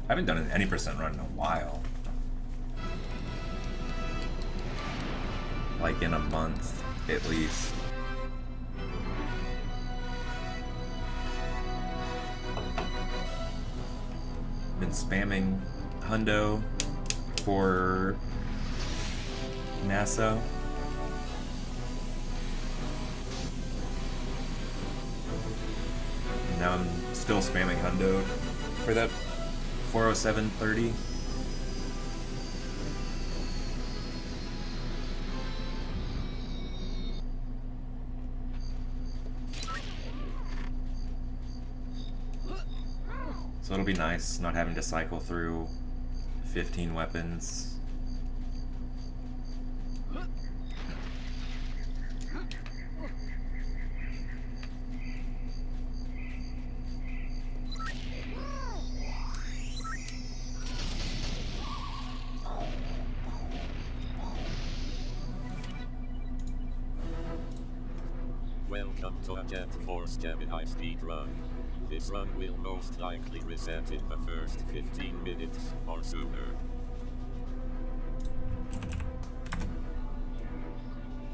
I haven't done an any percent run in a while. Like in a month, at least. Been spamming Hundo for NASA. And now I'm still spamming Hundo for that 407.30. So it'll be nice not having to cycle through 15 weapons. Welcome to a Jet Force Gemini Speedrun. This run will most likely reset in the first 15 minutes or sooner.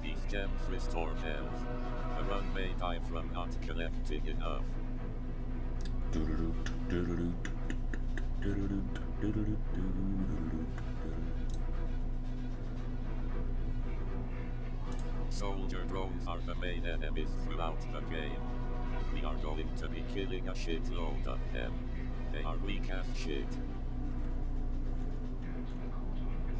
These gems restore health. The run may die from not collecting enough. Soldier drones are the main enemies throughout the game. We are going to be killing a shitload of them. They are weak as shit.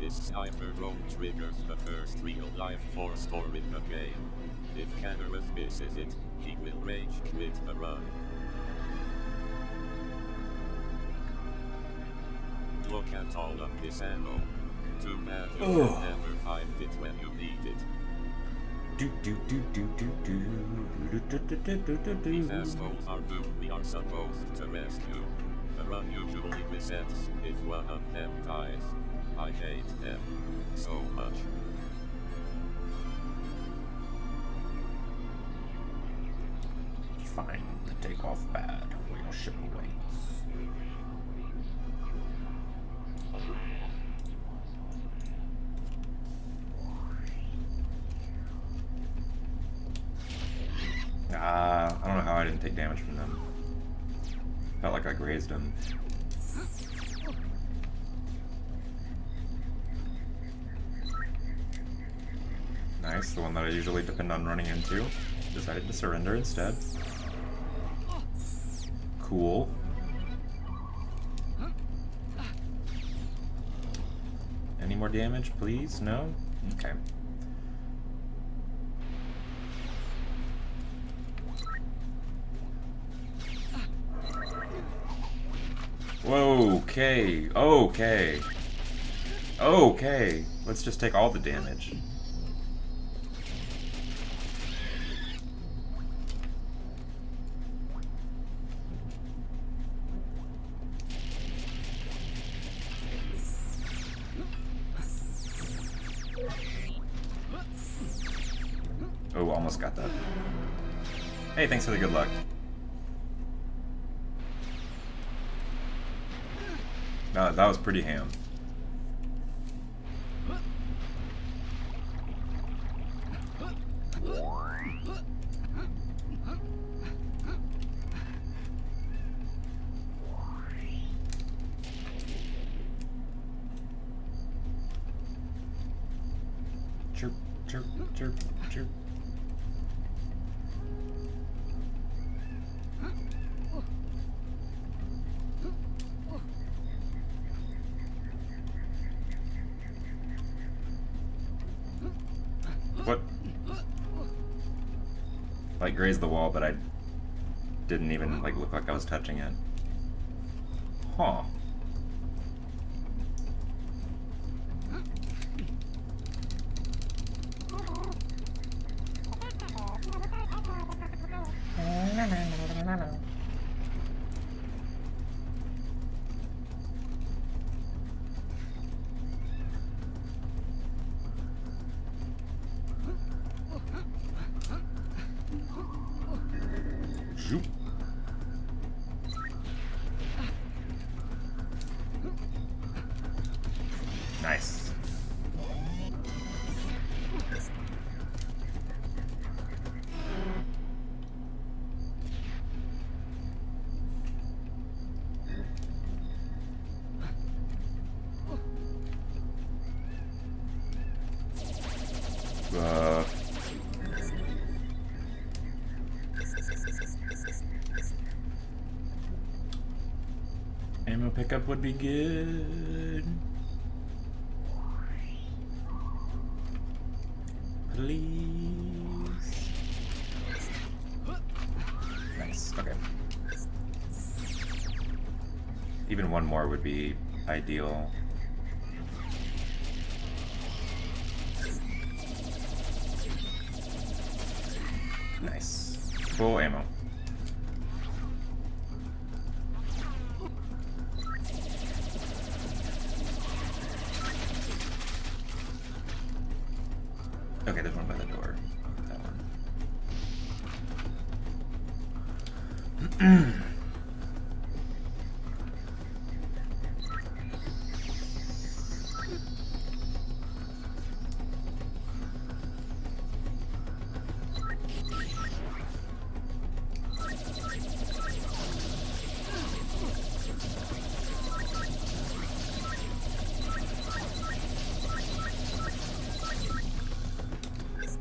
This sniper drone triggers the first real-life force core in the game. If Caneras misses it, he will rage quit the run. Look at all of this ammo. Too bad you will never find it when you need it. These assholes are who we are supposed to rescue. The run usually resets if one of them dies. I hate them so much. Find the takeoff pad where your ship awaits. I don't know how I didn't take damage from them. Felt like I grazed him. Nice, the one that I usually depend on running into. Decided to surrender instead. Cool. Any more damage, please? No? Okay. Okay, okay. Okay, let's just take all the damage. Oh, almost got that. Hey, thanks for the good luck. No, that was pretty ham. Chirp, chirp, chirp, chirp. What? Like grazed the wall, but I didn't even like look like I was touching it. Huh. Nice. Ammo pickup would be good. Please. Nice, okay. Even one more would be ideal. Nice. Full ammo. Okay, there's one by the door. That one.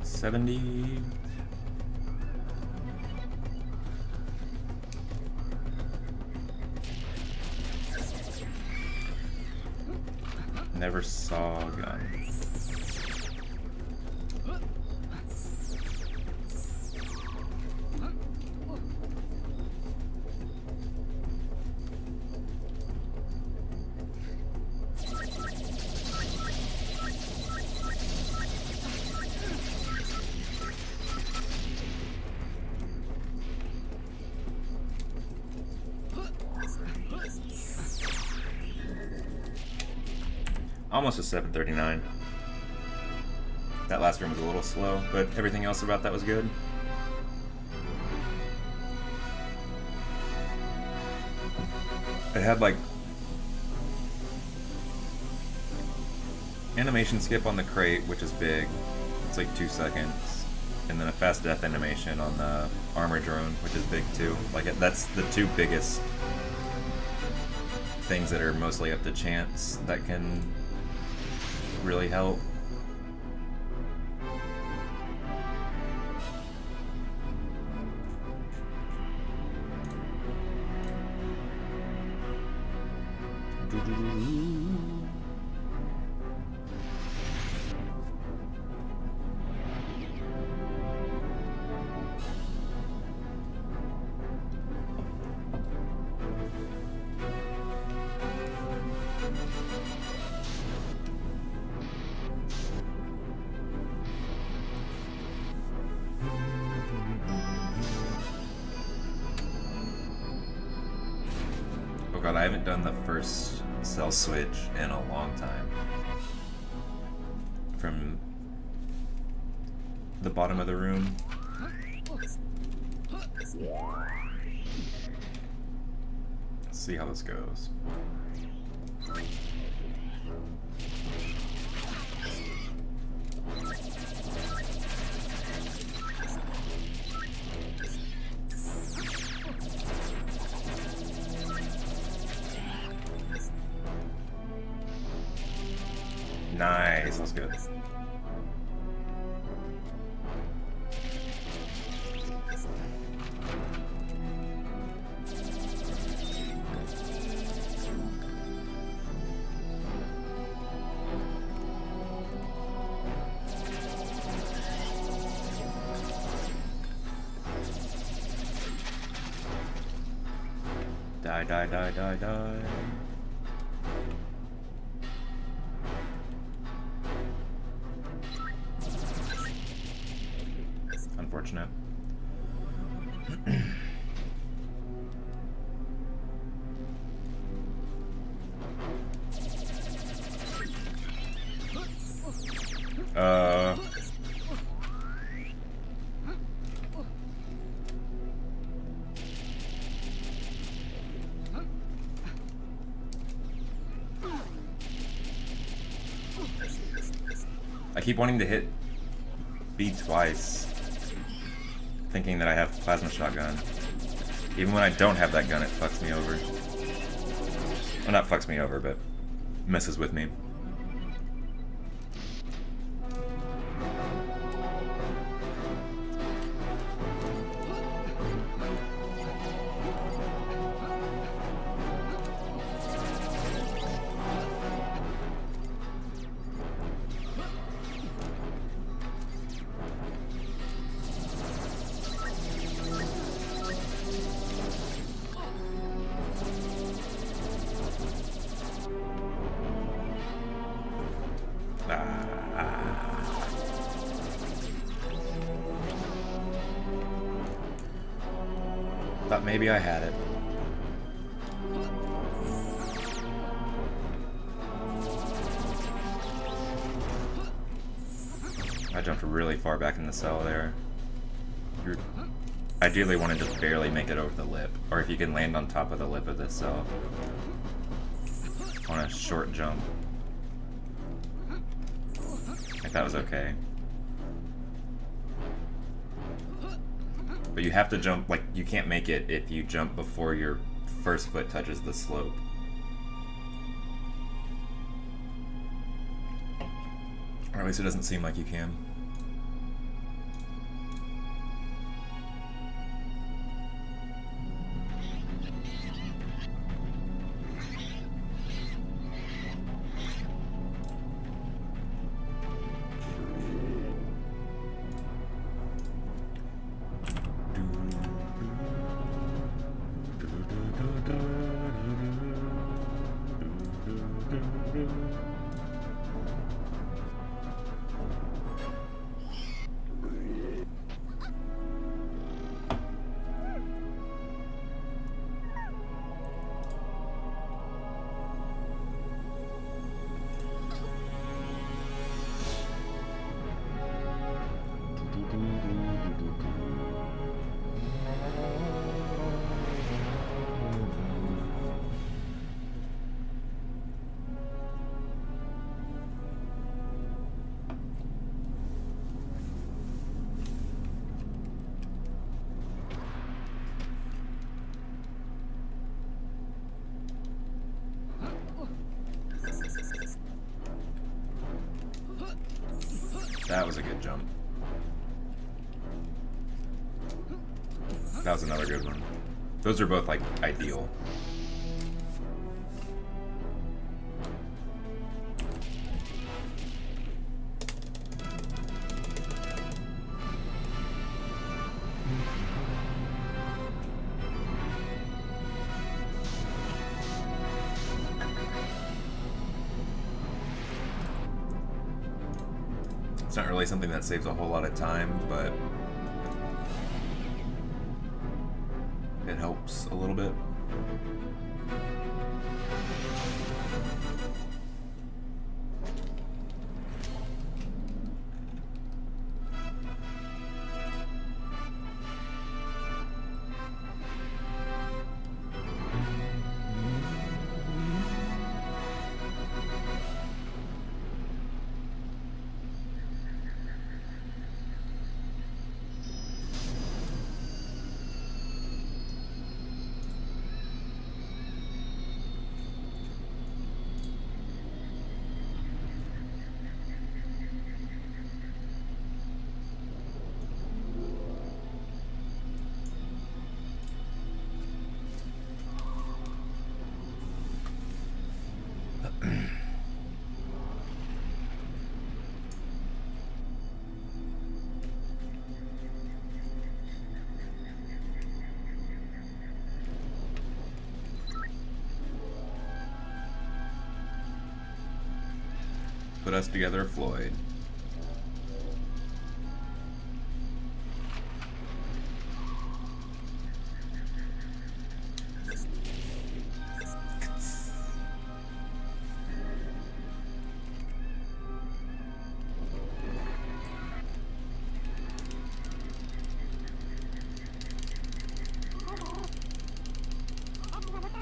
$70. Never saw a gun. Almost a 739. That last room was a little slow, but everything else about that was good. It had like animation skip on the crate, which is big. It's like 2 seconds. And then a fast death animation on the armor drone, which is big too. Like that's the two biggest things that are mostly up to chance that can really help. God, I haven't done the first cell switch in a long time. From the bottom of the room. Let's see how this goes. Nice, that's good. Die, die, die, die, die. Unfortunate. I keep wanting to hit B twice, thinking that I have plasma shotgun. Even when I don't have that gun, it fucks me over. Well, not fucks me over, but messes with me. Thought maybe I had it. I jumped really far back in the cell there. You're ideally want to just barely make it over the lip, or if you can land on top of the lip of this cell on a short jump. Like that was okay. But you have to jump, like, you can't make it if you jump before your first foot touches the slope. Or at least it doesn't seem like you can. That was a good jump. That was another good one. Those are both, like, ideal. It's not really something that saves a whole lot of time, but it helps a little bit. Put us together, Floyd.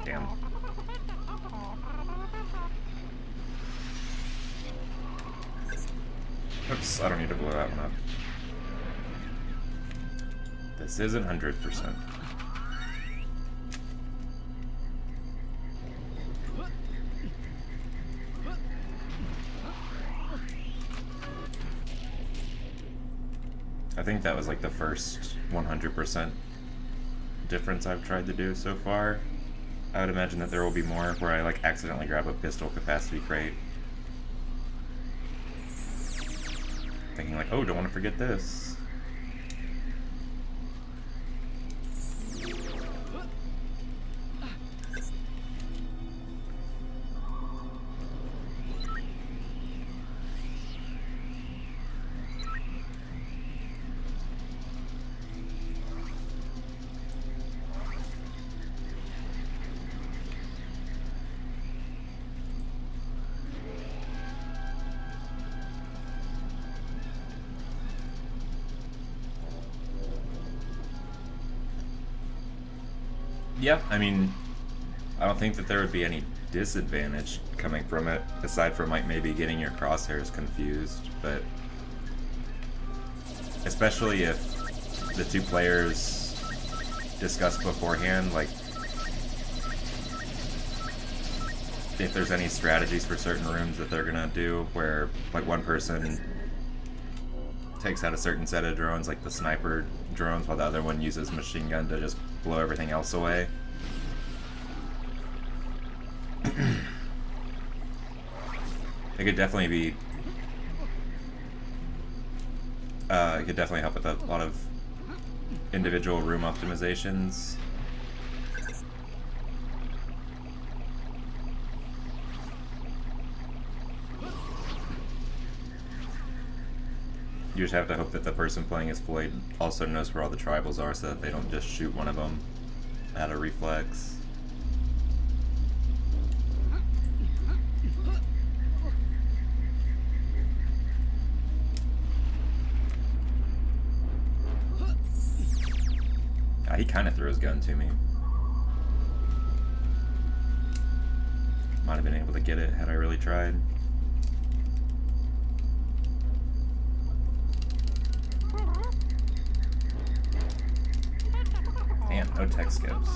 Damn. Oops, I don't need to blow that one up. This isn't 100%. I think that was like the first 100% difference I've tried to do so far. I would imagine that there will be more where I like accidentally grab a pistol capacity crate. Thinking like, oh, don't want to forget this. Yeah, I mean, I don't think that there would be any disadvantage coming from it, aside from like maybe getting your crosshairs confused, but especially if the two players discuss beforehand, like, if there's any strategies for certain rooms that they're gonna do where like one person takes out a certain set of drones, like the sniper drones, while the other one uses machine gun to just blow everything else away. It could definitely be it could definitely help with a lot of individual room optimizations. You just have to hope that the person playing as Floyd also knows where all the tribals are so that they don't just shoot one of them out of reflex. He kind of threw his gun to me. Might have been able to get it had I really tried. Damn, no tech skips.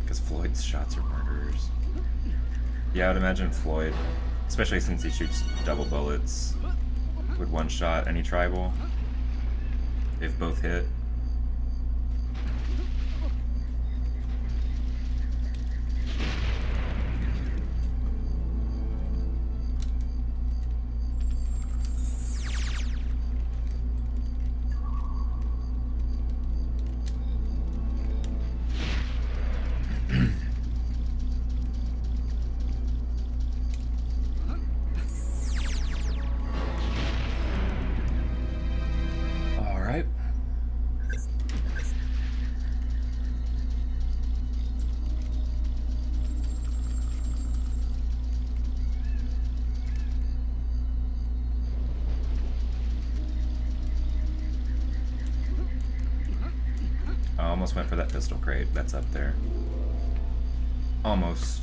Because Floyd's shots are murderers. Yeah, I would imagine Floyd, especially since he shoots double bullets, would one-shot any tribal if both hit. Almost went for that pistol crate. That's up there. Almost.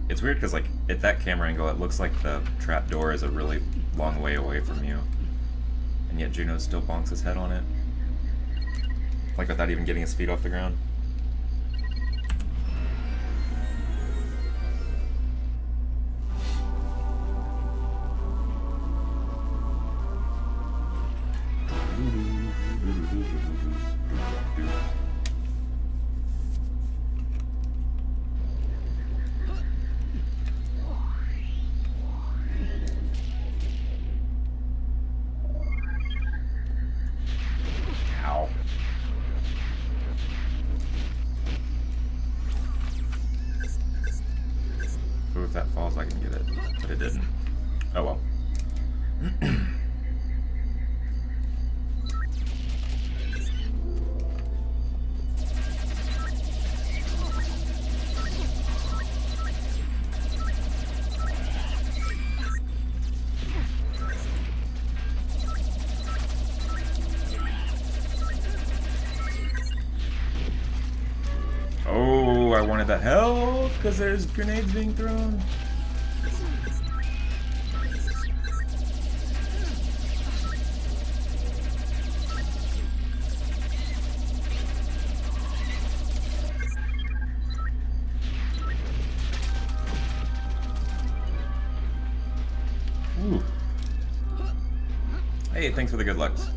It's weird because, like, at that camera angle, it looks like the trap door is a really long way away from you. And yet Juno still bonks his head on it. Like, without even getting his feet off the ground. but it didn't. Oh well. Oh, I wanted that health because there's grenades being thrown. Ooh. Hey, thanks for the good lucks.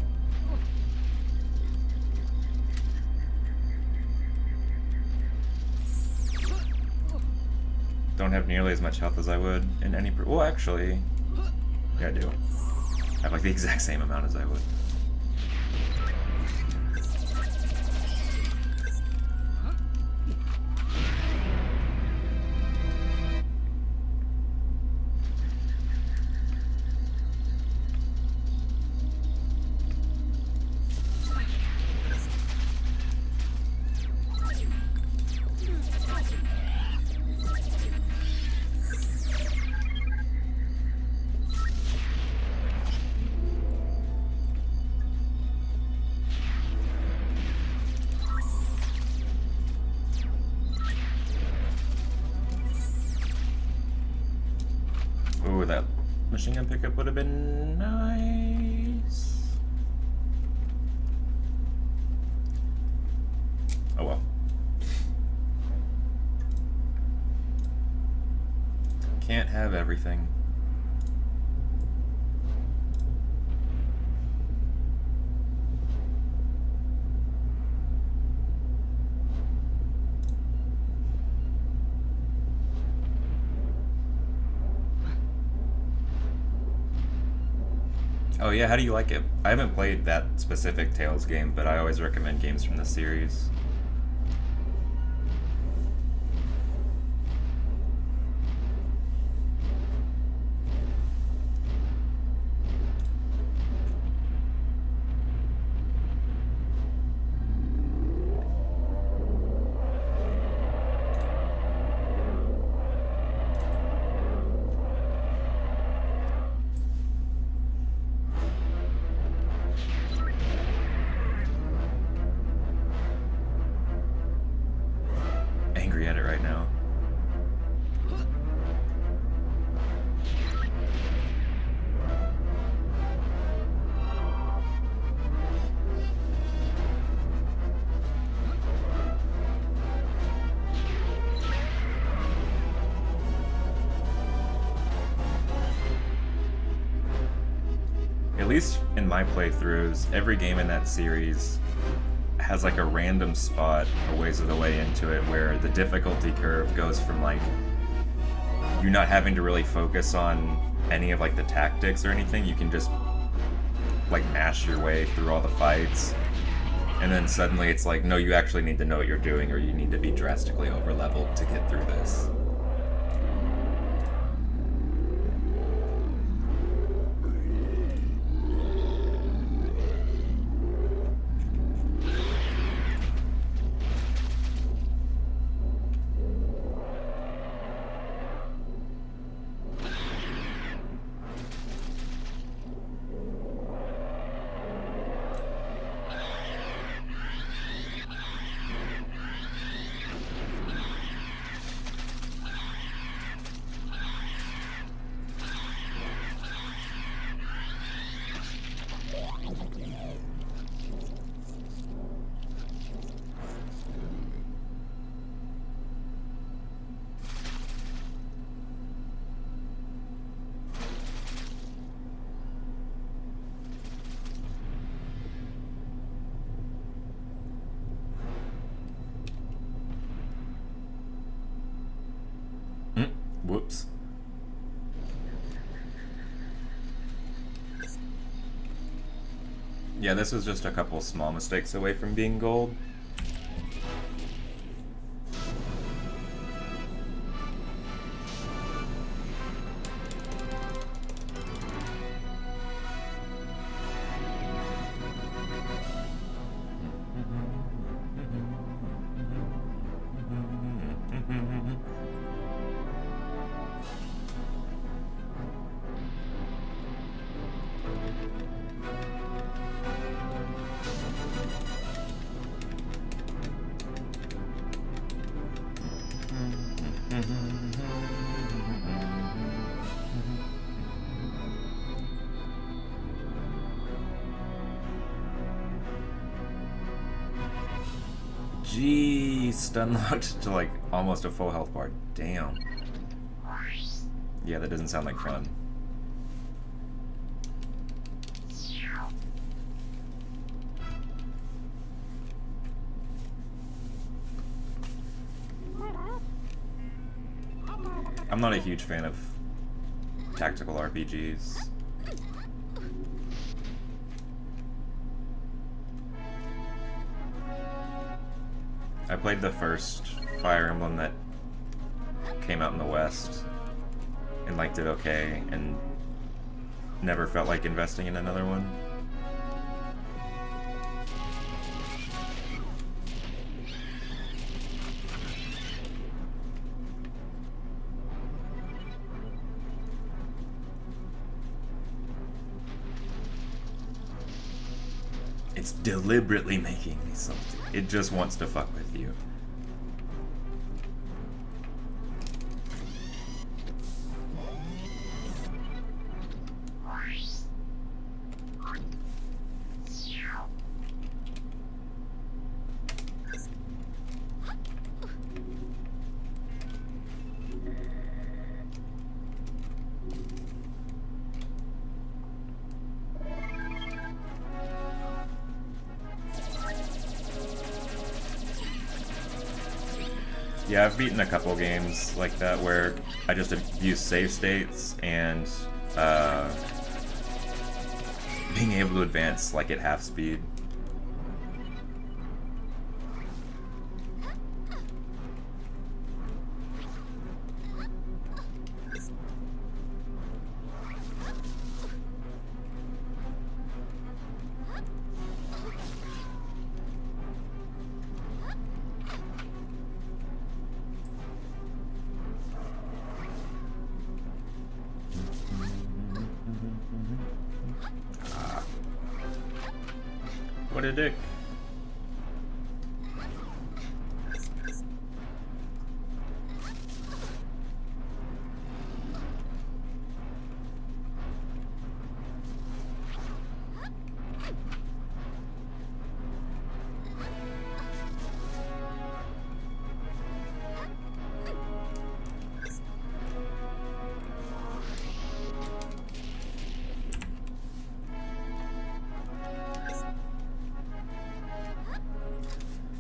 Don't have nearly as much health as I would in any... Well, actually... Yeah, I do. I have like the exact same amount as I would. Ooh, that machine gun pickup would have been nice. Oh well. Can't have everything. Oh yeah, how do you like it? I haven't played that specific Tales game, but I always recommend games from the series. Angry at it right now. At least in my playthroughs, every game in that series has like a random spot a ways of the way into it where the difficulty curve goes from like you not having to really focus on any of like the tactics or anything. You can just like mash your way through all the fights, and then suddenly it's like, no, you actually need to know what you're doing, or you need to be drastically over leveled to get through this. Whoops. Yeah, this was just a couple small mistakes away from being gold. Gee, stun locked to like almost a full health bar. Damn. Yeah, that doesn't sound like fun. I'm not a huge fan of tactical RPGs. I played the first Fire Emblem that came out in the West and liked it okay, and never felt like investing in another one. It's deliberately making me salty. It just wants to fuck with you. Yeah, I've beaten a couple games like that where I just abuse save states and being able to advance like at half speed. What a dick.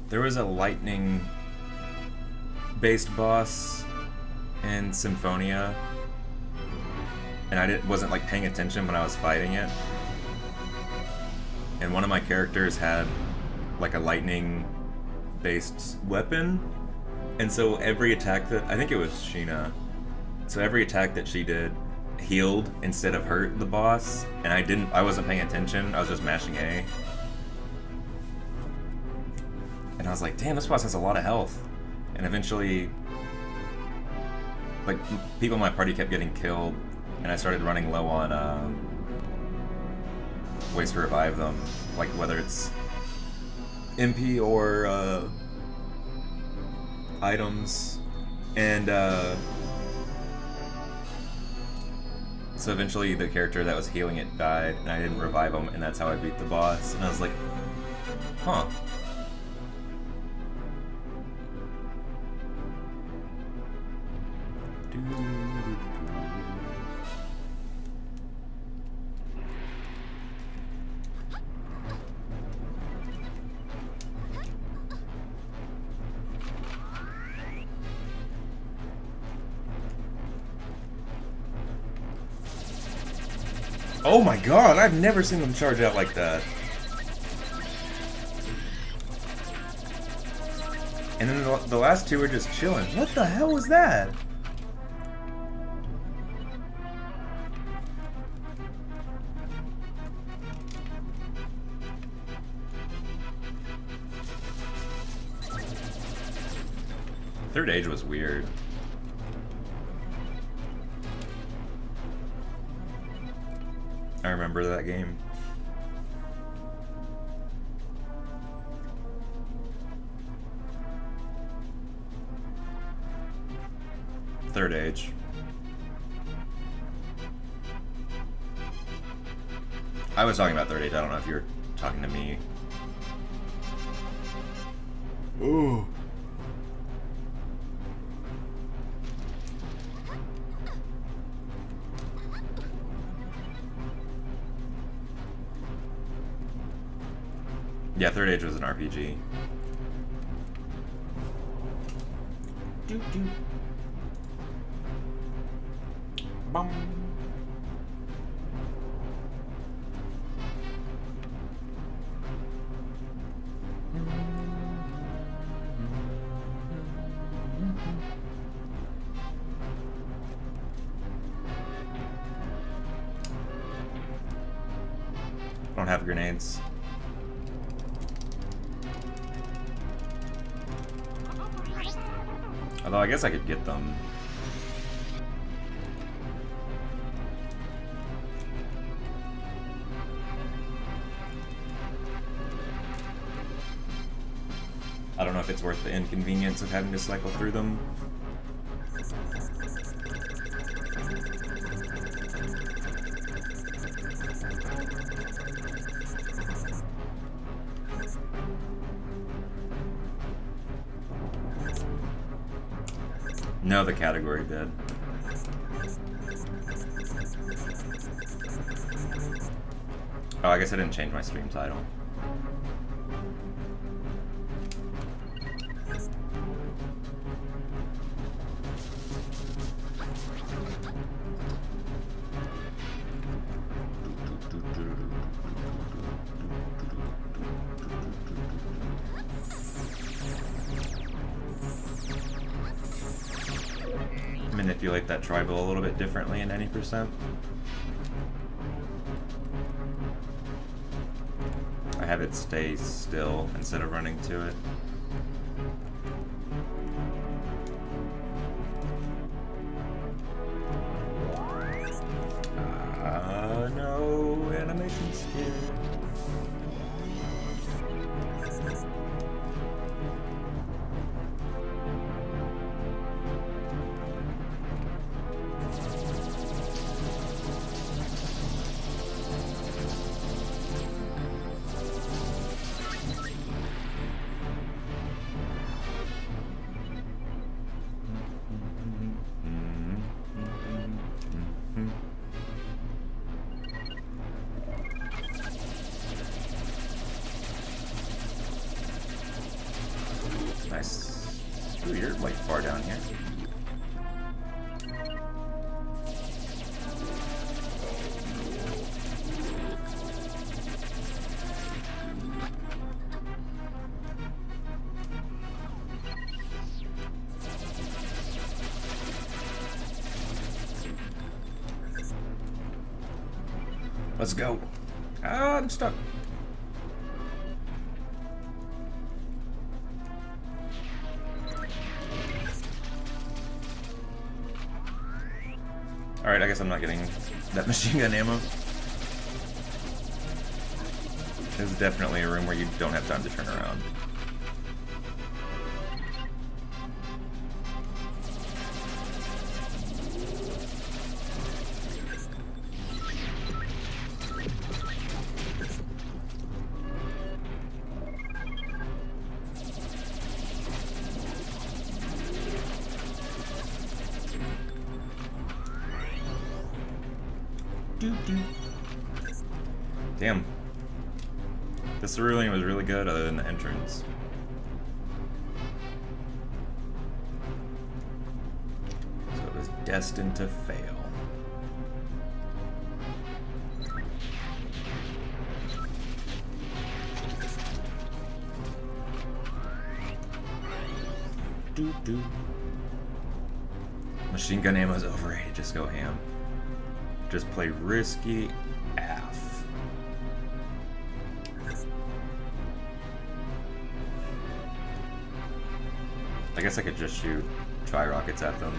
There was a lightning-based boss in Symphonia, and I wasn't like paying attention when I was fighting it. And one of my characters had like a lightning-based weapon, and so every attack that I think it was Sheena, so every attack that she did healed instead of hurt the boss, and I wasn't paying attention. I was just mashing A. And I was like, damn, this boss has a lot of health. And eventually, like, people in my party kept getting killed, and I started running low on ways to revive them. Like, whether it's MP or items. And so eventually the character that was healing it died, and I didn't revive him, and that's how I beat the boss. And I was like, huh. Oh my god, I've never seen them charge out like that. And then the last two are just chilling. What the hell was that? Third Age was weird. I remember that game. Third Age. I was talking about Third Age. I don't know if you were talking to me. Ooh. Yeah, Third Age was an RPG. Doo doo. Bum. I don't have grenades. Although I guess I could get them. I don't know if it's worth the inconvenience of having to cycle through them. No, the category did. Oh, I guess I didn't change my stream title. Manipulate that tribal a little bit differently in 90%. I have it stay still instead of running to it. No animation skill. Nice. Ooh, you're like far down here. Let's go. Ah, I'm stuck. Alright, I guess I'm not getting that machine gun ammo. There's definitely a room where you don't have time to turn around. Damn. This cerulean was really good other than the entrance. So it was destined to fail. Doo-doo. Machine gun ammo is overrated, just go ham. Just play risky AF. I guess I could just shoot tri-rockets at them.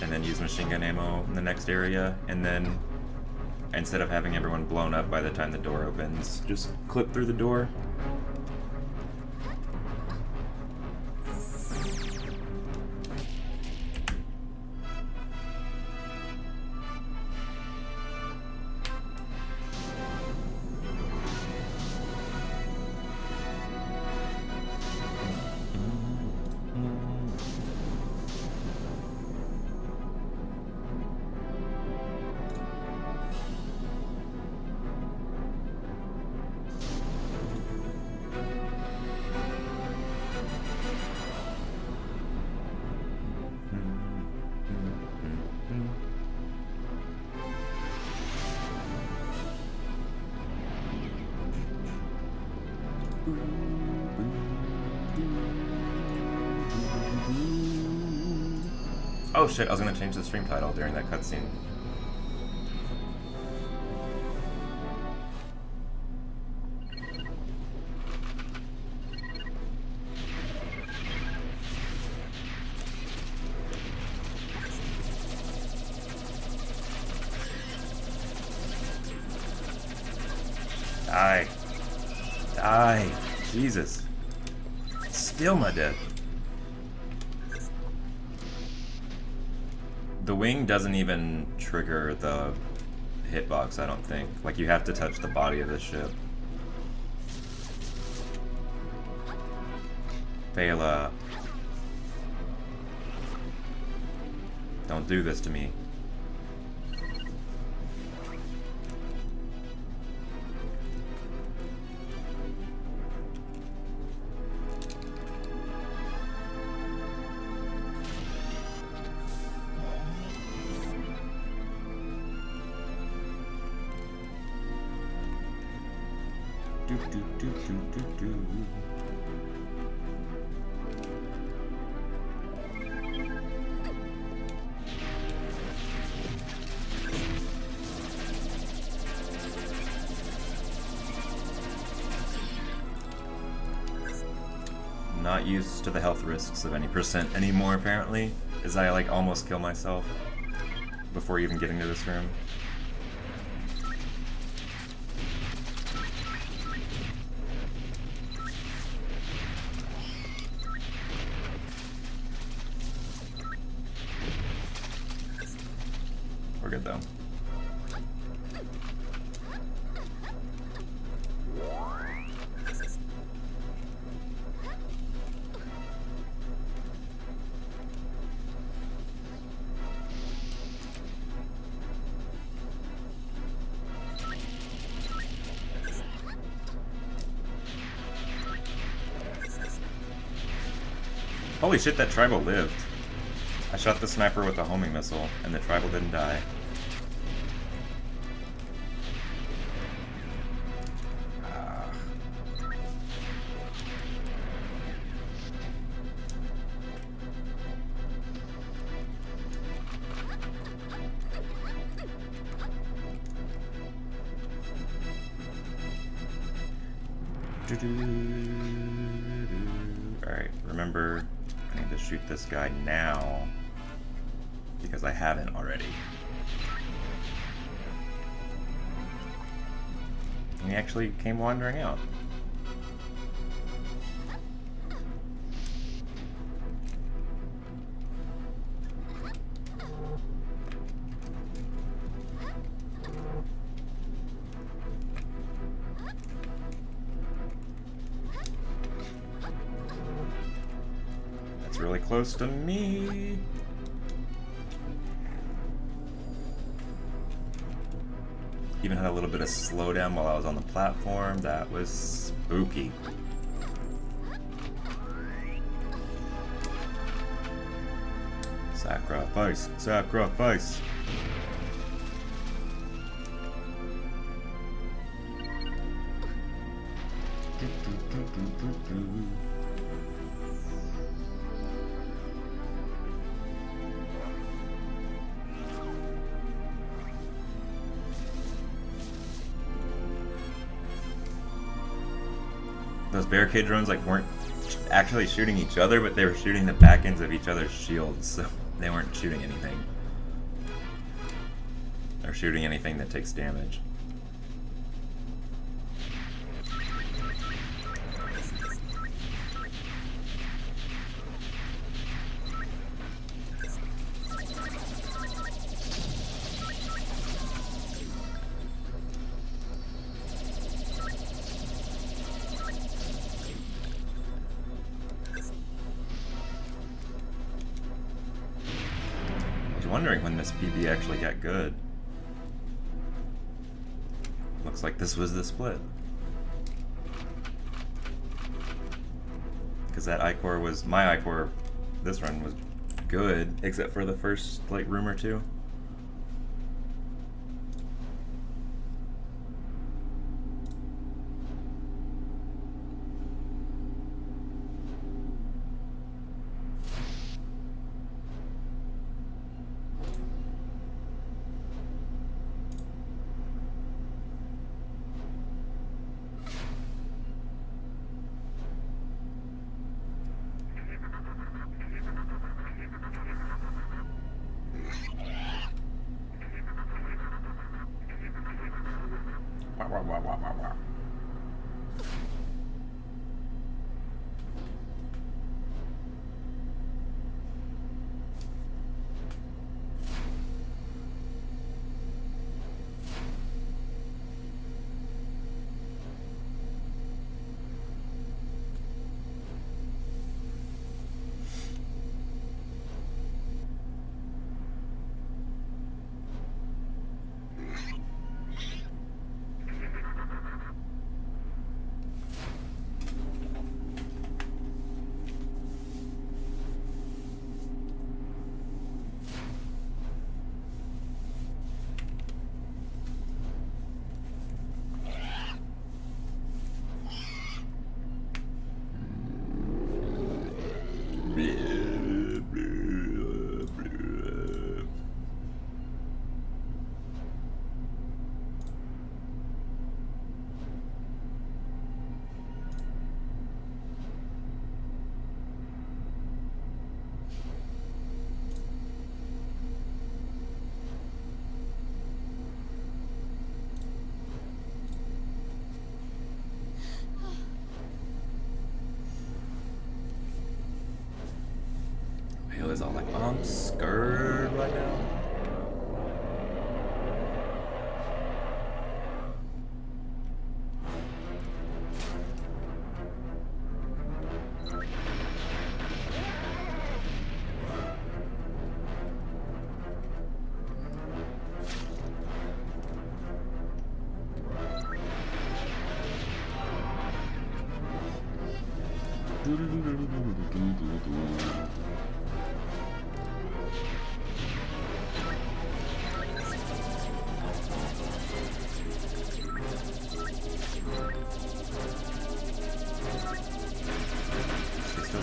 And then use machine gun ammo in the next area, and then instead of having everyone blown up by the time the door opens, just clip through the door. Oh shit, I was gonna change the stream title during that cutscene. Die. Die. Jesus. Still my death. The wing doesn't even trigger the hitbox, I don't think. Like, you have to touch the body of the ship. Phala. Don't do this to me. Not used to the health risks of any percent anymore, apparently, as I like almost kill myself before even getting to this room. We're good though. Holy shit, that tribal lived. I shot the sniper with a homing missile, and the tribal didn't die. Alright, remember, I need to shoot this guy now, because I haven't already. And he actually came wandering out. Really close to me. Even had a little bit of slowdown while I was on the platform. That was spooky. Sacrifice, sacrifice. Those barricade drones like weren't actually shooting each other, but they were shooting the back ends of each other's shields, so they weren't shooting anything. Or shooting anything that takes damage. Wondering when this PB actually got good. Looks like this was the split. Because that Ichor was, my Ichor, this run was good, except for the first like room or two. Is all like, I'm scared right now.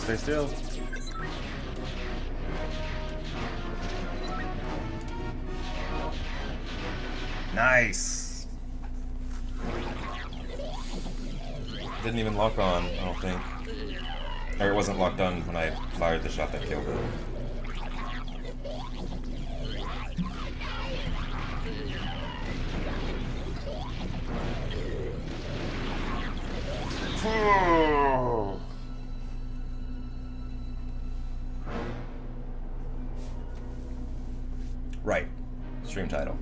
Stay still. Nice. Didn't even lock on, I don't think. Or it wasn't locked on when I fired the shot that killed it. Right. Stream title.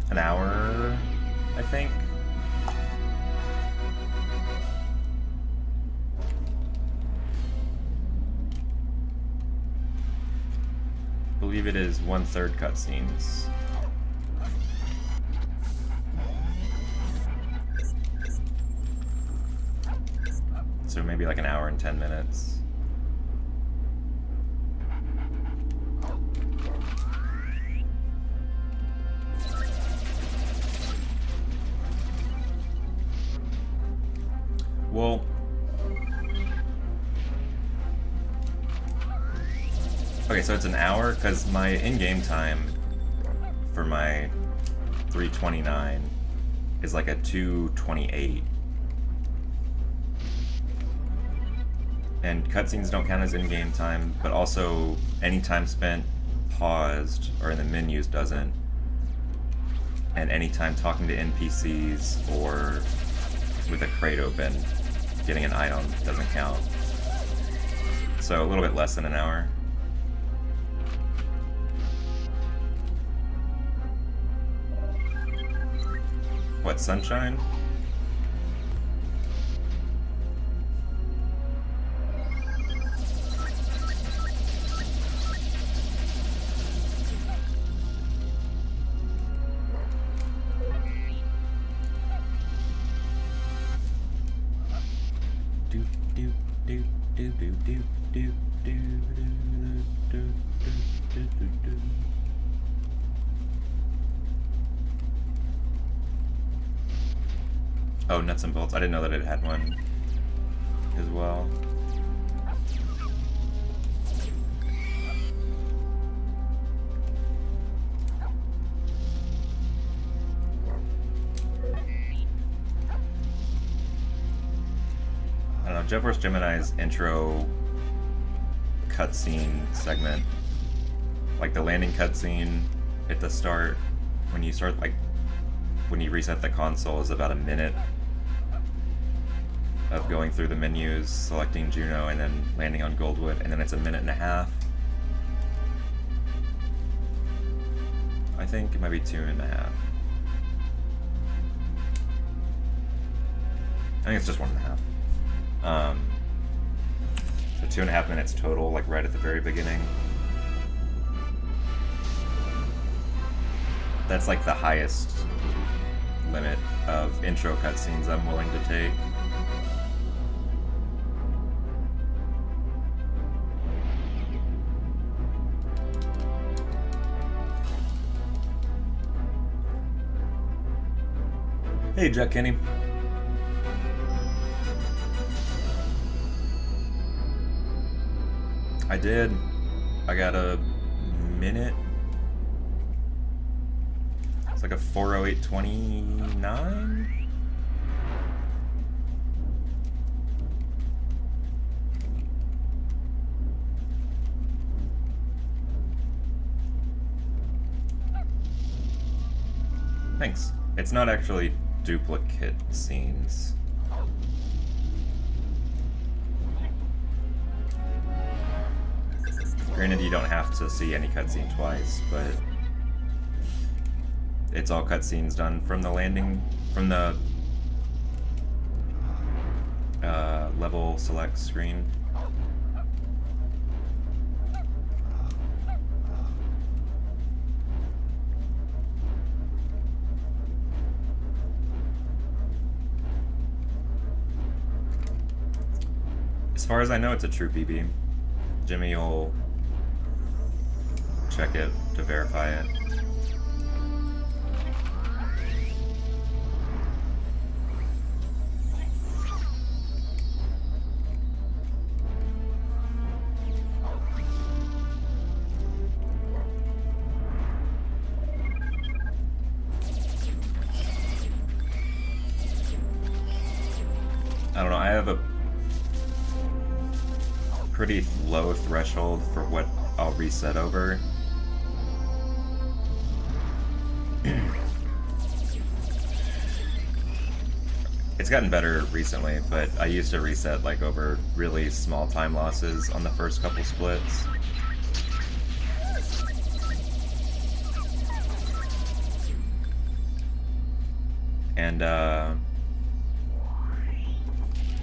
An hour. think. I believe it is 1/3 cutscenes. So maybe like an hour and 10 minutes. Well, okay, so it's an hour because my in-game time for my 329 is like a 228. And cutscenes don't count as in-game time, but also any time spent paused or in the menus doesn't. And any time talking to NPCs or with a crate open, getting an item doesn't count. So a little bit less than an hour. What, Sunshine? Oh, nuts and bolts. I didn't know that it had one as well. I don't know, Jet Force Gemini's intro cutscene segment, like the landing cutscene at the start, when you start, like, when you reset the console, is about a minute of going through the menus, selecting Juno, and then landing on Goldwood, and then it's a minute and a half. I think it might be 2.5. I think it's just 1.5. So 2.5 minutes total, like right at the very beginning. That's like the highest limit of intro cutscenes I'm willing to take. Hey, Jack Kenny. I did. I got a minute. It's like a 4:08:29. Thanks. It's not actually duplicate scenes. Granted, you don't have to see any cutscene twice, but it's all cutscenes done from the landing, from the level select screen. As far as I know, it's a true PB. Jimmy will check it to verify it. I don't know, I have a pretty low threshold for what I'll reset over. It's gotten better recently, but I used to reset like over really small time losses on the first couple splits. And if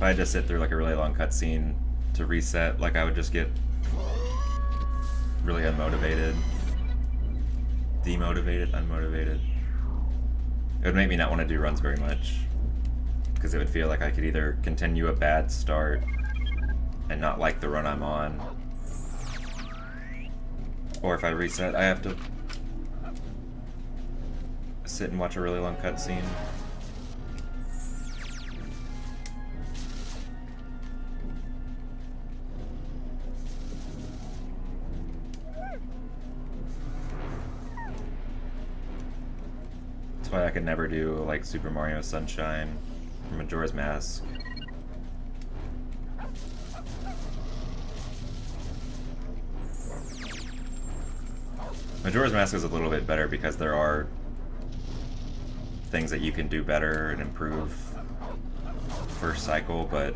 I had to sit through like a really long cutscene to reset, like I would just get really unmotivated. Demotivated, unmotivated. It would make me not want to do runs very much. Because it would feel like I could either continue a bad start and not like the run I'm on, or if I reset, I have to sit and watch a really long cutscene. That's why I could never do like Super Mario Sunshine or Majora's Mask. Majora's Mask is a little bit better because there are things that you can do better and improve first cycle, but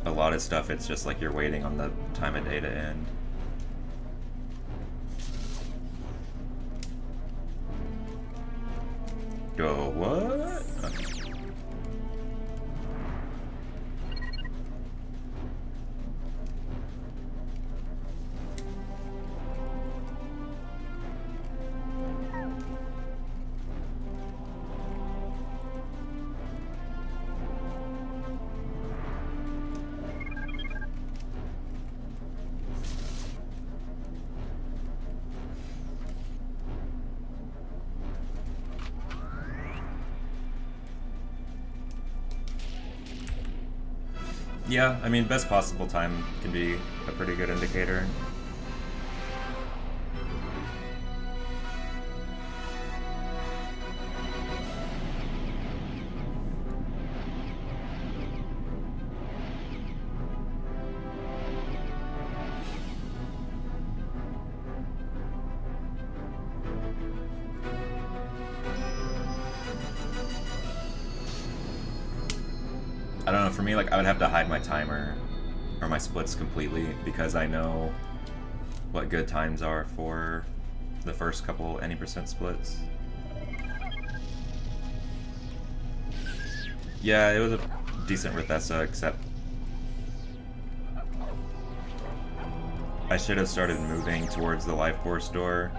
a lot of stuff it's just like you're waiting on the time of day to end. Go what? Okay. Yeah, I mean, best possible time can be a pretty good indicator. I don't know, for me, like, I would have to hide my timer or my splits completely because I know what good times are for the first couple any percent splits. Yeah, it was a decent Rithessa, except I should have started moving towards the life force door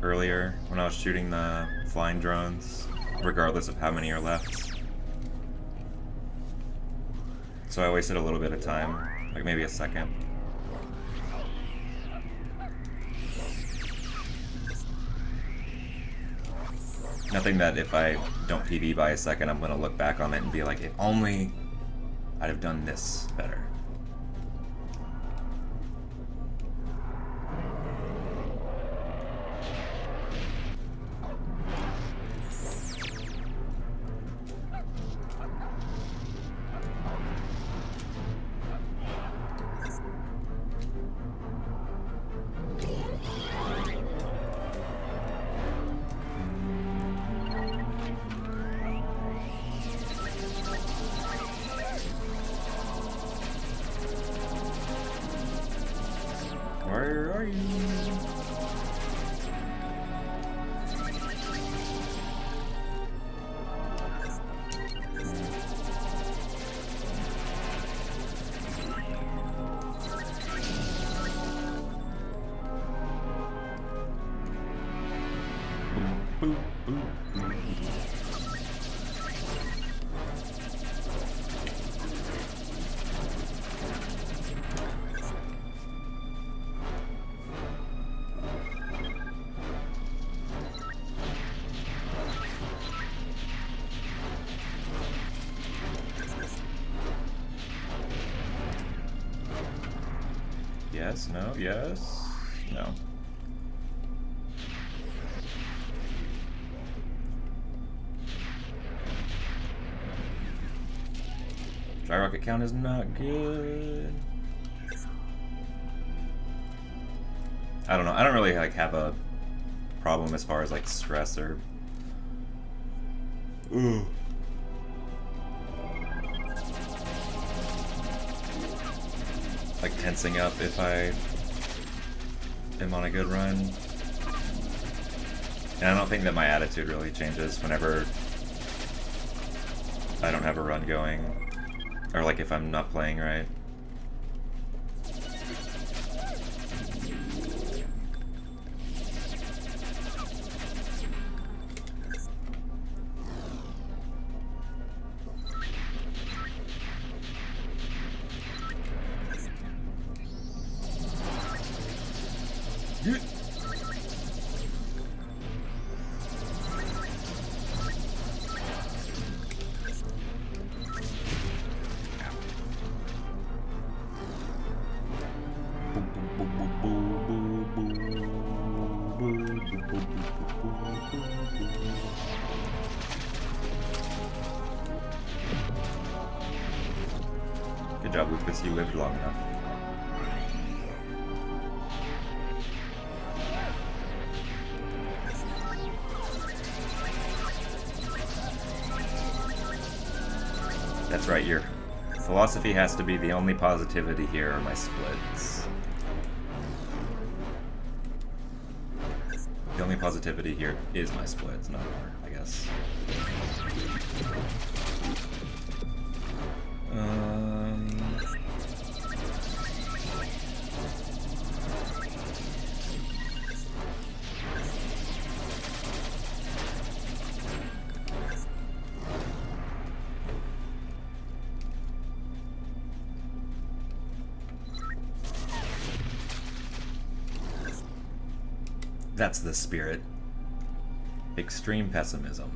earlier when I was shooting the flying drones, regardless of how many are left. So I wasted a little bit of time, like maybe a second. Nothing that if I don't PB by a second, I'm gonna look back on it and be like, if only I'd have done this better. Where are you? Boop, boop, boop. Yes, no, yes, no. Dry rocket count is not good. I don't know. I don't really like have a problem as far as like stress or like tensing up if I am on a good run. And I don't think that my attitude really changes whenever I don't have a run going. Or like if I'm not playing right. Good job, Lupus. You lived long enough. That's right, your philosophy has to be the only positivity here are my splits. The only positivity here is my splits, not more, I guess. That's the spirit. Extreme pessimism.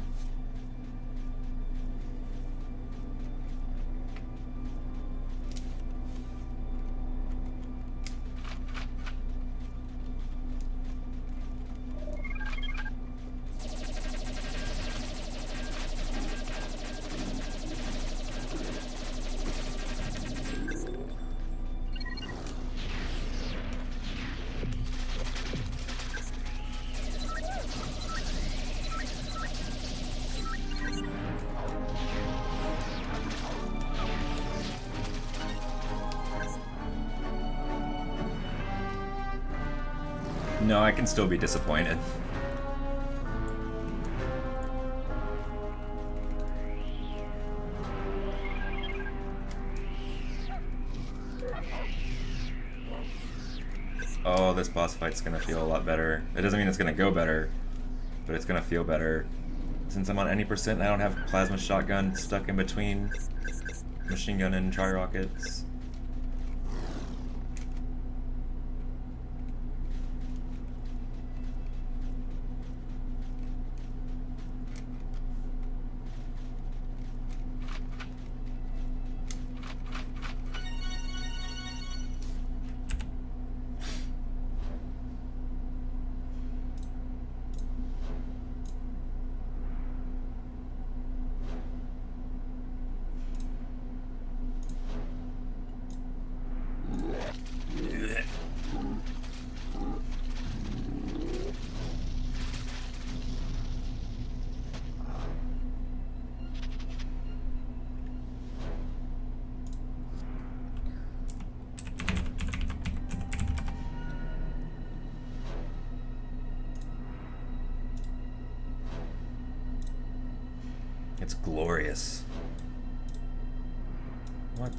No, I can still be disappointed. Oh, this boss fight's gonna feel a lot better. It doesn't mean it's gonna go better, but it's gonna feel better. Since I'm on any percent, I don't have plasma shotgun stuck in between machine gun and tri-rockets. It's glorious. What?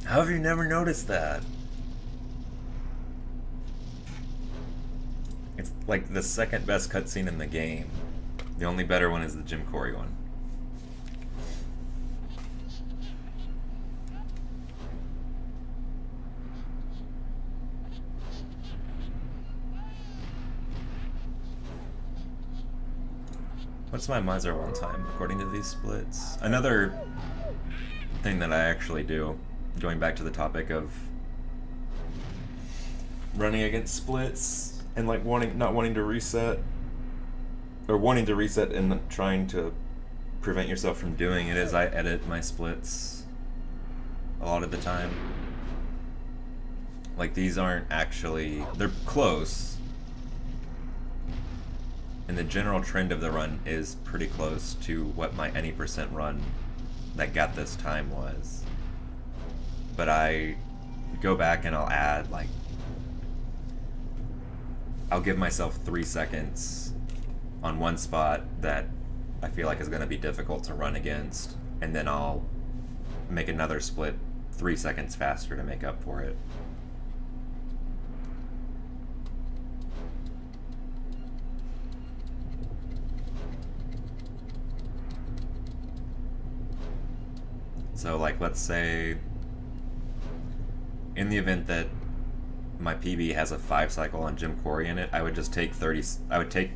How have you never noticed that? It's like the second best cutscene in the game. The only better one is the Jim Corey one. What's my Miser one time, according to these splits? Another thing that I actually do, going back to the topic of running against splits and like not wanting to reset, or wanting to reset and trying to prevent yourself from doing it is I edit my splits a lot of the time. Like, these aren't actually, they're close, and the general trend of the run is pretty close to what my any percent run that got this time was. But I go back and I'll add, like, I'll give myself 3 seconds on one spot that I feel like is going to be difficult to run against, and then I'll make another split 3 seconds faster to make up for it. So, like, let's say in the event that my PB has a 5 cycle on Jim Corey in it, I would just take I would take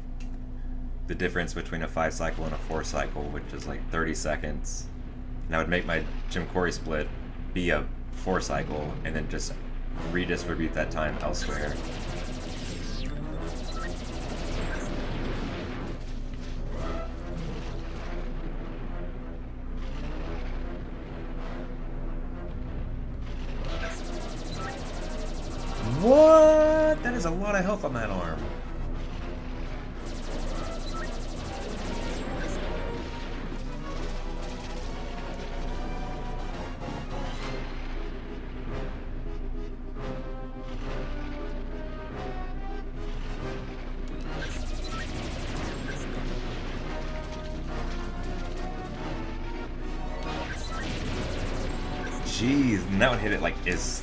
the difference between a 5 cycle and a 4 cycle, which is like 30 seconds, and I would make my Jim Corey split be a 4 cycle, and then just redistribute that time elsewhere. What? That is a lot of health on that arm. Jeez, and that would hit it like is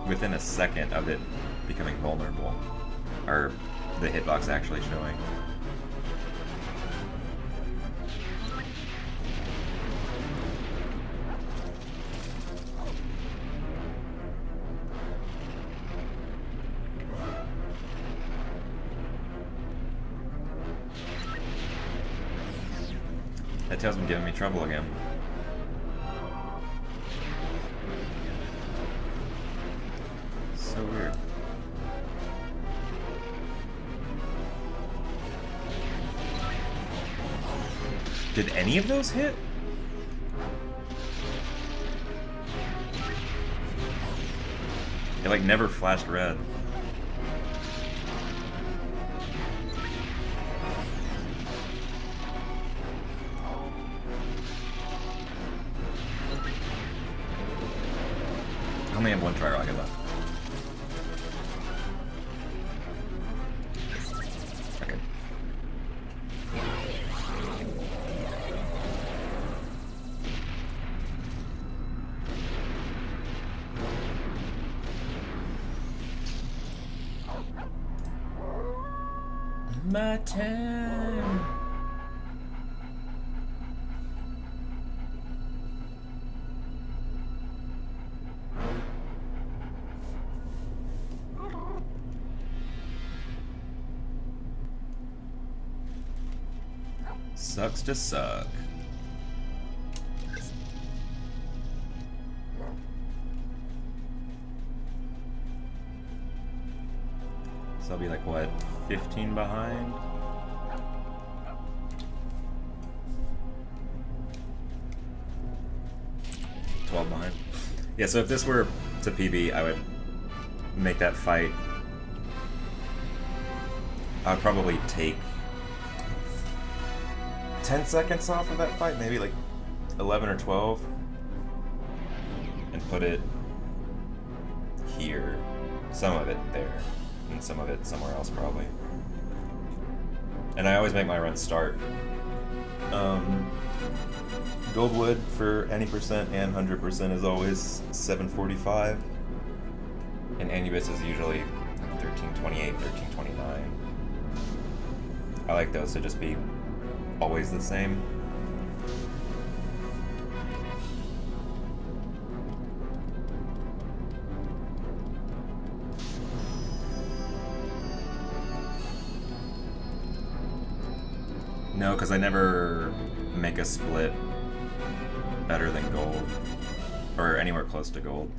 within a second of it becoming vulnerable, or the hitbox actually showing. That tail's been giving me trouble again. So weird. Did any of those hit? It like never flashed red. I only have one tri rocket left. Okay. My time. Sucks to suck. So I'll be like, what, 15 behind? Behind. Yeah, so if this were to PB, I would make that fight. I would probably take 10 seconds off of that fight, maybe like 11 or 12, and put it here, some of it there, and some of it somewhere else probably. And I always make my run start. Goldwood for any percent and 100% is always 745, and Anubis is usually like 1328, 1329. I like those to just be always the same. No, because I never make a split better than gold, or anywhere close to gold,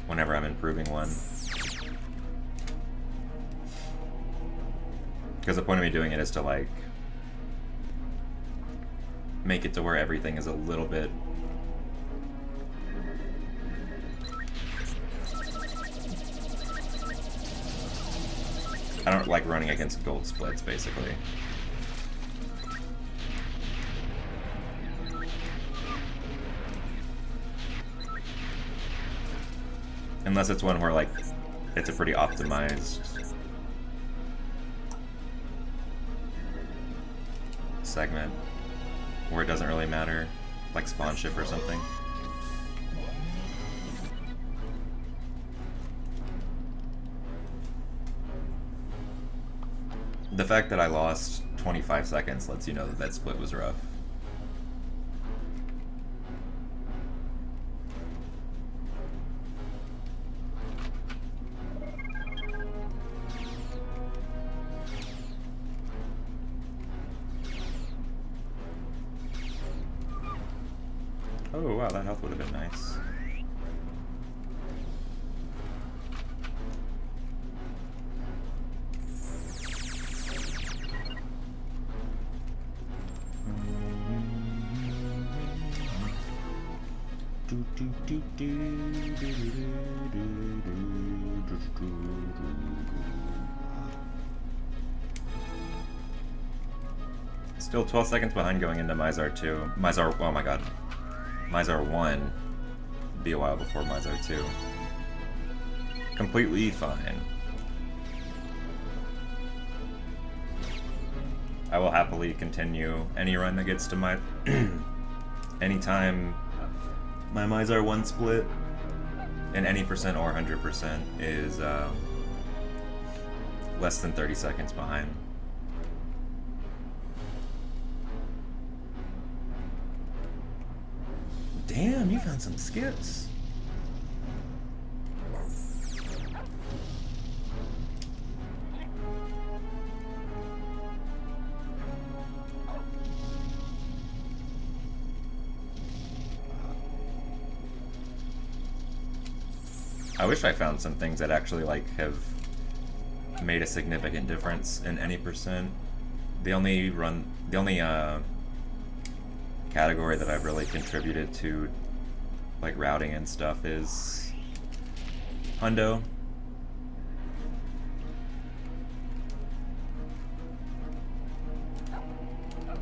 whenever I'm improving one. Because the point of me doing it is to, like, make it to where everything is a little bit... I don't like running against gold splits, basically. Unless it's one where, like, it's a pretty optimized segment where it doesn't really matter, like spawn ship or something. The fact that I lost 25 seconds lets you know that that split was rough. Oh wow, that health would have been nice. Still 12 seconds behind going into Mizar 2. Mizar, oh my god. Mizar 1. Be a while before Mizar 2. Completely fine. I will happily continue any run that gets to my... anytime my Mizar 1 split in any percent or 100% is less than 30 seconds behind. Damn, you found some skips. I wish I found some things that actually like have made a significant difference in any percent. The only category that I've really contributed to like routing and stuff is Hundo.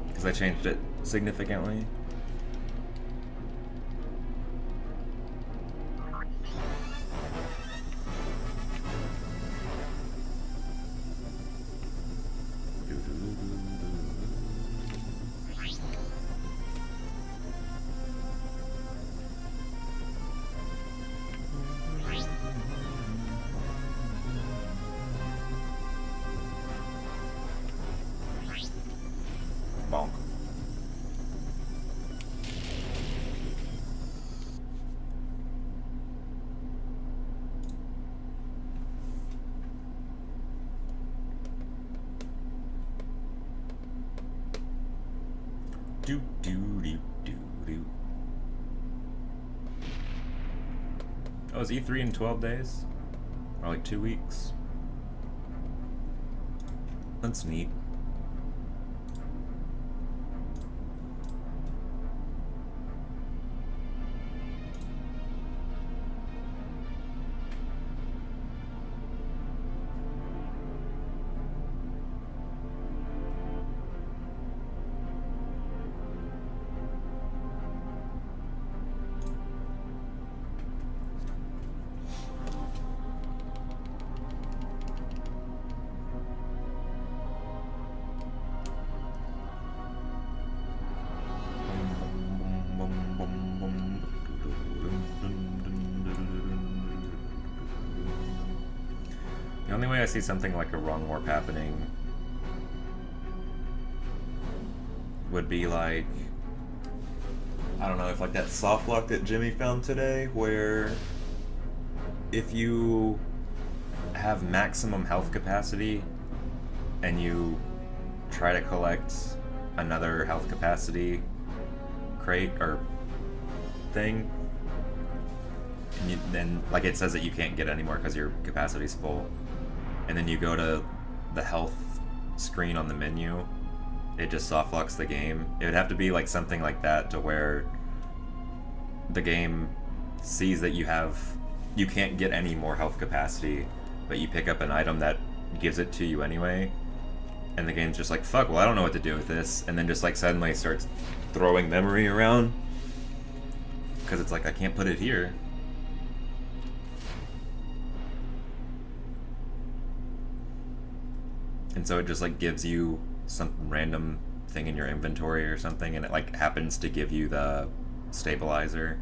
Because I changed it significantly. Bonk. Do do do do do. Oh, is E3 in 12 days? Or like 2 weeks? That's neat. The only way I see something like a wrong warp happening would be like, I don't know, if like that soft lock that Jimmy found today, where if you have maximum health capacity and you try to collect another health capacity crate or thing, and then like it says that you can't get any more because your capacity's full, and then you go to the health screen on the menu it just soft locks the game. It would have to be like something like that to where the game sees that you can't get any more health capacity, but you pick up an item that gives it to you anyway, and the game's just like, fuck, well I don't know what to do with this, and then just like suddenly starts throwing memory around because it's like, I can't put it here. And so it just like gives you some random thing in your inventory or something, and it like happens to give you the stabilizer.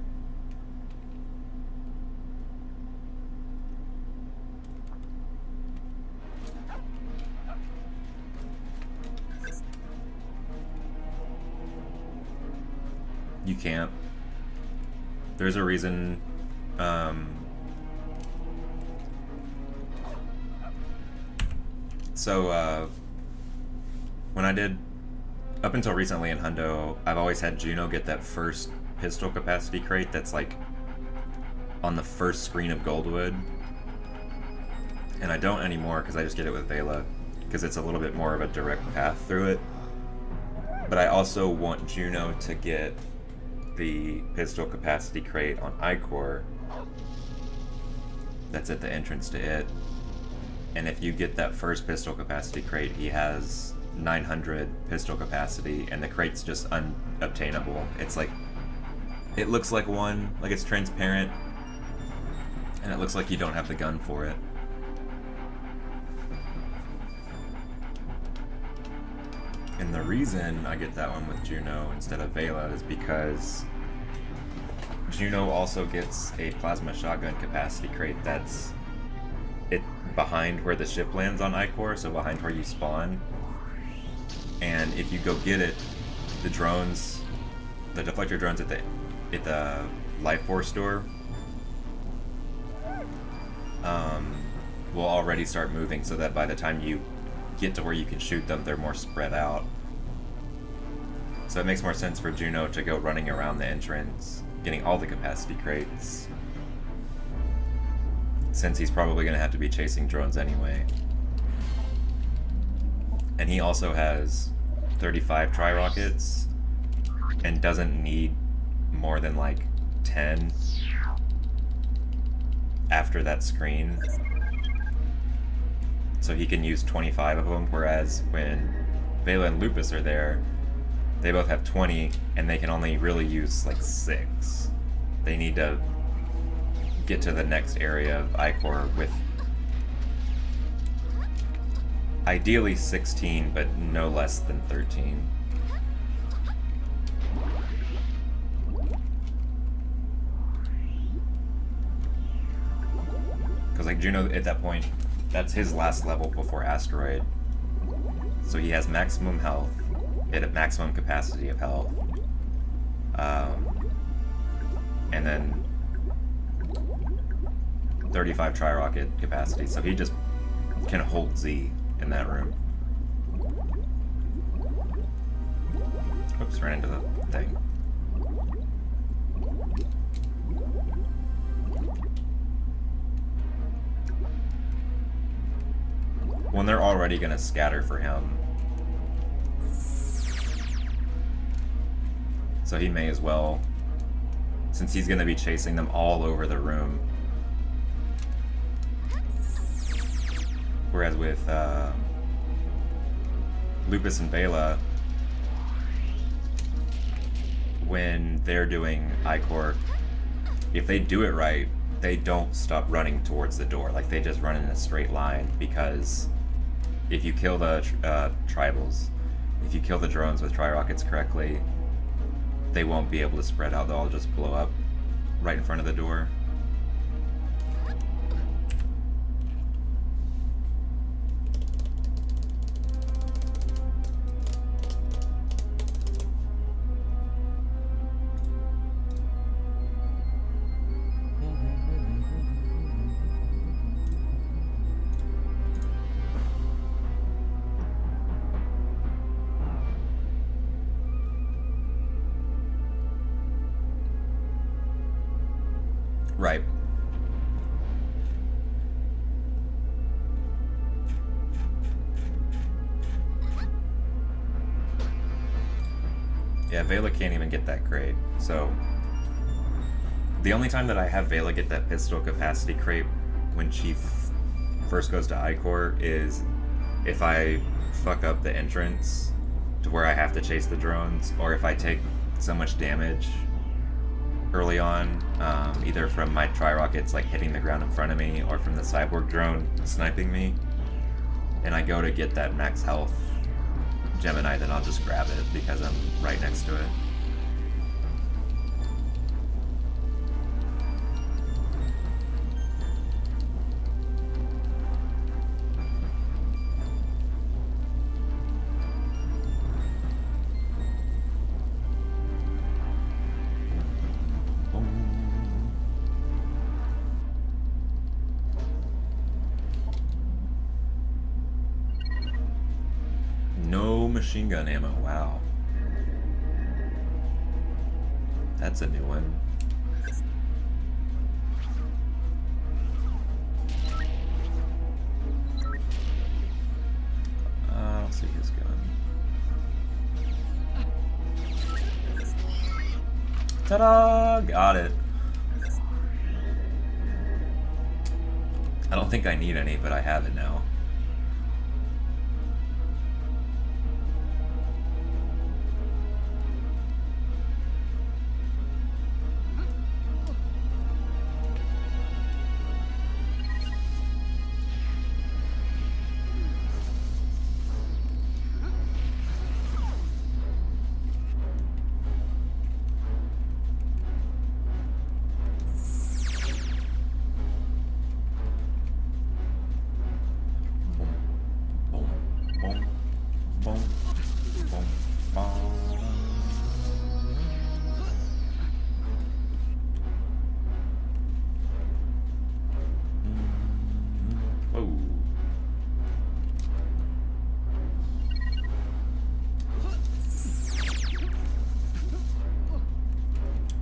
You can't. There's a reason. When I did, up until recently in Hundo, I've always had Juno get that first pistol capacity crate that's like on the first screen of Goldwood. And I don't anymore because I just get it with Vela, because it's a little bit more of a direct path through it. But I also want Juno to get the pistol capacity crate on Ichor that's at the entrance to it. And if you get that first pistol capacity crate, he has 900 pistol capacity, and the crate's just unobtainable. It's like, it looks like one, like it's transparent, and it looks like you don't have the gun for it. And the reason I get that one with Juno instead of Vela is because Juno also gets a plasma shotgun capacity crate that's behind where the ship lands on Ichor, so behind where you spawn. And if you go get it, the deflector drones at the Life Force store will already start moving, so that by the time you get to where you can shoot them, they're more spread out. So it makes more sense for Juno to go running around the entrance, getting all the capacity crates, since he's probably going to have to be chasing drones anyway. And he also has 35 tri-rockets and doesn't need more than like 10 after that screen. So he can use 25 of them, whereas when Vela and Lupus are there, they both have 20, and they can only really use like 6. They need to get to the next area of Ichor with ideally 16, but no less than 13. Because like Juno at that point, that's his last level before Asteroid. So he has maximum health, at a maximum capacity of health. And then 35 tri-rocket capacity, so he just can hold Z in that room. Oops, ran into the thing. When they're already gonna scatter for him, so he may as well, since he's gonna be chasing them all over the room. Whereas with Lupus and Vela, when they're doing Ichor, if they do it right, they don't stop running towards the door. Like, they just run in a straight line, because if you kill the tribals, if you kill the drones with tri-rockets correctly, they won't be able to spread out. They'll all just blow up right in front of the door. Right. Yeah, Vela can't even get that crate. So the only time that I have Vela get that pistol capacity crate when she first goes to Ichor is if I fuck up the entrance to where I have to chase the drones, or if I take so much damage early on, either from my tri-rockets like hitting the ground in front of me, or from the cyborg drone sniping me, and I go to get that max health Gemini, then I'll just grab it because I'm right next to it. No machine gun ammo, wow. That's a new one. I'll see his gun. Ta-da! Got it. I don't think I need any, but I have it now.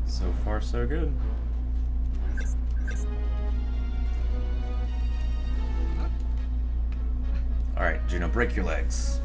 So far, so good. Alright, Juno, break your legs.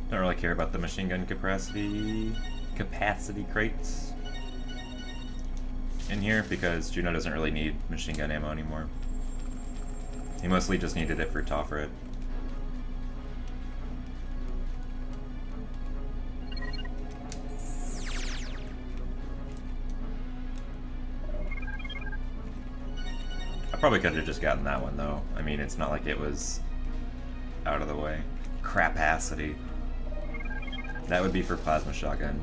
Don't really care about the machine gun capacity crates in here because Juno doesn't really need machine gun ammo anymore. He mostly just needed it for Toffret. I probably could have just gotten that one though. I mean, it's not like it was out of the way. Crapacity. That would be for plasma shotgun.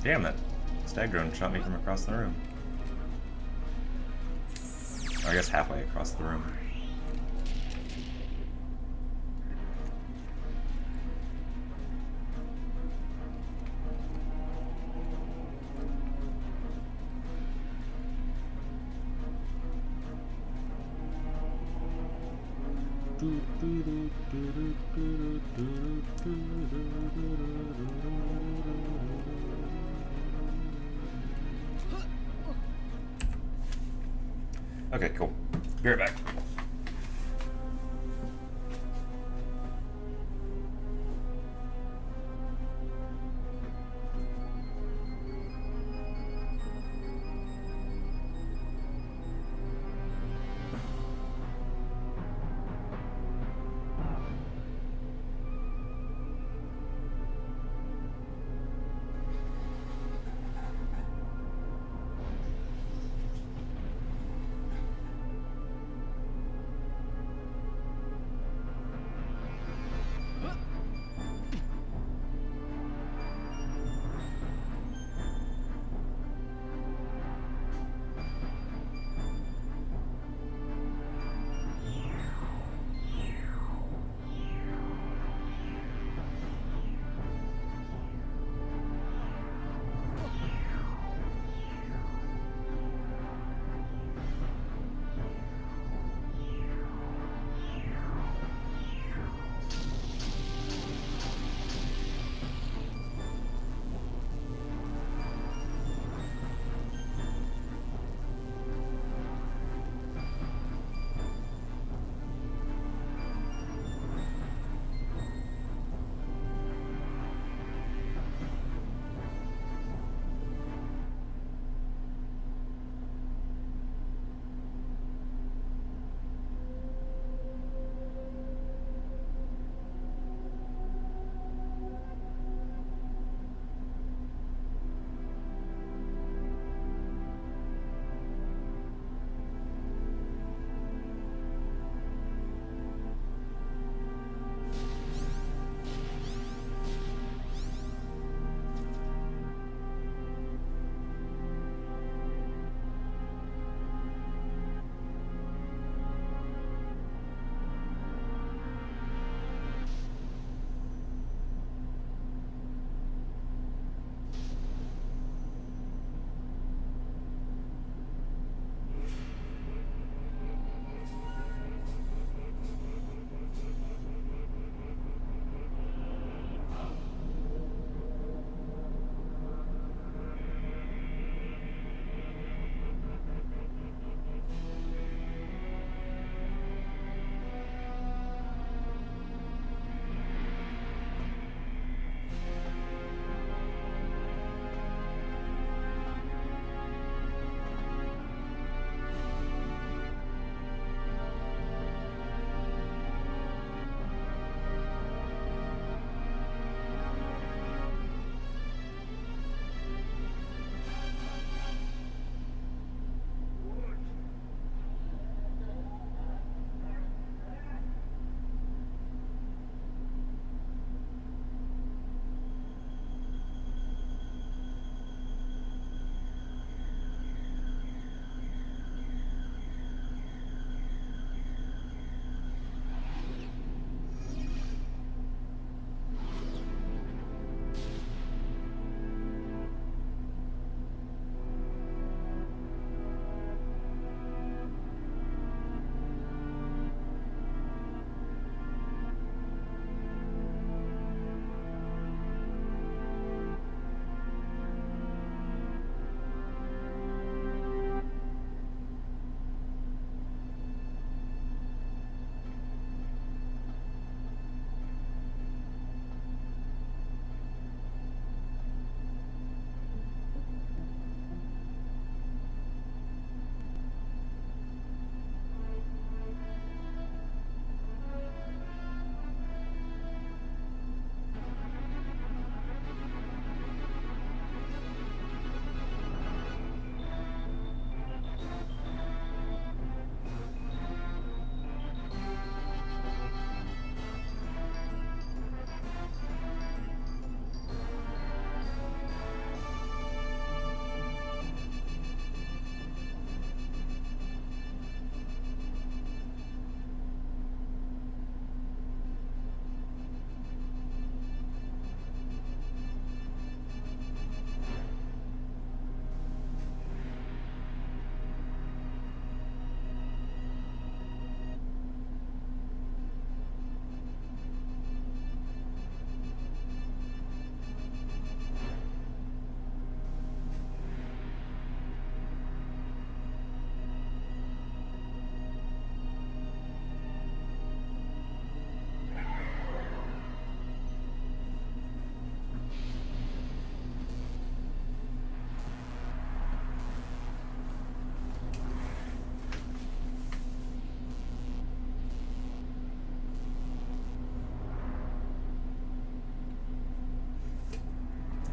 Damn, that stag drone shot me from across the room. Or I guess halfway across the room. Okay, cool. Be right back.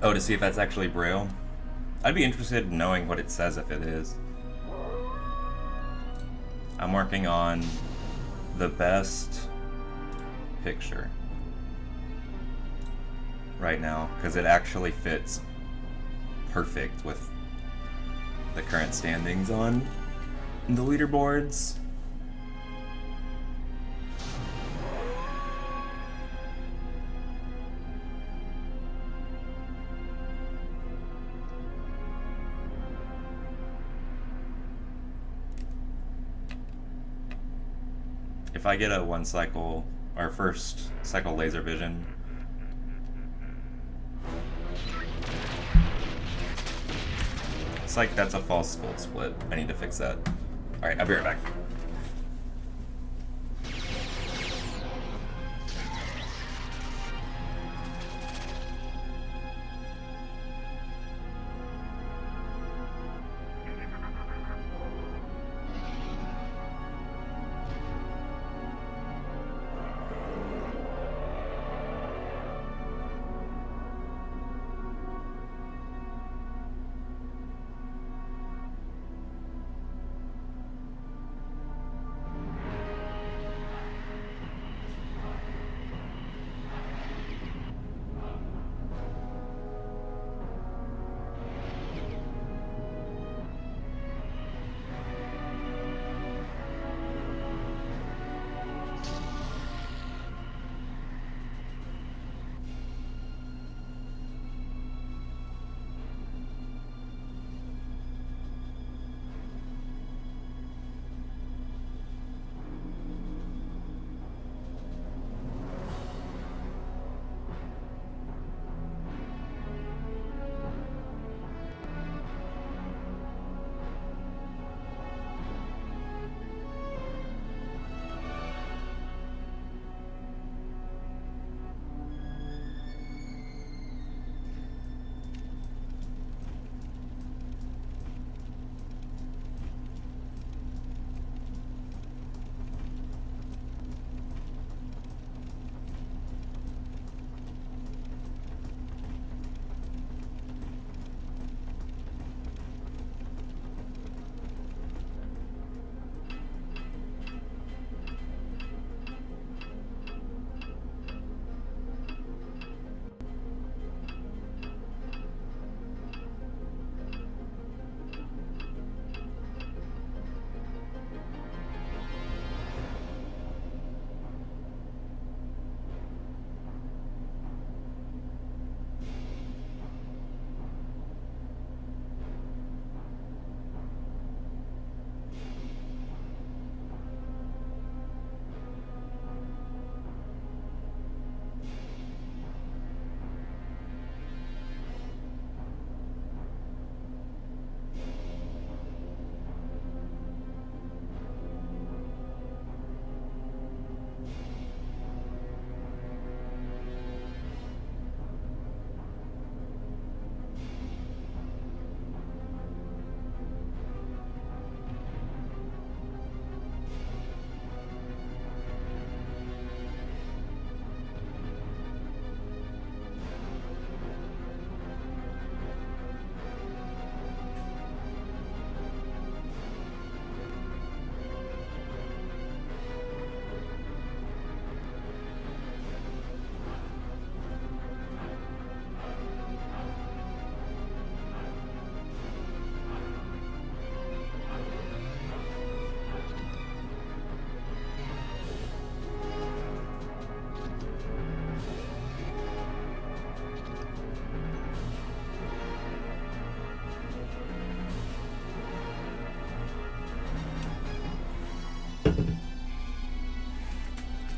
Oh, to see if that's actually Braille? I'd be interested in knowing what it says if it is. I'm working on the best picture right now because it actually fits perfect with the current standings on the leaderboards. If I get a one cycle, or first cycle laser vision, it's like that's a false gold split. I need to fix that. Alright, I'll be right back.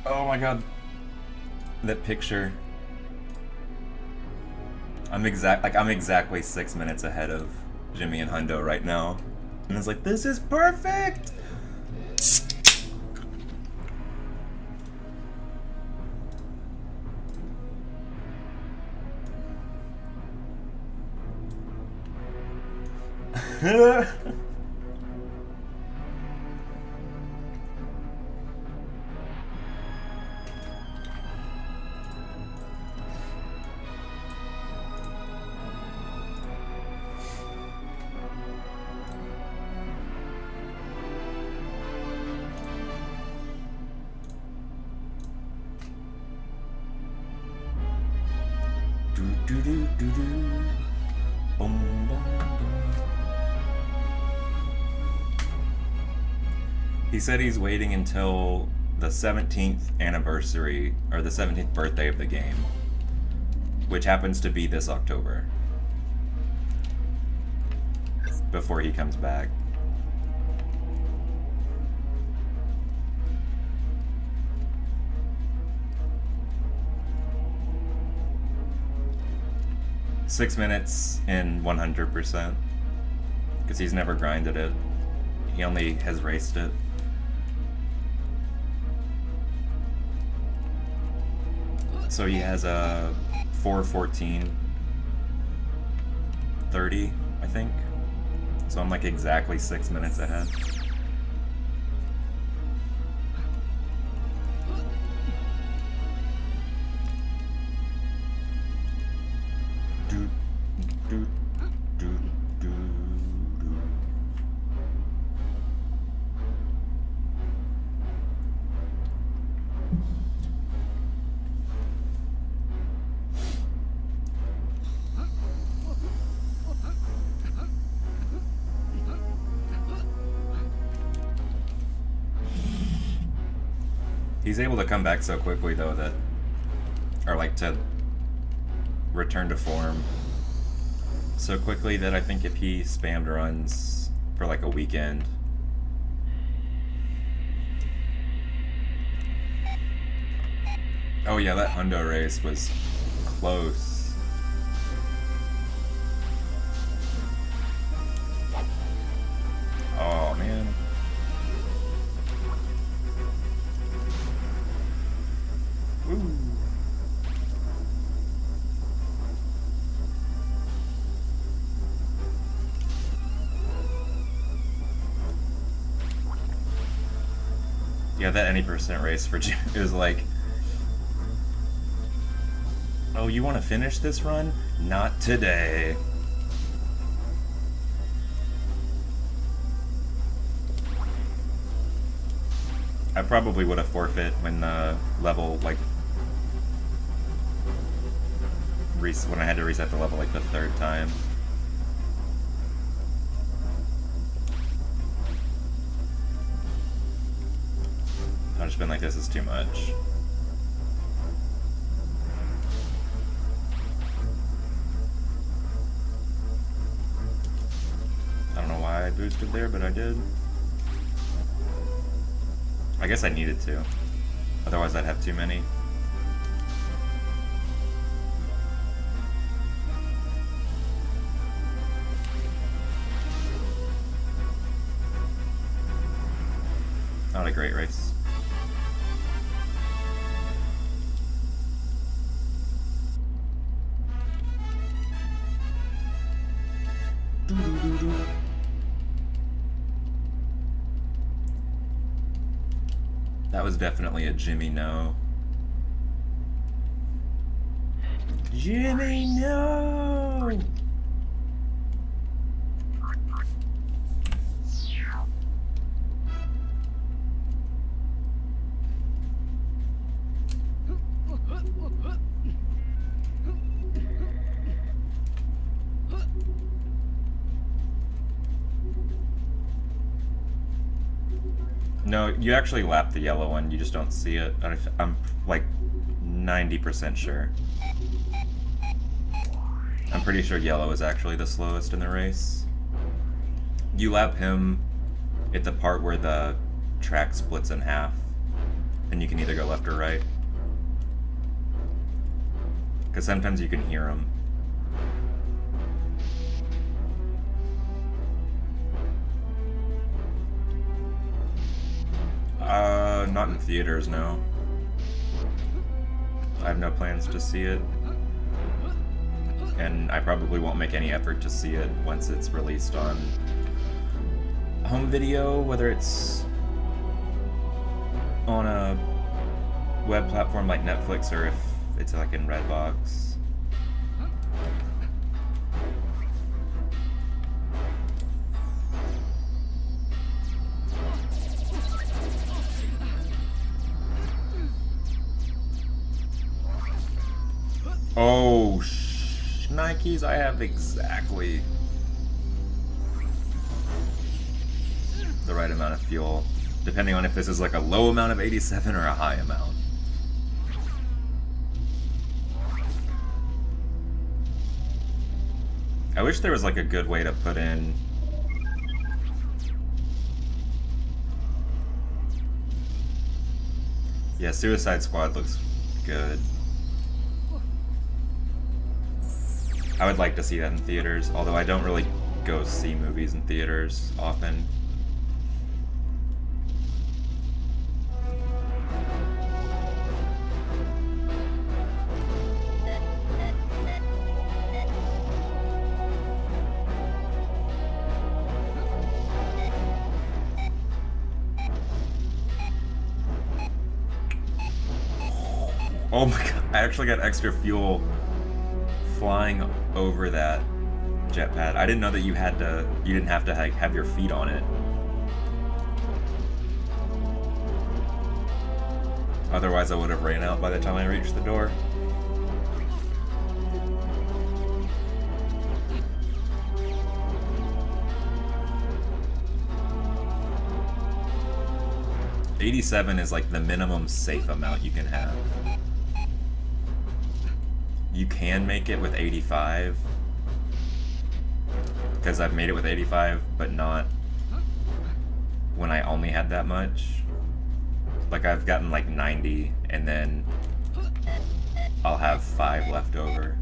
Oh my god. That picture. I'm exactly 6 minutes ahead of Jimmy and Hundo right now. And it's like, this is perfect! He said he's waiting until the 17th anniversary, or the 17th birthday of the game, which happens to be this October, before he comes back. Six minutes in 100%, because he's never grinded it. He only has raced it. So he has a 4:14:30, I think. So I'm like exactly 6 minutes ahead. He's able to come back so quickly, though, that, or like to return to form so quickly that I think if he spammed runs for like a weekend, oh yeah, that Hundo race was close. Oh man. Ooh. Yeah, that any percent race for Jim, it was like, oh, you want to finish this run? Not today. I probably would have forfeit when the level, like, when I had to reset the level like the third time. I've just been like, this is too much. I don't know why I boosted there, but I did. I guess I needed to. Otherwise I'd have too many. Not a great race. That was definitely a Jimmy no. Jimmy no! No, you actually lap the yellow one, you just don't see it. I'm like 90% sure. I'm pretty sure yellow is actually the slowest in the race. You lap him at the part where the track splits in half, and you can either go left or right. Because sometimes you can hear him. Not in theaters, no. I have no plans to see it. And I probably won't make any effort to see it once it's released on home video, whether it's on a web platform like Netflix or if it's like in Redbox. Oh, Nikes, I have exactly the right amount of fuel. depending on if this is like a low amount of 87 or a high amount. I wish there was like a good way to put in... Yeah, Suicide Squad looks good. I would like to see that in theaters, although I don't really go see movies in theaters often. Oh my god, I actually got extra fuel flying over that jetpad. I didn't know that you didn't have to have your feet on it. Otherwise I would have ran out by the time I reached the door. $87 is like the minimum safe amount you can have. You can make it with 85, because I've made it with 85, but not when I only had that much. Like I've gotten like 90, and then I'll have 5 left over.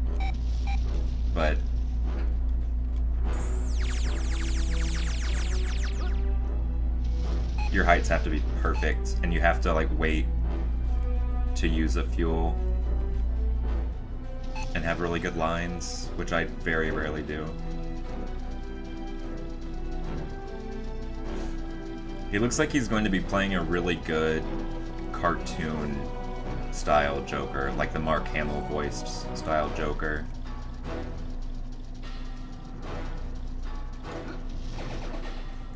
But your heights have to be perfect, and you have to like wait to use the fuel and have really good lines, which I very rarely do. He looks like he's going to be playing a really good cartoon style Joker, like the Mark Hamill voiced style Joker.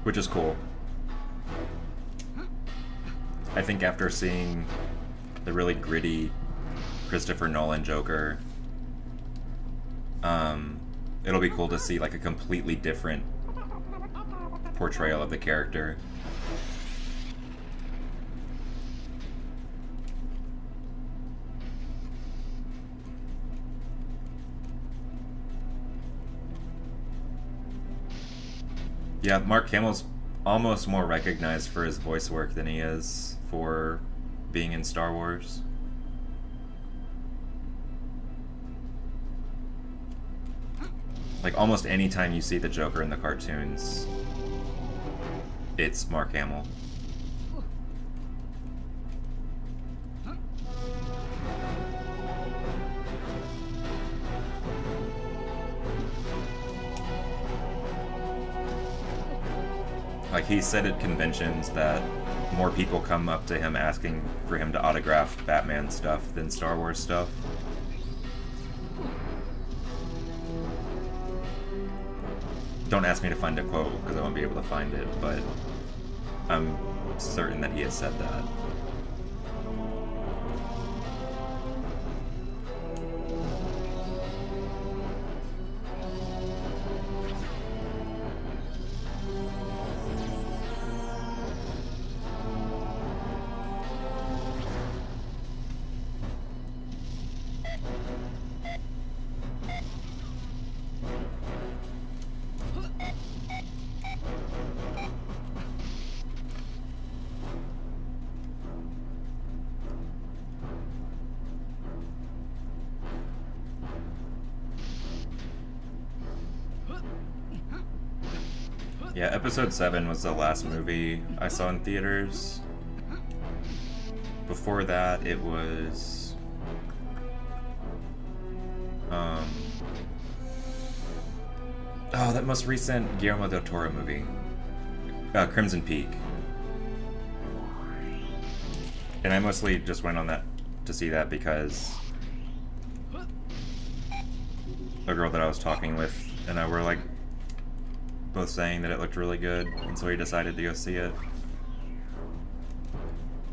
Which is cool. I think after seeing the really gritty Christopher Nolan Joker, it'll be cool to see like a completely different portrayal of the character. Yeah, Mark Hamill's almost more recognized for his voice work than he is for being in Star Wars. Like, almost any time you see the Joker in the cartoons, it's Mark Hamill. Like, he said at conventions that more people come up to him asking for him to autograph Batman stuff than Star Wars stuff. Don't ask me to find a quote, because I won't be able to find it, but I'm certain that he has said that. Yeah, Episode 7 was the last movie I saw in theaters. Before that, it was... oh, that most recent Guillermo del Toro movie. Crimson Peak. And I mostly just went on that to see that because a girl that I was talking with and I were like both saying that it looked really good, and so we decided to go see it.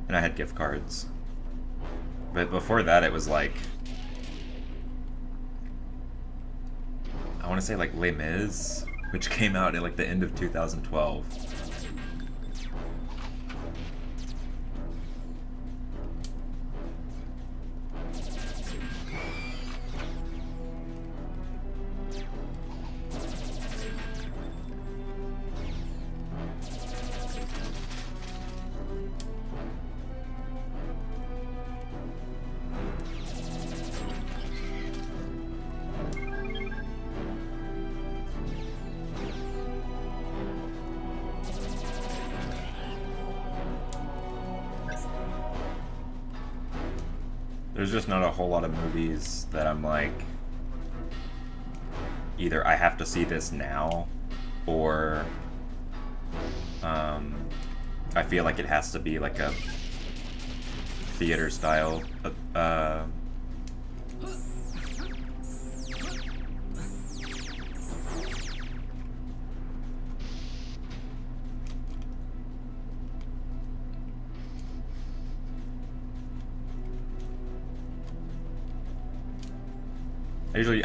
And I had gift cards. But before that it was like, I want to say like Les Mis, which came out at like the end of 2012. There's just not a whole lot of movies that I'm like, either I have to see this now, or I feel like it has to be like a theater style.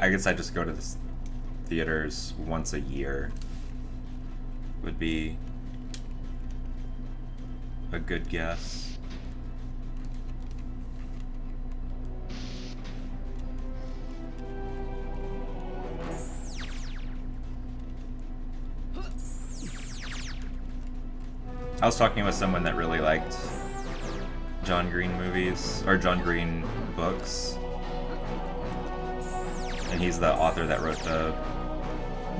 I guess I just go to the theaters once a year. Would be a good guess. I was talking with someone that really liked John Green movies, or John Green books. And he's the author that wrote the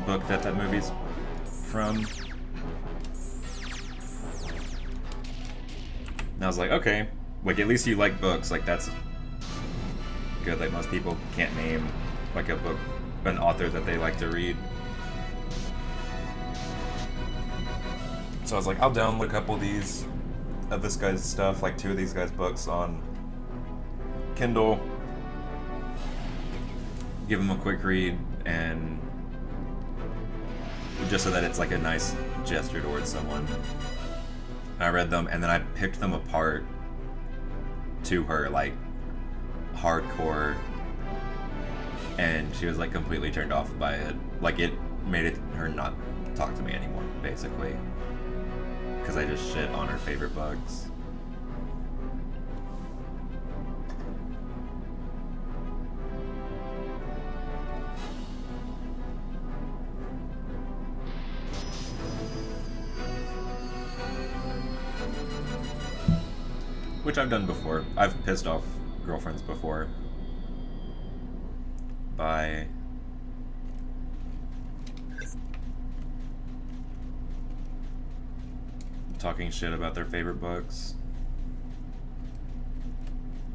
book that movie's from. And I was like, okay, like at least you like books, like that's good. Like most people can't name like a book, an author that they like to read. So I was like, I'll download a couple of these, of this guy's stuff, like 2 of these guys' books on Kindle. Give them a quick read, and just so that it's like a nice gesture towards someone. I read them, and then I picked them apart to her, like, hardcore, and she was like completely turned off by it. Like, it made her not talk to me anymore, basically, because I just shit on her favorite books. Which I've done before. I've pissed off girlfriends before by talking shit about their favorite books.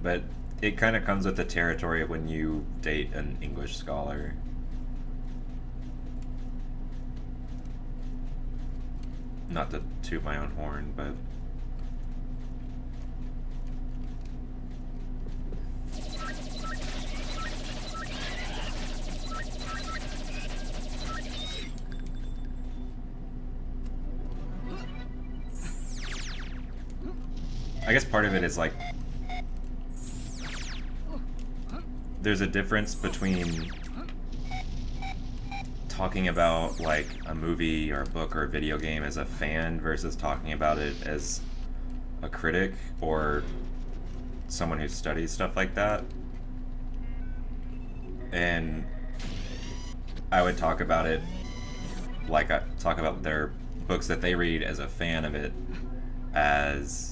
But it kind of comes with the territory of when you date an English scholar. Not to toot my own horn, but I guess part of it is like there's a difference between talking about like a movie or a book or a video game as a fan versus talking about it as a critic or someone who studies stuff like that. And I would talk about it like I talk about their books that they read as a fan of it, as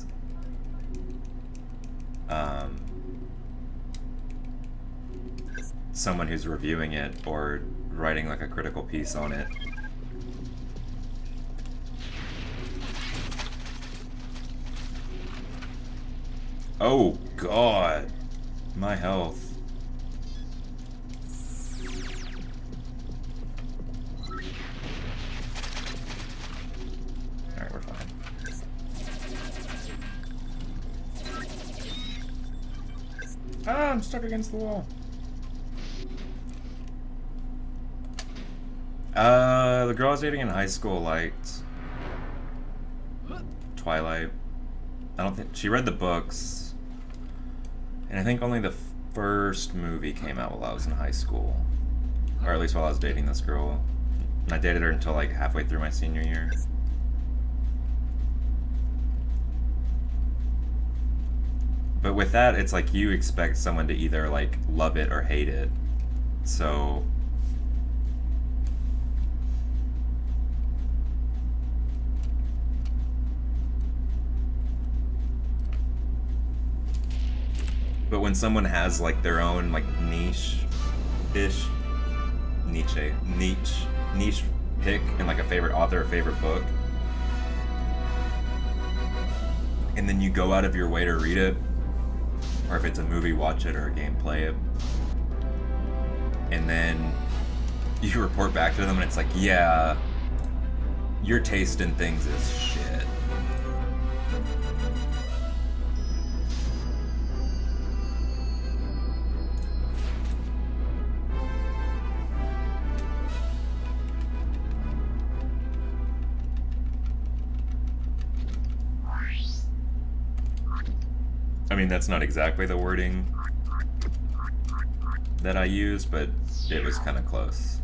someone who's reviewing it or writing like a critical piece on it. Oh God, my health. Alright, we're fine. Ah, I'm stuck against the wall. The girl I was dating in high school liked Twilight. I don't think she read the books, and I think only the first movie came out while I was in high school, or at least while I was dating this girl. And I dated her until like halfway through my senior year. But with that, it's like you expect someone to either like love it or hate it. So but when someone has like their own like niche pick in like a favorite author, a favorite book, and then you go out of your way to read it, or if it's a movie, watch it, or a game, play it. And then you report back to them and it's like, yeah, your taste in things is shit. I mean, that's not exactly the wording that I used, but it was kind of close.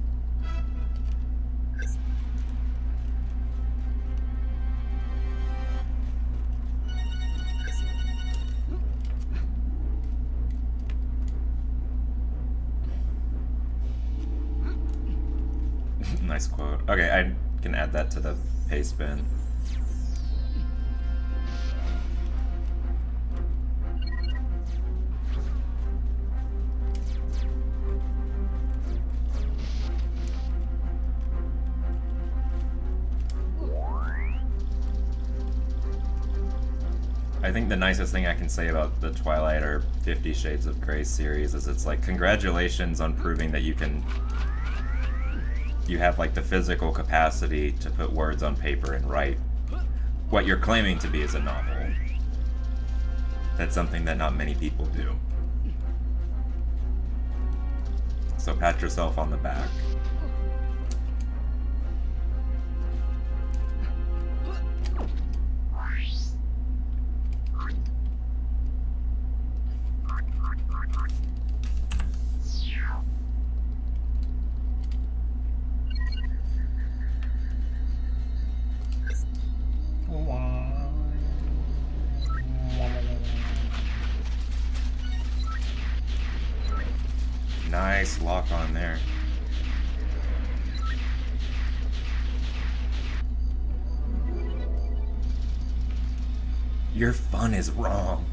Nice quote. Okay, I can add that to the paste bin. I think the nicest thing I can say about the Twilight or 50 Shades of Grey series is it's like, congratulations on proving that you have like the physical capacity to put words on paper and write what you're claiming to be as a novel. That's something that not many people do. So pat yourself on the back. Nice lock on there. Your fun is wrong.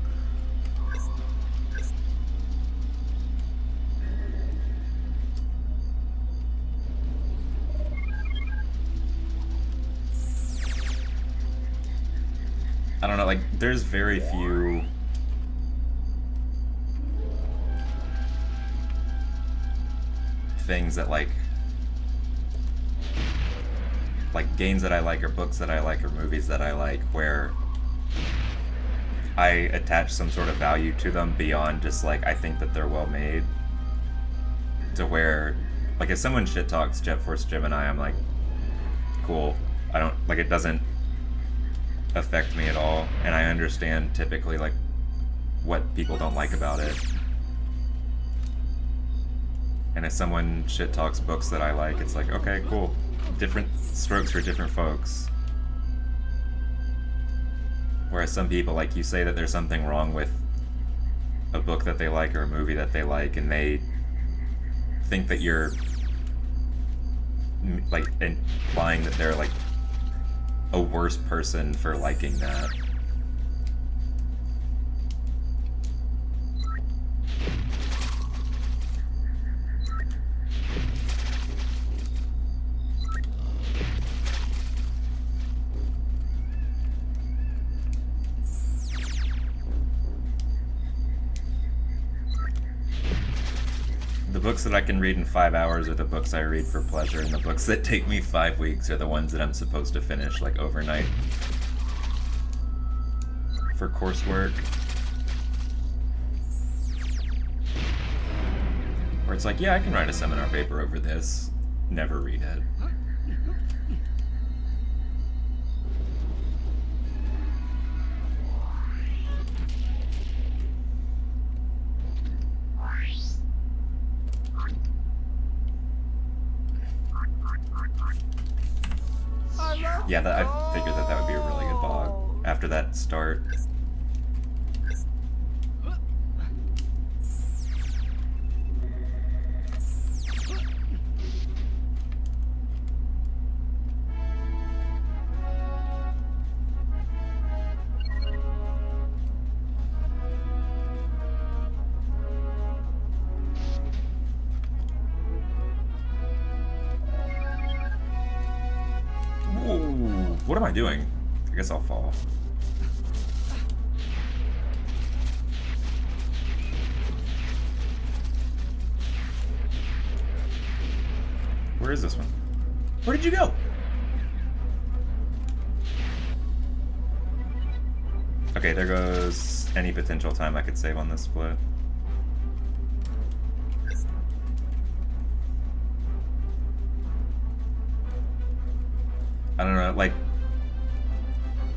I don't know, like, there's very few things that like games that I like or books that I like or movies that I like where I attach some sort of value to them beyond just like I think that they're well made, to where like if someone shit talks Jet Force Gemini, I'm like, cool, I don't like, it doesn't affect me at all, and I understand typically like what people don't like about it. And if someone shit talks books that I like, it's like, okay, cool. Different strokes for different folks. Whereas some people, like, you say that there's something wrong with a book that they like or a movie that they like, and they think that you're, like, implying that they're, like, a worse person for liking that. The books that I can read in 5 hours are the books I read for pleasure, and the books that take me 5 weeks are the ones that I'm supposed to finish, like, overnight for coursework. Where it's like, yeah, I can write a seminar paper over this. Never read it. Yeah, I figured that would be a really good bog after that start. What am I doing? I guess I'll fall. Where is this one? Where did you go? Okay, there goes any potential time I could save on this split. I don't know, like,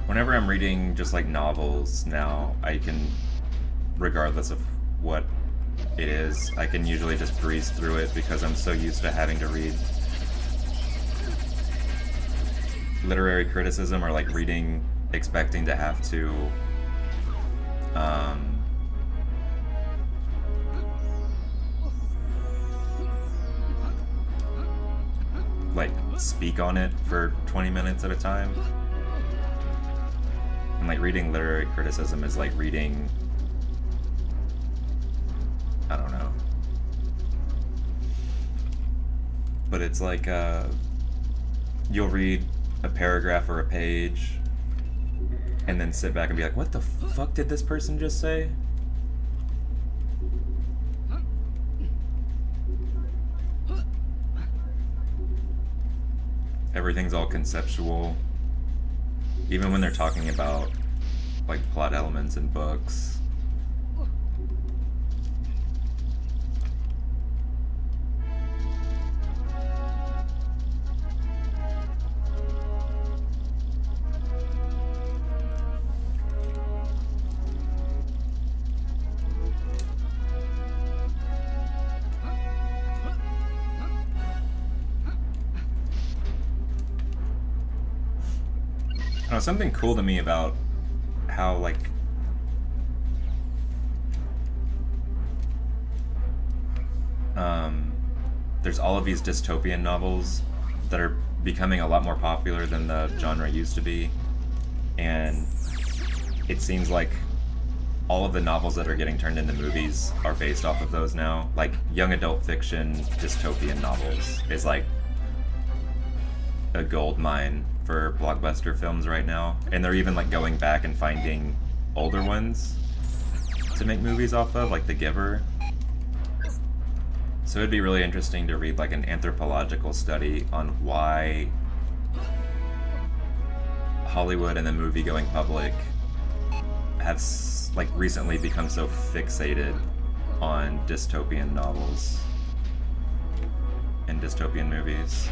whenever I'm reading just like novels now, I can, regardless of what it is, I can usually just breeze through it because I'm so used to having to read literary criticism or like reading expecting to have to like speak on it for 20 minutes at a time. And like reading literary criticism is like reading, I don't know, but it's like you'll read a paragraph or a page and then sit back and be like, what the fuck did this person just say? Everything's all conceptual. Even when they're talking about like plot elements in books. Something cool to me about how, like, there's all of these dystopian novels that are becoming a lot more popular than the genre used to be, and it seems like all of the novels that are getting turned into movies are based off of those now. Like, young adult fiction dystopian novels is like a gold mine for blockbuster films right now, and they're even like going back and finding older ones to make movies off of, like The Giver. So it'd be really interesting to read like an anthropological study on why Hollywood and the movie-going public have like recently become so fixated on dystopian novels and dystopian movies.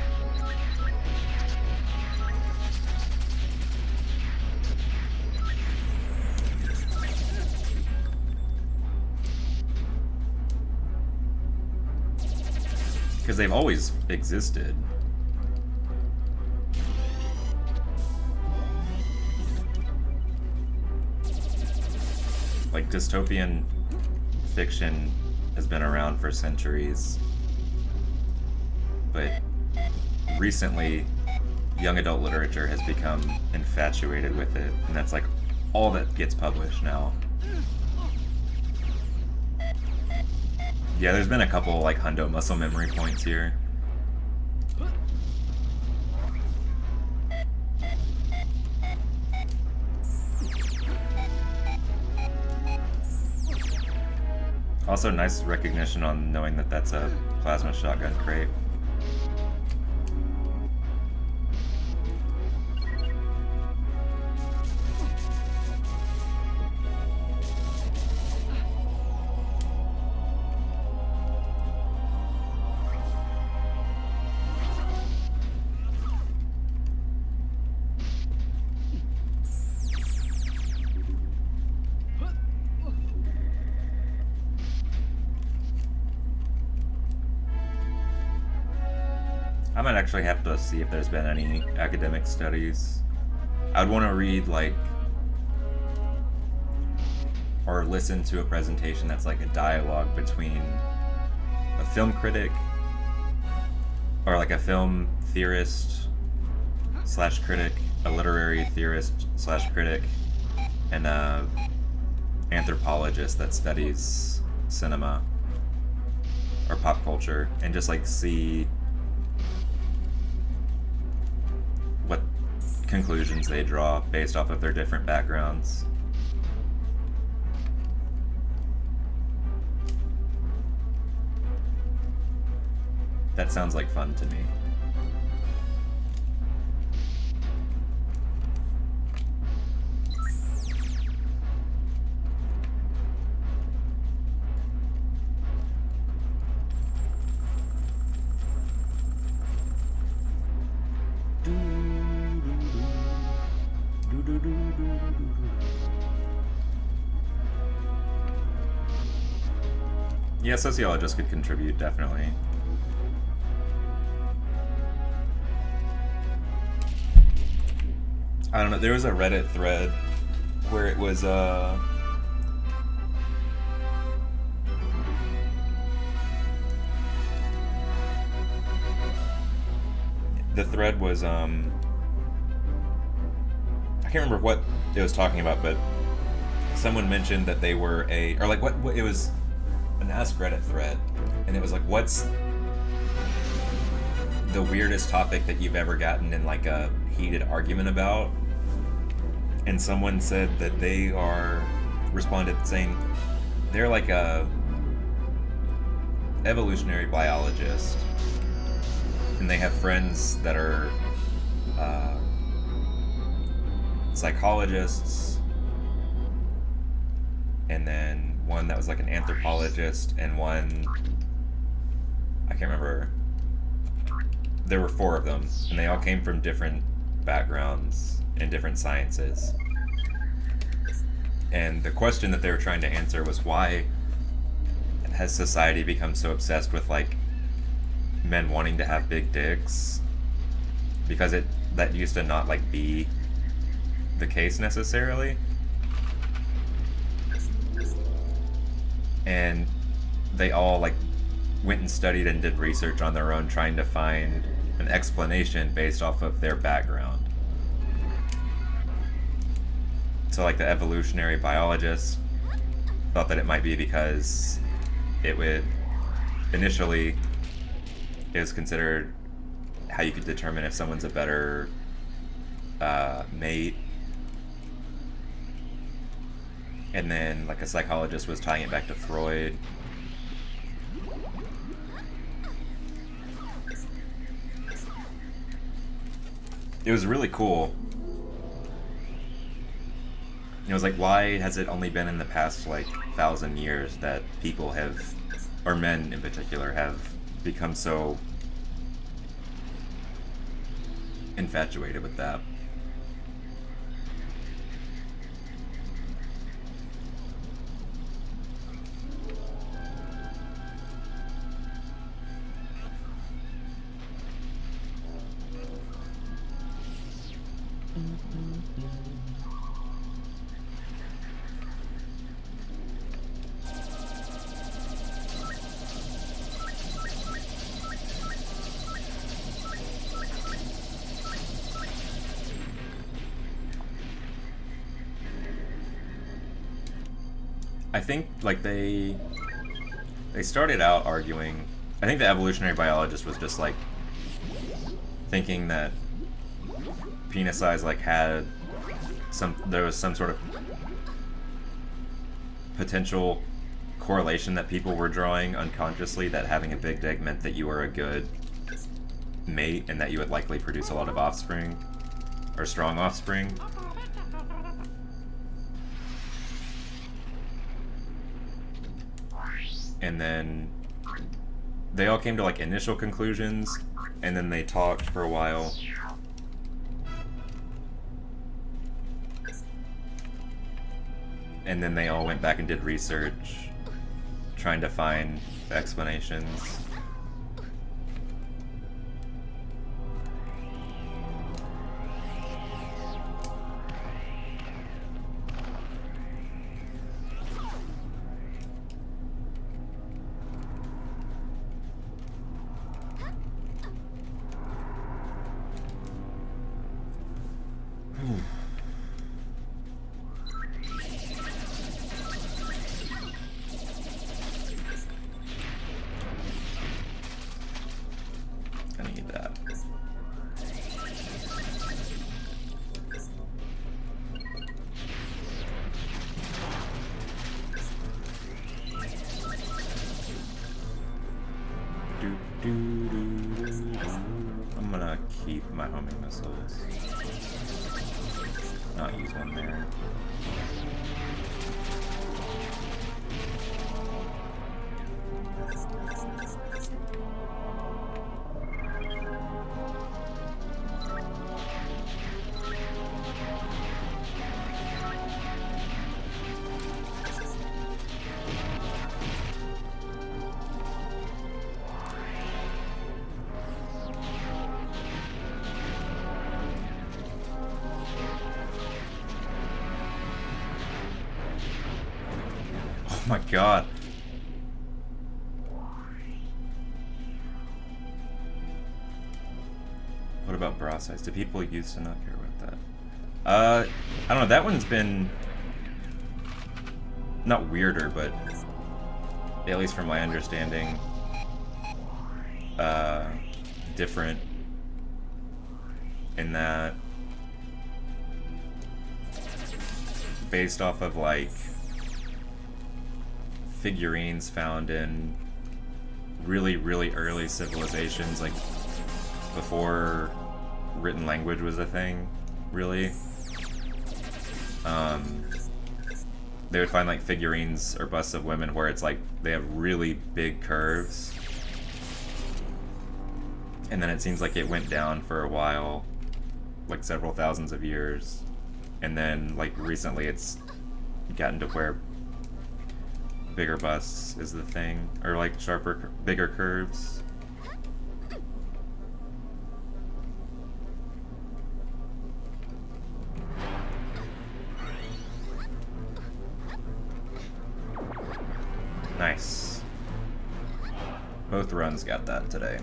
Because they've always existed. Like, dystopian fiction has been around for centuries. But recently, young adult literature has become infatuated with it, and that's like all that gets published now. Yeah, there's been a couple like hundo muscle memory points here. Also, nice recognition on knowing that that's a plasma shotgun crate. I might actually have to see if there's been any academic studies. I'd want to read, like, or listen to a presentation that's like a dialogue between a film critic, or like a film theorist slash critic, a literary theorist slash critic, and a anthropologist that studies cinema or pop culture, and just like see what conclusions they draw based off of their different backgrounds. That sounds like fun to me. Yeah, sociologists could contribute, definitely. I don't know, there was a Reddit thread where it was, the thread was, I can't remember what it was talking about, but someone mentioned that they were or like what it was an Ask Reddit thread, and it was like, what's the weirdest topic that you've ever gotten in like a heated argument about? And someone said that they responded saying they're like a evolutionary biologist, and they have friends that are psychologists, and then one that was like an anthropologist, and one, I can't remember. There were 4 of them, and they all came from different backgrounds in different sciences. And the question that they were trying to answer was, why has society become so obsessed with like men wanting to have big dicks? Because that used to not like be the case necessarily. And they all like went and studied and did research on their own, trying to find an explanation based off of their background. So like the evolutionary biologist thought that it might be because initially it was considered how you could determine if someone's a better mate. And then like a psychologist was tying it back to Freud. It was really cool. It was like, why has it only been in the past like 1,000 years that people have, or men in particular, have become so infatuated with that? I think like they started out arguing. I think the evolutionary biologist was just like thinking that penis size like there was some sort of potential correlation that people were drawing unconsciously, that having a big dick meant that you were a good mate and that you would likely produce a lot of offspring, or strong offspring. And then they all came to like initial conclusions, and then they talked for a while. And then they all went back and did research, trying to find explanations. I'm gonna keep my homing missiles. Not use one there. my god. What about bra size? Do people used to not care about that? I don't know, that one's been not weirder, but at least from my understanding, different in that based off of like figurines found in really, really early civilizations, like before written language was a thing, really. They would find like figurines or busts of women where it's like they have really big curves, and then it seems like it went down for a while, like several thousands of years, and then like recently it's gotten to where bigger busts is the thing, or like sharper, bigger curves. Nice. Both runs got that today.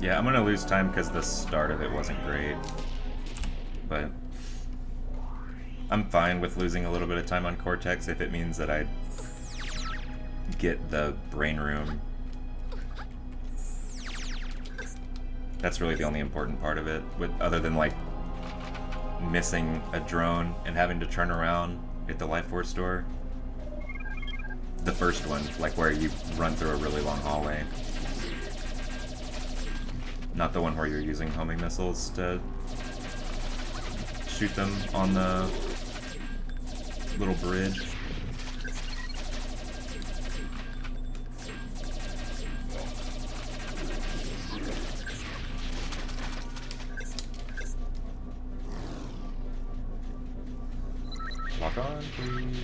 Yeah, I'm gonna lose time because the start of it wasn't great, but I'm fine with losing a little bit of time on Cortex if it means that I get the brain room. That's really the only important part of it, other than like missing a drone and having to turn around at the Life Force store. The first one, like where you run through a really long hallway. Not the one where you're using homing missiles to shoot them on the little bridge. Lock on, please.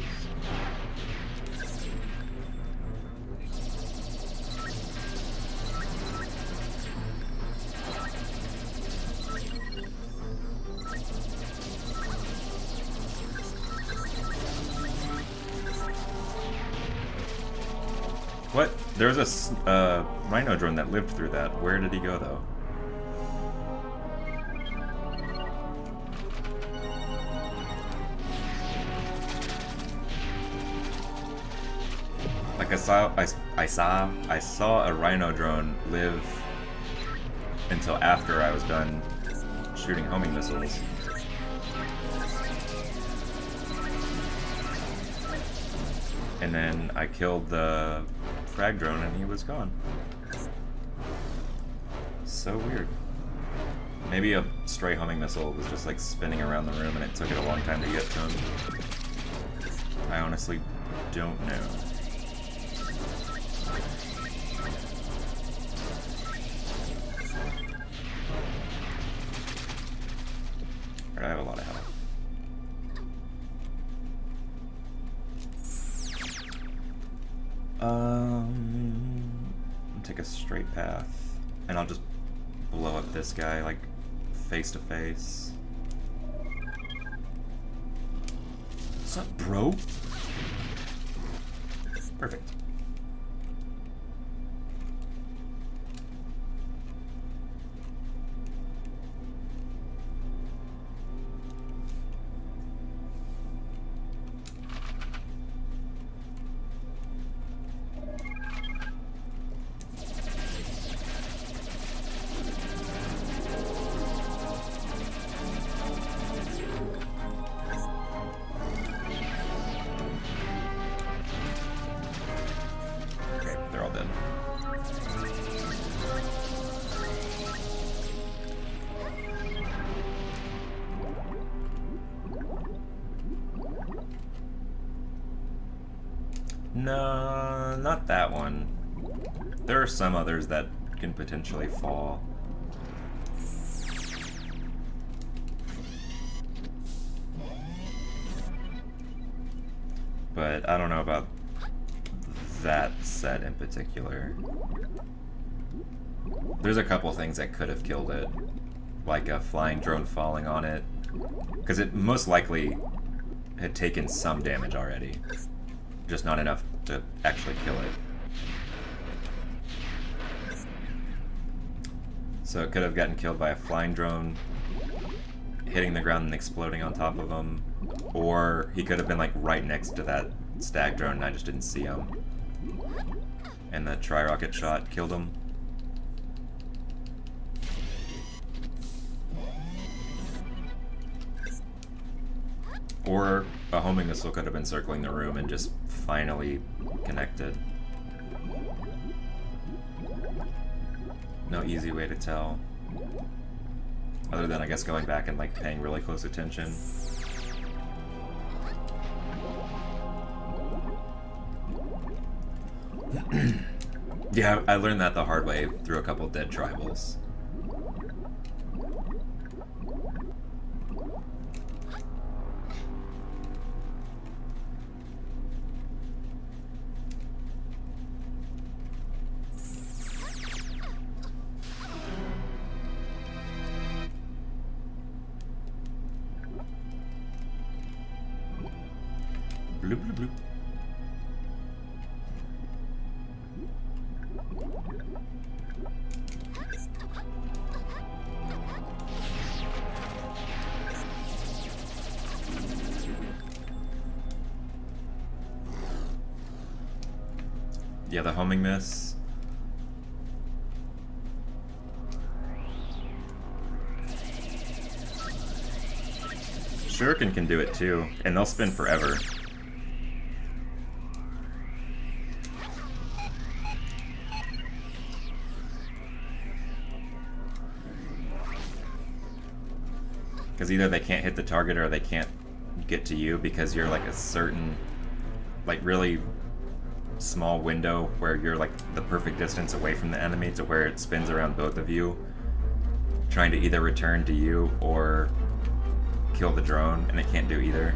What? There was a rhino drone that lived through that. Where did he go, though? Like I saw a rhino drone live until after I was done shooting homing missiles. And then I killed the frag drone and he was gone. So weird. Maybe a stray homing missile was just like spinning around the room and it took it a long time to get to him. I honestly don't know. Alright, I have a lot of health. I'll take a straight path, and I'll just blow up this guy, like, face to face. What's up, bro? Perfect. No, not that one. There are some others that can potentially fall. But I don't know about that set in particular. There's a couple things that could have killed it, like a flying drone falling on it, because it most likely had taken some damage already, just not enough to actually kill it. So it could have gotten killed by a flying drone, hitting the ground and exploding on top of him, or he could have been like right next to that stag drone and I just didn't see him. And the tri-rocket shot killed him. Or a homing missile could have been circling the room and just finally connected. No easy way to tell. Other than, I guess, going back and like paying really close attention. Yeah, I learned that the hard way through a couple dead tribals. Bloop, bloop, bloop. Yeah, the homing miss. Shuriken can do it too, and they'll spin forever. Because either they can't hit the target or they can't get to you because you're like a certain, like really small window where you're like the perfect distance away from the enemy to where it spins around both of you, trying to either return to you or kill the drone, and it can't do either.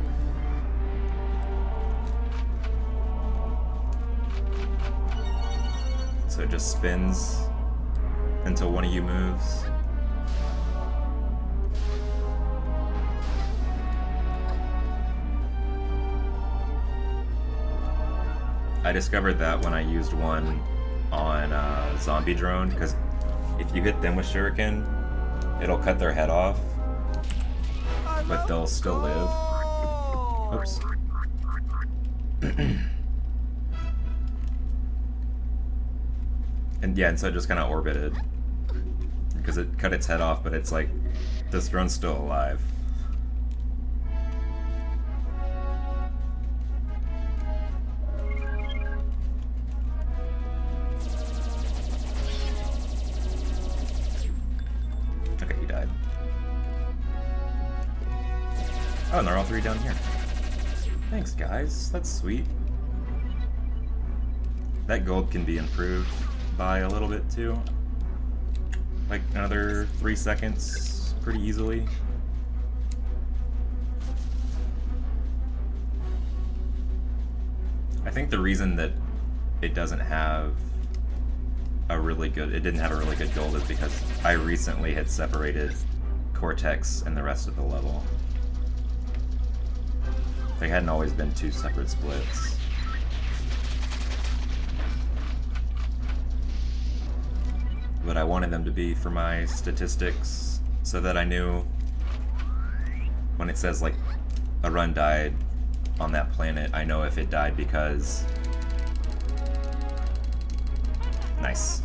So it just spins until one of you moves. I discovered that when I used one on a zombie drone, because if you hit them with shuriken, it'll cut their head off, but they'll still live. Oops. And yeah, and so it just kind of orbited, because it cut its head off, but it's like, this drone's still alive. Oh, and they're all three down here. Thanks, guys. That's sweet. That gold can be improved by a little bit, too. Like, another 3 seconds pretty easily. I think the reason that it doesn't have a really good... It didn't have a really good gold is because I recently had separated Cortex and the rest of the level. They hadn't always been two separate splits. But I wanted them to be for my statistics so that I knew when it says like a run died on that planet, I know if it died because... Nice.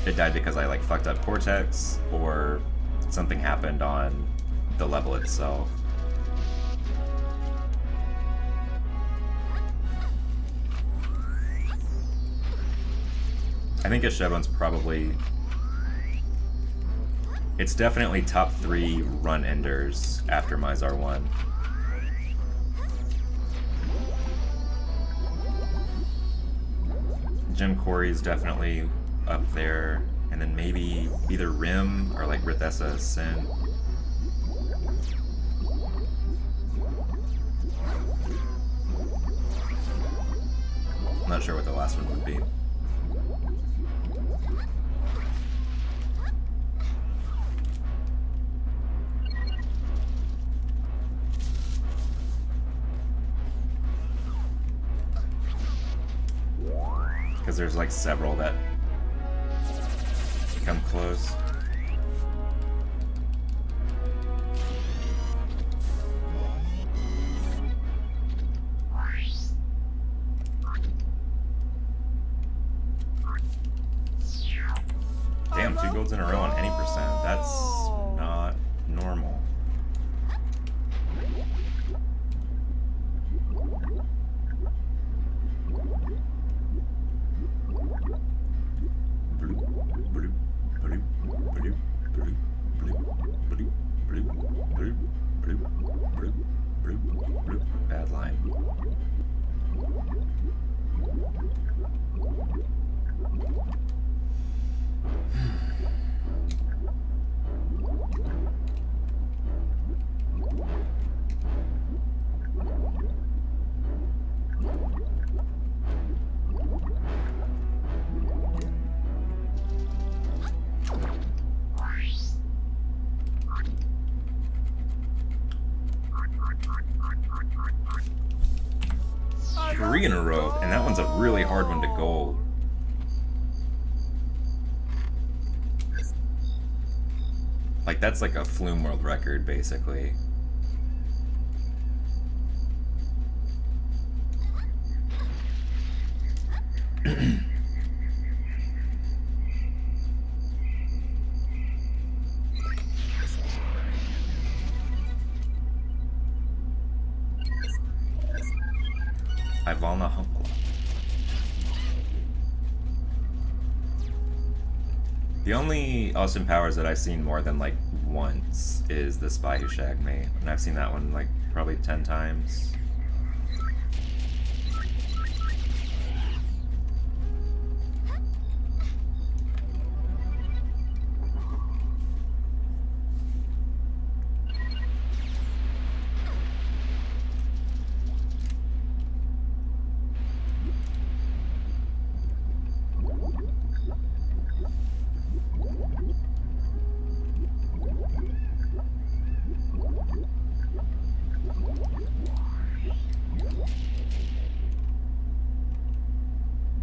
It died because I like fucked up Cortex or something happened on the level itself. I think Eshebon's probably... It's definitely top 3 run enders after Mizar 1. Jim Corey's definitely up there, and then maybe either Rim or like Rithessa Sin. I'm not sure what the last one would be. Because there's like several that come close. Damn, 2 golds in a row on any percent. That's not normal. Bad line. Three in a row, and that one's a really hard one to gold. Like, that's like a Flume World record, basically. Ivalna Hunkle. The only Austin Powers that I've seen more than like once is The Spy Who Shagged Me, and I've seen that one like probably 10 times.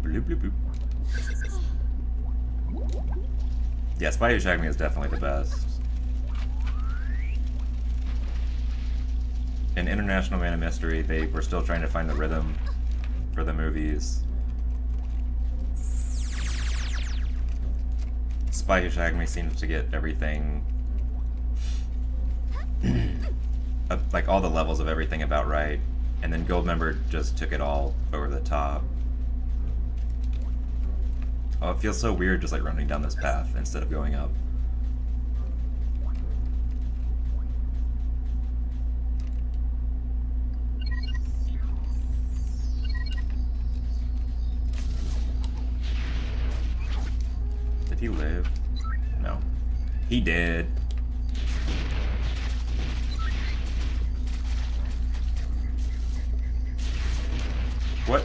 Bloop, bloop, bloop. Yeah, Spy Who Shagged Me is definitely the best. In International Man of Mystery, they were still trying to find the rhythm for the movies. Spy Who Shagged Me seems to get everything, like all the levels of everything about right, and then Goldmember just took it all over the top. Oh, it feels so weird just like running down this path instead of going up. Did he live? No. He did. What?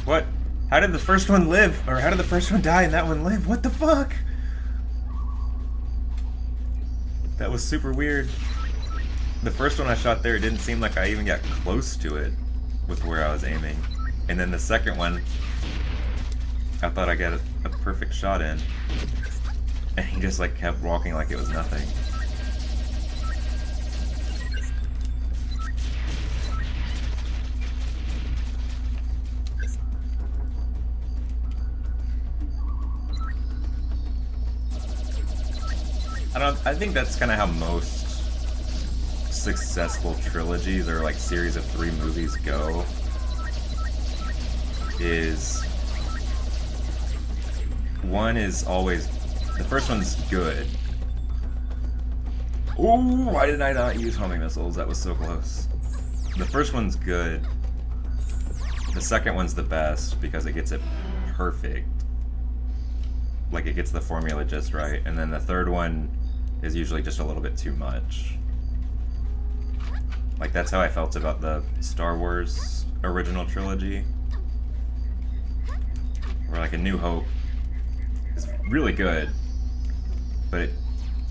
What? How did the first one live? Or how did the first one die and that one live? What the fuck? That was super weird. The first one I shot there, it didn't seem like I even got close to it with where I was aiming. And then the second one, I thought I got a perfect shot in. And he just like kept walking like it was nothing. I think that's kind of how most successful trilogies or like series of 3 movies go. Is one is always, the first one's good. Ooh, why did I not use homing missiles? That was so close. The first one's good. The second one's the best because it gets it perfect. Like, it gets the formula just right. And then the third one is usually just a little bit too much. Like, that's how I felt about the Star Wars original trilogy. Where, like, A New Hope is really good, but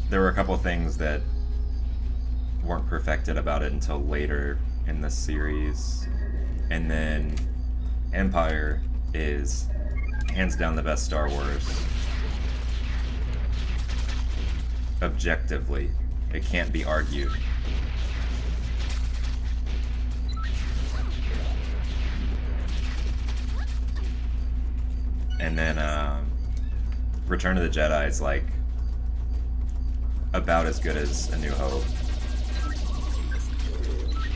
there were a couple things that weren't perfected about it until later in the series. And then Empire is hands down the best Star Wars. Objectively. It can't be argued. And then Return of the Jedi is like about as good as A New Hope.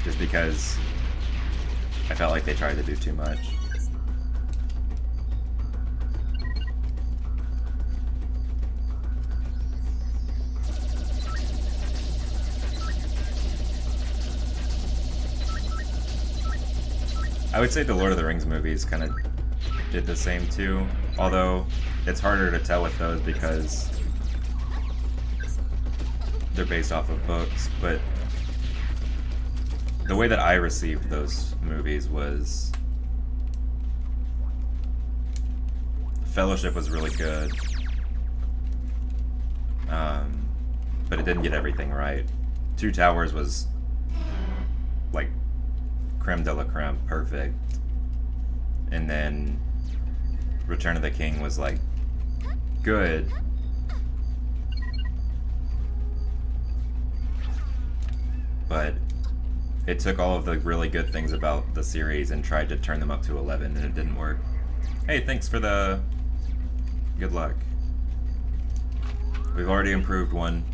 Just because I felt like they tried to do too much. I would say the Lord of the Rings movies kind of did the same too, although it's harder to tell with those because they're based off of books, but the way that I received those movies was Fellowship was really good, but it didn't get everything right. Two Towers was like creme de la creme, perfect. And then Return of the King was like good, but it took all of the really good things about the series and tried to turn them up to 11, and it didn't work. Hey, thanks for the good luck. We've already improved one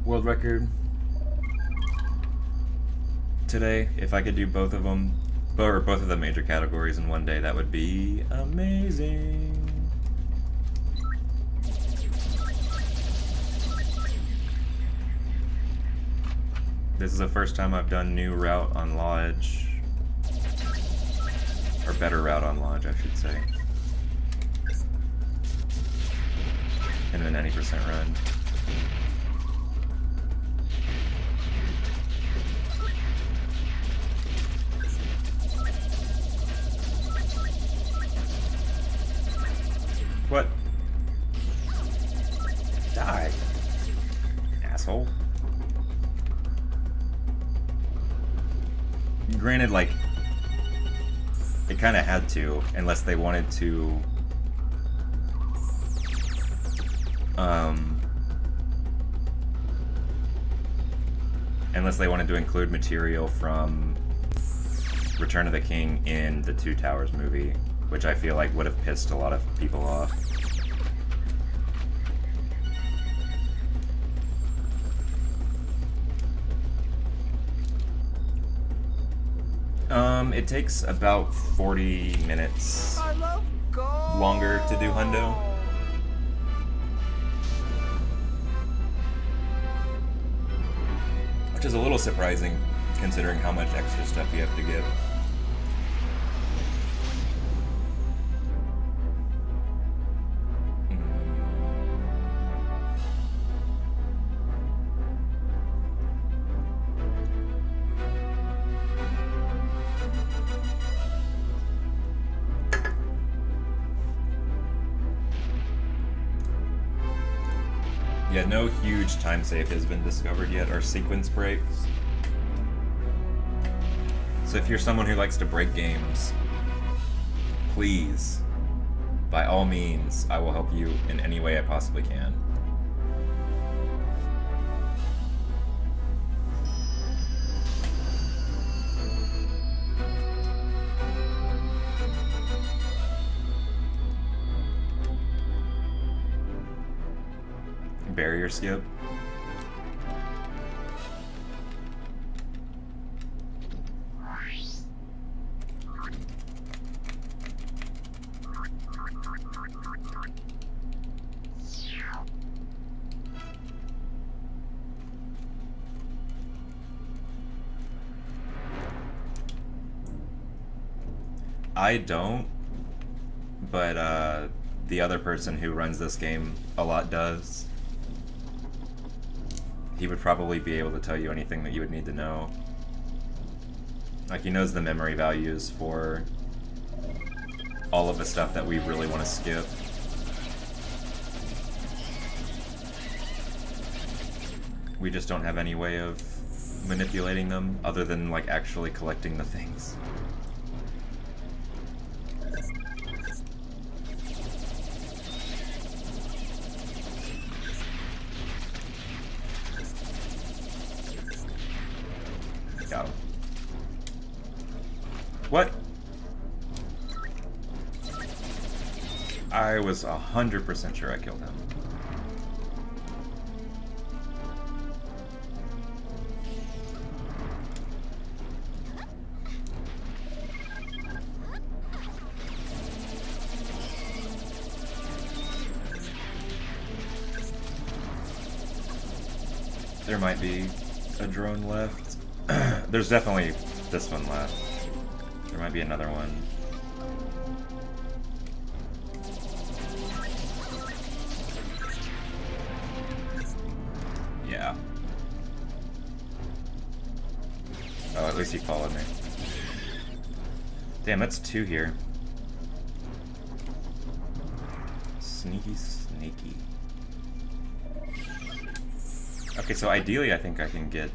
world record today. If I could do both of them, or both of the major categories in one day, that would be amazing. This is the first time I've done new route on Lodge. Or better route on Lodge, I should say. And then 90% run. What? Die. Asshole. Granted, like, it kind of had to, unless they wanted to, include material from Return of the King in the Two Towers movie, which I feel like would have pissed a lot of people off. It takes about 40 minutes longer to do hundo. Which is a little surprising considering how much extra stuff you have to give. Yeah, no huge time save has been discovered yet, or sequence breaks. So if you're someone who likes to break games, please, by all means, I will help you in any way I possibly can. Barrier skip. I don't, but the other person who runs this game a lot does. He would probably be able to tell you anything that you would need to know. Like, he knows the memory values for all of the stuff that we really want to skip. We just don't have any way of manipulating them other than, like, actually collecting the things. Got him. What? I was 100% sure I killed him. There might be a drone left. There's definitely this one left. There might be another one. Yeah. Oh, at least he followed me. Damn, that's 2 here. Sneaky, sneaky. Okay, so ideally I think I can get...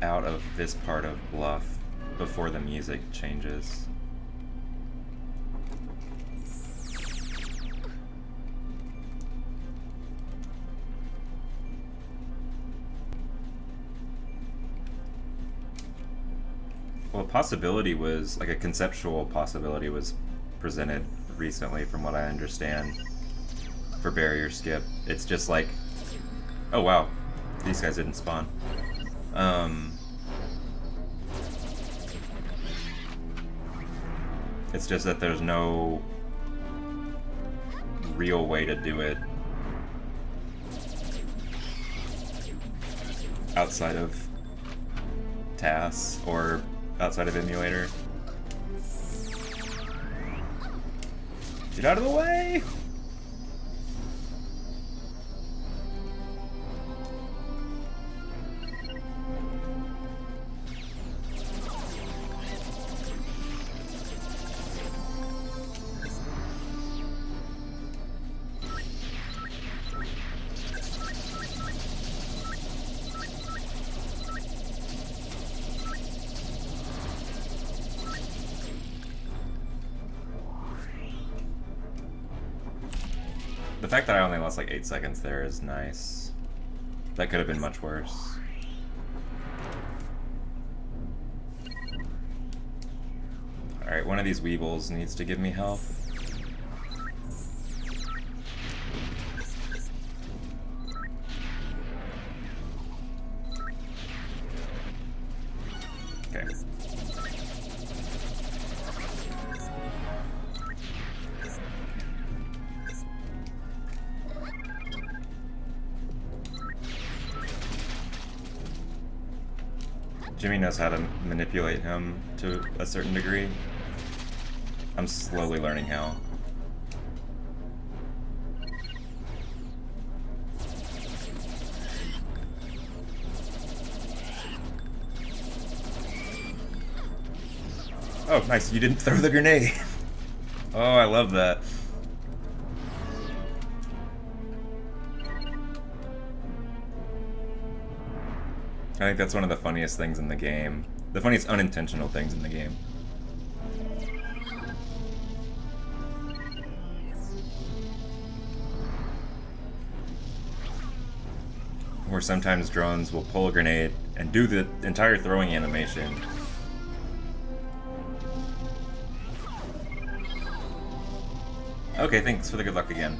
out of this part of Bluff before the music changes. Well, a possibility was, like a conceptual possibility was presented recently from what I understand for barrier skip. It's just like, oh wow, these guys didn't spawn. It's just that there's no real way to do it outside of TAS or outside of emulator. Get out of the way! The fact that I only lost like 8 seconds there is nice. That could have been much worse. Alright, one of these weevils needs to give me health. Okay. Jimmy knows how to manipulate him to a certain degree. I'm slowly learning how. Oh, nice, you didn't throw the grenade. Oh, I love that. I think that's one of the funniest things in the game. The funniest unintentional things in the game. Where sometimes drones will pull a grenade and do the entire throwing animation. Okay, thanks for the good luck again.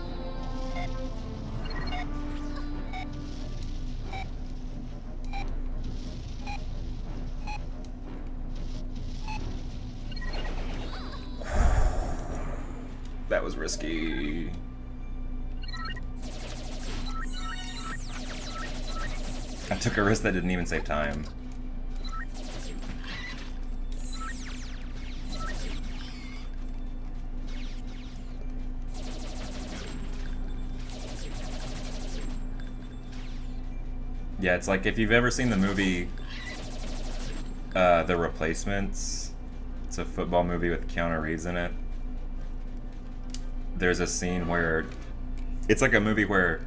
That was risky. I took a risk that didn't even save time. Yeah, it's like if you've ever seen the movie The Replacements. It's a football movie with Keanu Reeves in it. There's a scene where it's like a movie where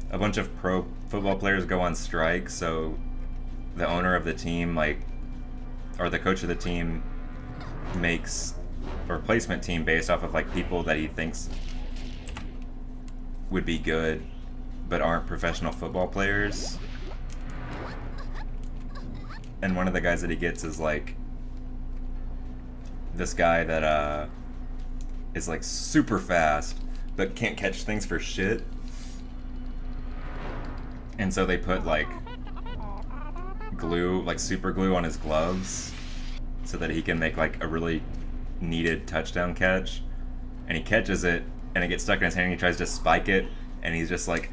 a bunch of pro football players go on strike, so the owner of the team, like, or the coach of the team, makes a replacement team based off of like people that he thinks would be good but aren't professional football players. And one of the guys that he gets is like this guy that is like super fast but can't catch things for shit. And so they put like glue, like super glue on his gloves so that he can make like a really needed touchdown catch. And he catches it and it gets stuck in his hand and he tries to spike it and he's just like,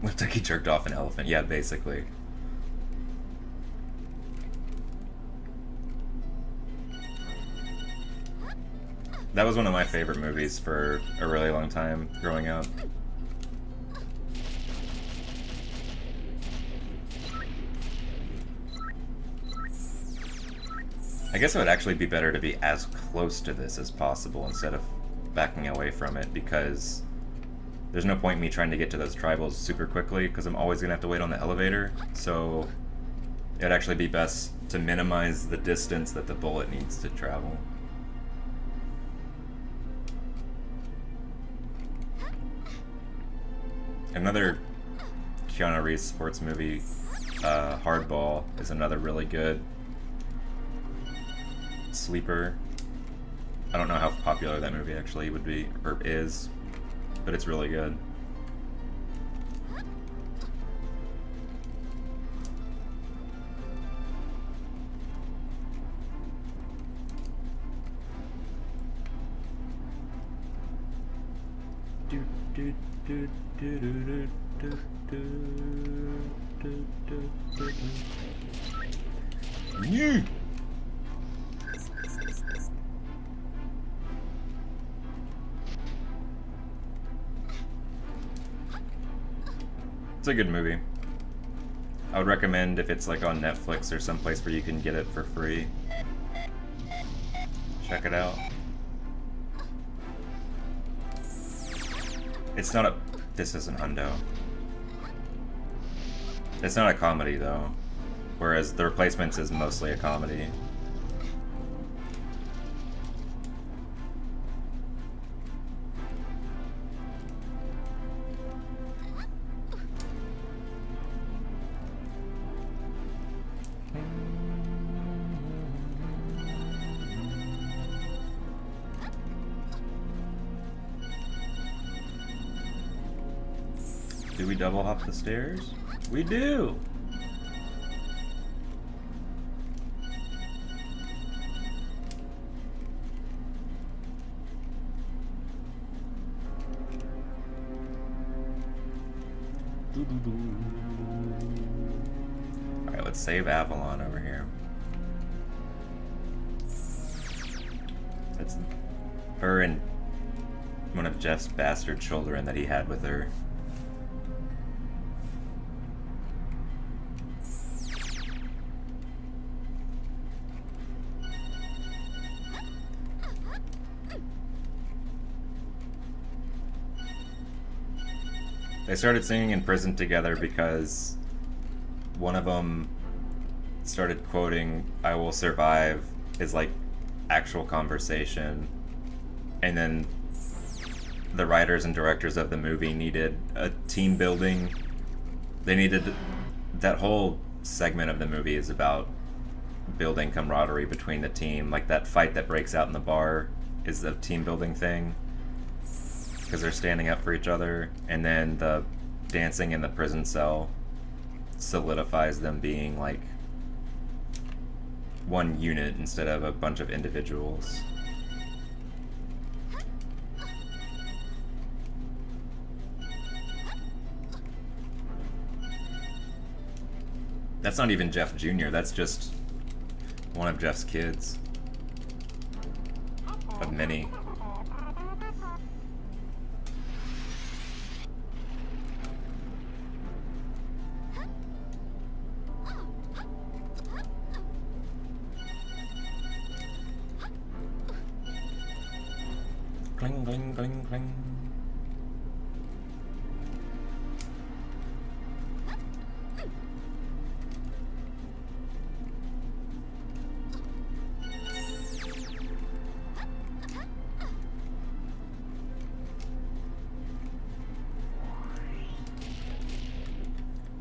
looked like he jerked off an elephant. Yeah, basically. That was one of my favorite movies for a really long time growing up. I guess it would actually be better to be as close to this as possible instead of backing away from it, because there's no point in me trying to get to those tribals super quickly because I'm always going to have to wait on the elevator. So it'd actually be best to minimize the distance that the bullet needs to travel. Another Keanu Reeves sports movie, Hardball, is another really good sleeper. I don't know how popular that movie actually would be, or is, but it's really good. Yeah. It's a good movie. I would recommend if it's like on Netflix or someplace where you can get it for free. Check it out. It's not a... This isn't Hundo. It's not a comedy though. Whereas The Replacements is mostly a comedy. Do we double hop the stairs? We do! Alright, let's save Avalon over here. That's her and one of Jeff's bastard children that he had with her. They started singing in prison together because one of them started quoting "I will survive" as like actual conversation, and then the writers and directors of the movie needed a team building. They needed... That whole segment of the movie is about building camaraderie between the team. Like that fight that breaks out in the bar is the team building thing, because they're standing up for each other, and then the dancing in the prison cell solidifies them being like one unit instead of a bunch of individuals. That's not even Jeff Jr., that's just one of Jeff's kids. Of many. Cling, cling, cling, cling.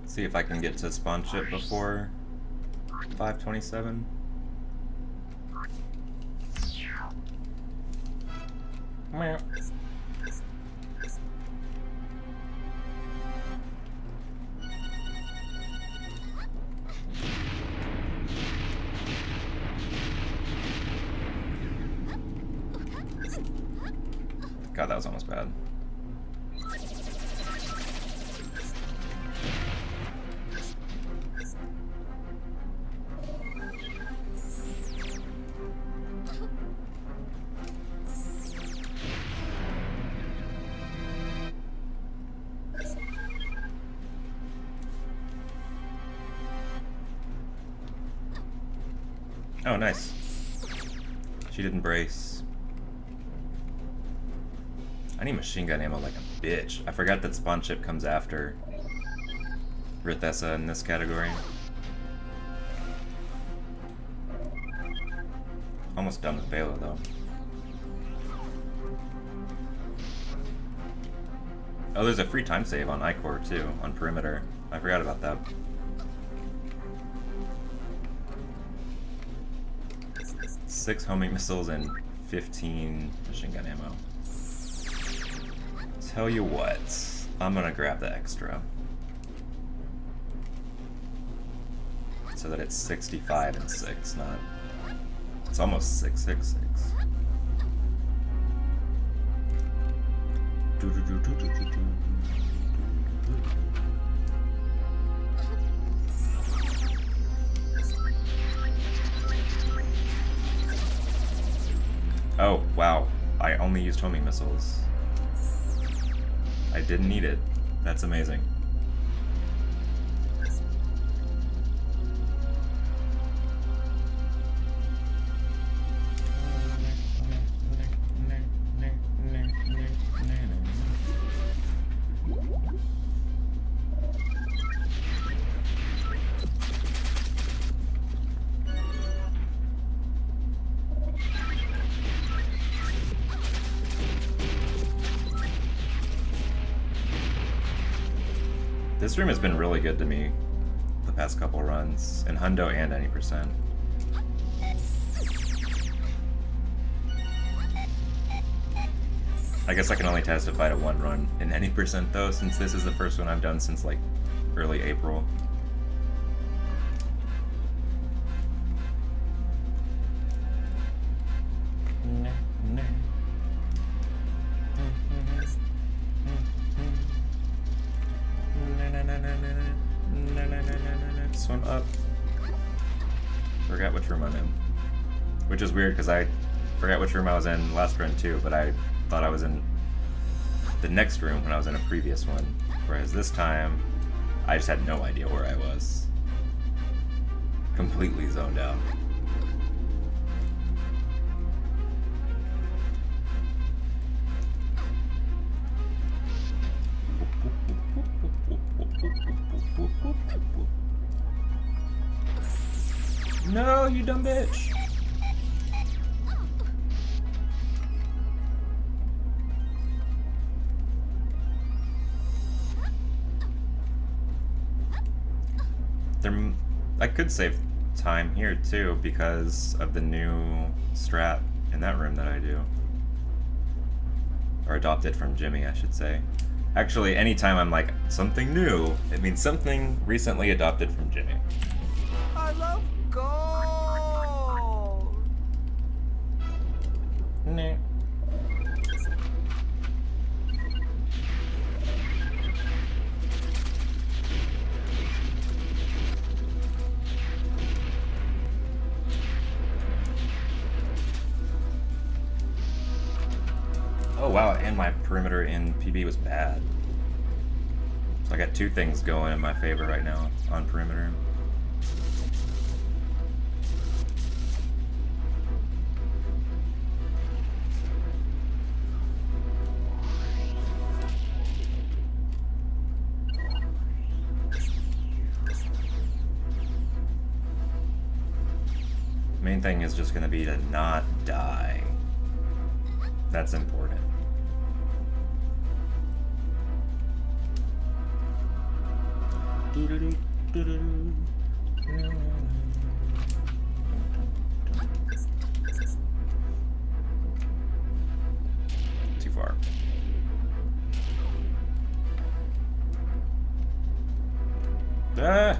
See if I can get to spawn ship before 5:27. Meow. God, that was almost bad. Oh, nice. She didn't brace. I need machine gun ammo like a bitch. I forgot that spawn ship comes after Rithessa in this category. Almost done with Bela though. Oh, there's a free time save on Ichor too, on perimeter. I forgot about that. Six homing missiles and 15 machine gun ammo. Tell you what, I'm gonna grab the extra. So that it's 65 and 6, not... It's almost 666. Oh, wow. I only used homing missiles. I didn't need it. That's amazing. This room has been really good to me the past couple runs, in hundo and any percent. I guess I can only testify to one run in any percent though, since this is the first one I've done since like early April. Swim up. Forgot which room I'm in. Which is weird because I forgot which room I was in last run too, but I thought I was in the next room when I was in a previous one. Whereas this time, I just had no idea where I was. Completely zoned out. No, you dumb bitch! I could save time here too because of the new strat in that room that I do. Or adopted from Jimmy, I should say. Actually, anytime I'm like, something new, it means something recently adopted from Jimmy. I love gold. Nah. Oh wow, and my perimeter in PB was bad. So I got two things going in my favor right now on perimeter. Main thing is just gonna be to not die. That's important. Too far. Ah!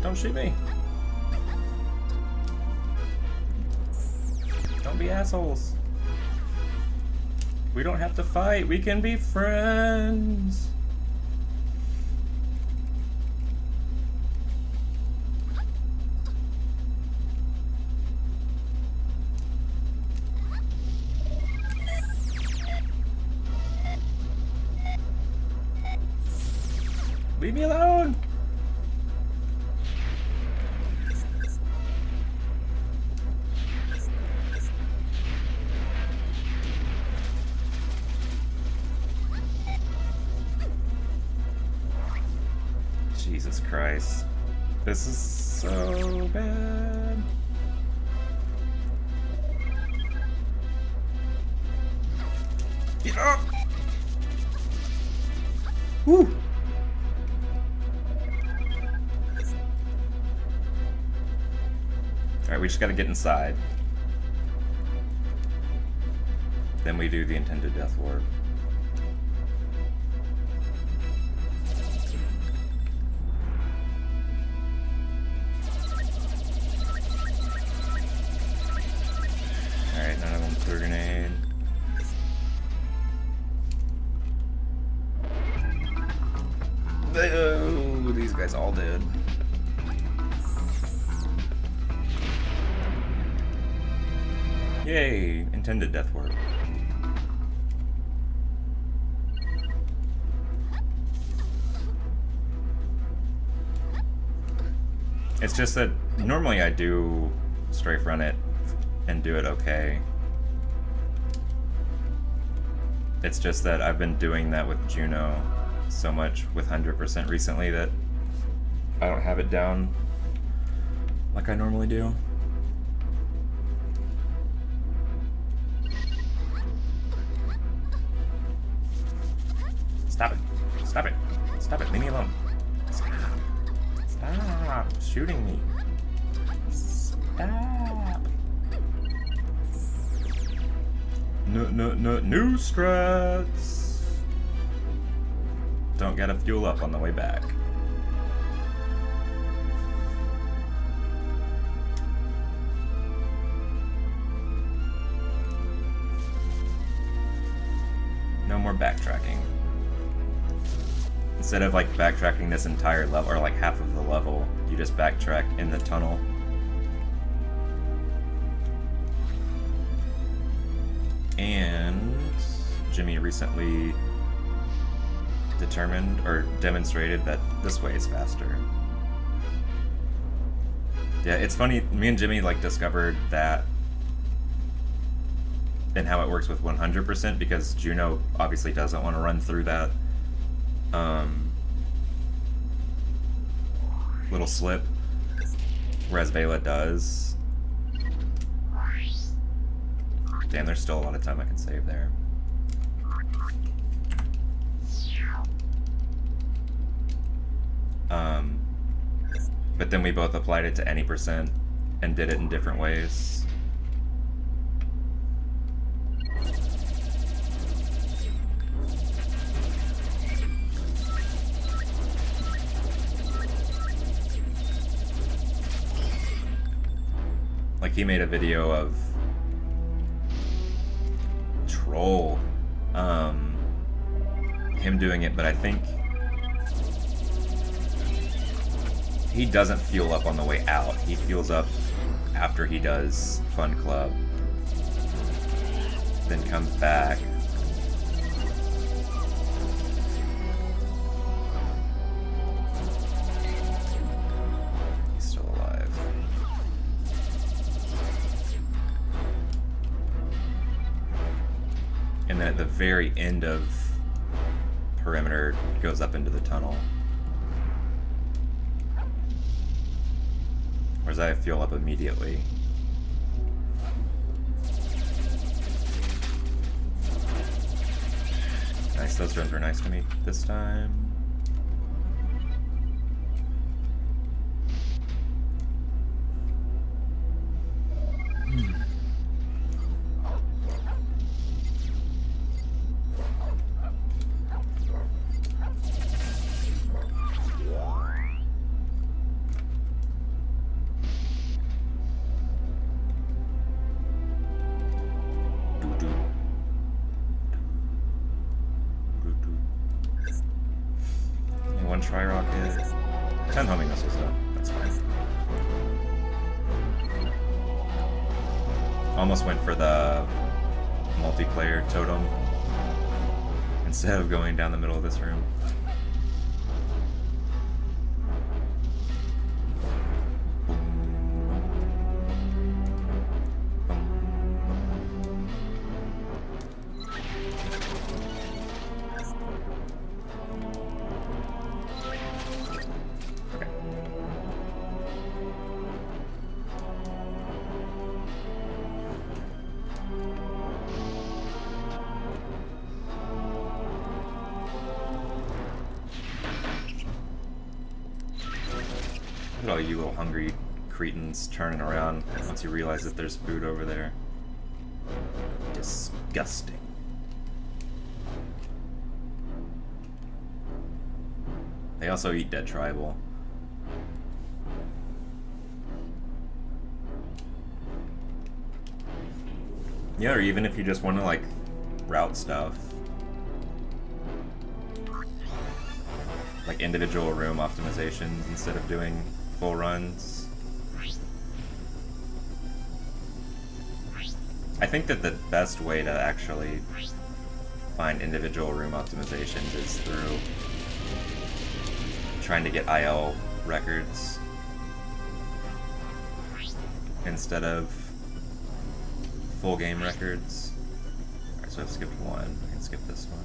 Don't shoot me. Don't be assholes. We don't have to fight. We can be friends. Leave me alone. Jesus Christ. This is so bad. Get up! Woo! Alright, we just gotta get inside. Then we do the intended death ward. Alright, none of them threw a grenade. Oh, these guys all dead. Yay, intended death ward. It's just that normally I do strafe run it and do it okay. It's just that I've been doing that with Juno so much with 100% recently that I don't have it down like I normally do. Stop it. Stop it. Stop it. Leave me alone. Stop. Stop shooting me. Stop. No, new strats. Don't gotta fuel up on the way back. No more backtracking. Instead of like backtracking this entire level, or like half of the level, you just backtrack in the tunnel. And Jimmy recently determined or demonstrated that this way is faster. Yeah, it's funny, me and Jimmy like discovered that and how it works with 100% because Juno obviously doesn't want to run through that little slip, whereas Vela does. Damn, there's still a lot of time I can save there. But then we both applied it to any percent and did it in different ways. Like, he made a video of Troll, him doing it, but I think he doesn't fuel up on the way out. He fuels up after he does Fun Club, then comes back. He's still alive. And then at the very end of Perimeter, goes up into the tunnel. Whereas I fuel up immediately. Nice, those runs were nice to me this time. One tri-rocket. 10 homing missiles though, that's fine. Almost went for the multiplayer totem instead of going down the middle of this room. Look at all you little hungry cretins turning around once you realize that there's food over there. Disgusting. They also eat dead tribal. Yeah, or even if you just want to like route stuff. Like individual room optimizations instead of doing full runs. I think that the best way to actually find individual room optimizations is through trying to get IL records instead of full game records. Alright, so I've skipped one. I can skip this one.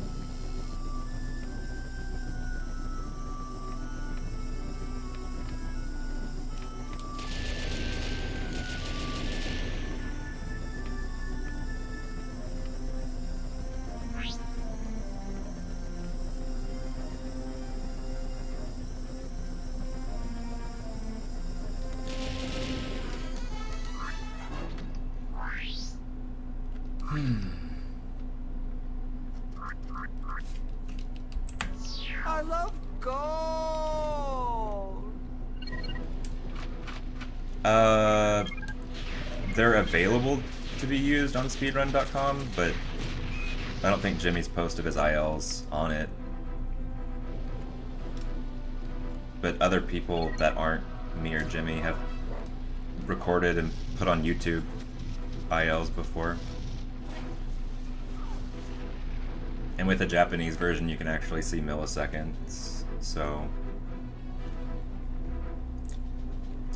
I love gold. They're available to be used on speedrun.com, but I don't think Jimmy's posted his ILs on it. But other people that aren't me or Jimmy have recorded and put on YouTube ILs before. And with the Japanese version, you can actually see milliseconds, so...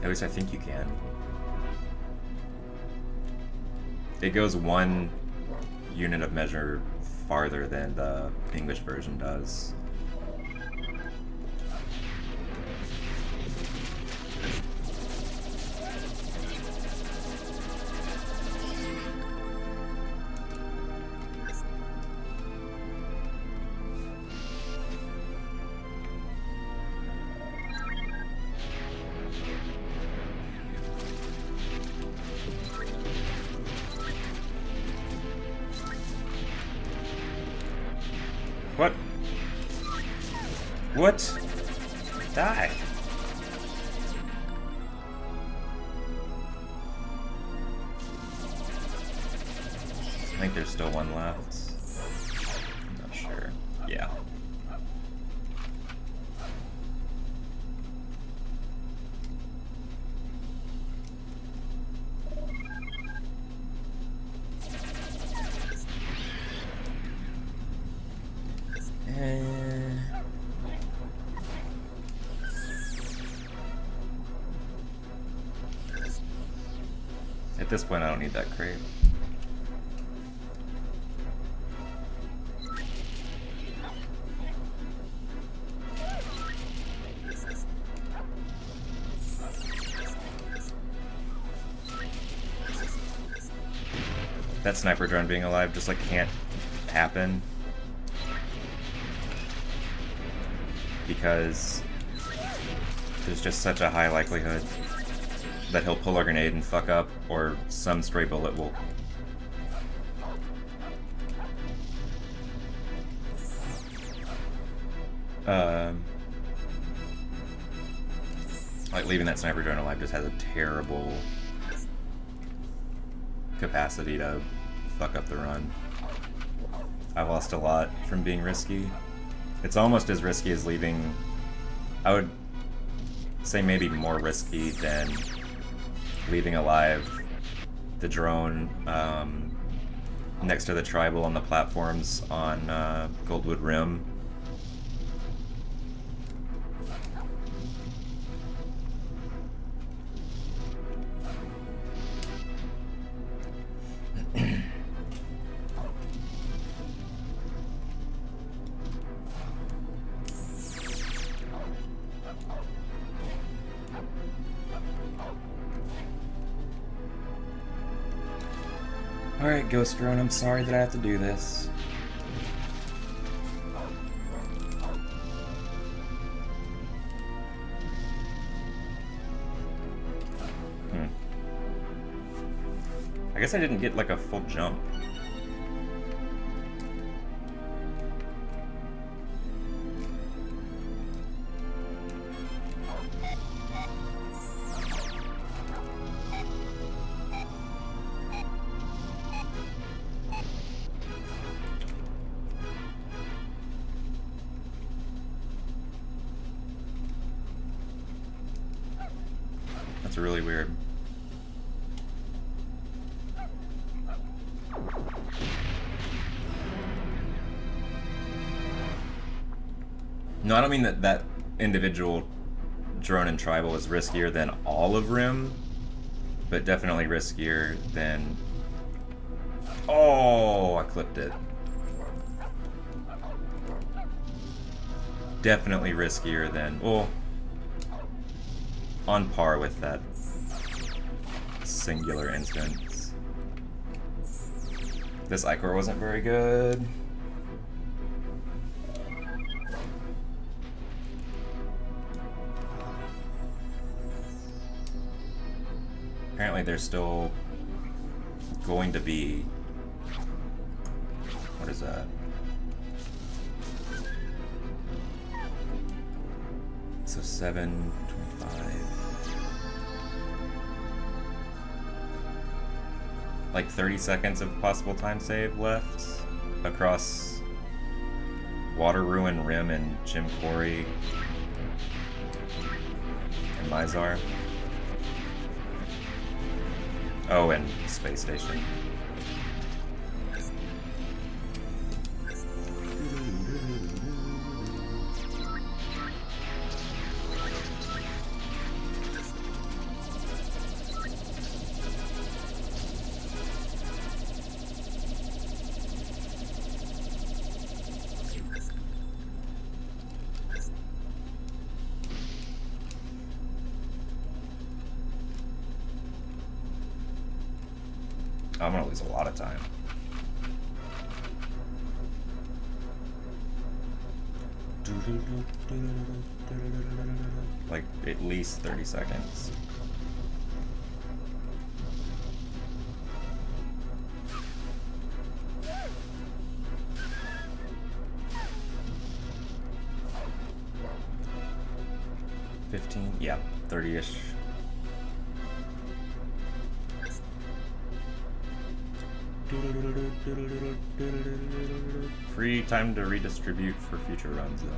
At least I think you can. It goes 1 unit of measure farther than the English version does. What? What? Die. I think there's still one left. I'm not sure. Yeah. At this point, I don't need that crate. That sniper drone being alive just like can't happen because there's just such a high likelihood that he'll pull a grenade and fuck up, or some stray bullet will... like, leaving that sniper drone alive just has a terrible capacity to fuck up the run. I've lost a lot from being risky. It's almost as risky as leaving... I would say maybe more risky than leaving alive the drone next to the tribal on the platforms on Goldwood Rim. Alright, Ghost Drone, I'm sorry that I have to do this. I guess I didn't get like a full jump. That's really weird. No, I don't mean that that individual drone and tribal is riskier than all of Rim, but definitely riskier than... Oh, I clipped it. Definitely riskier than... Well, on par with that singular instance. This Ichor wasn't very good. Apparently there's still going to be... What is that? So 7:25. Like 30 seconds of possible time save left across Water Ruin, Rim, and Gem Quarry and Mizar. Oh, and Space Station. I'm gonna lose a lot of time. Like, at least 30 seconds. Yeah, 30-ish. Free time to redistribute for future runs, though.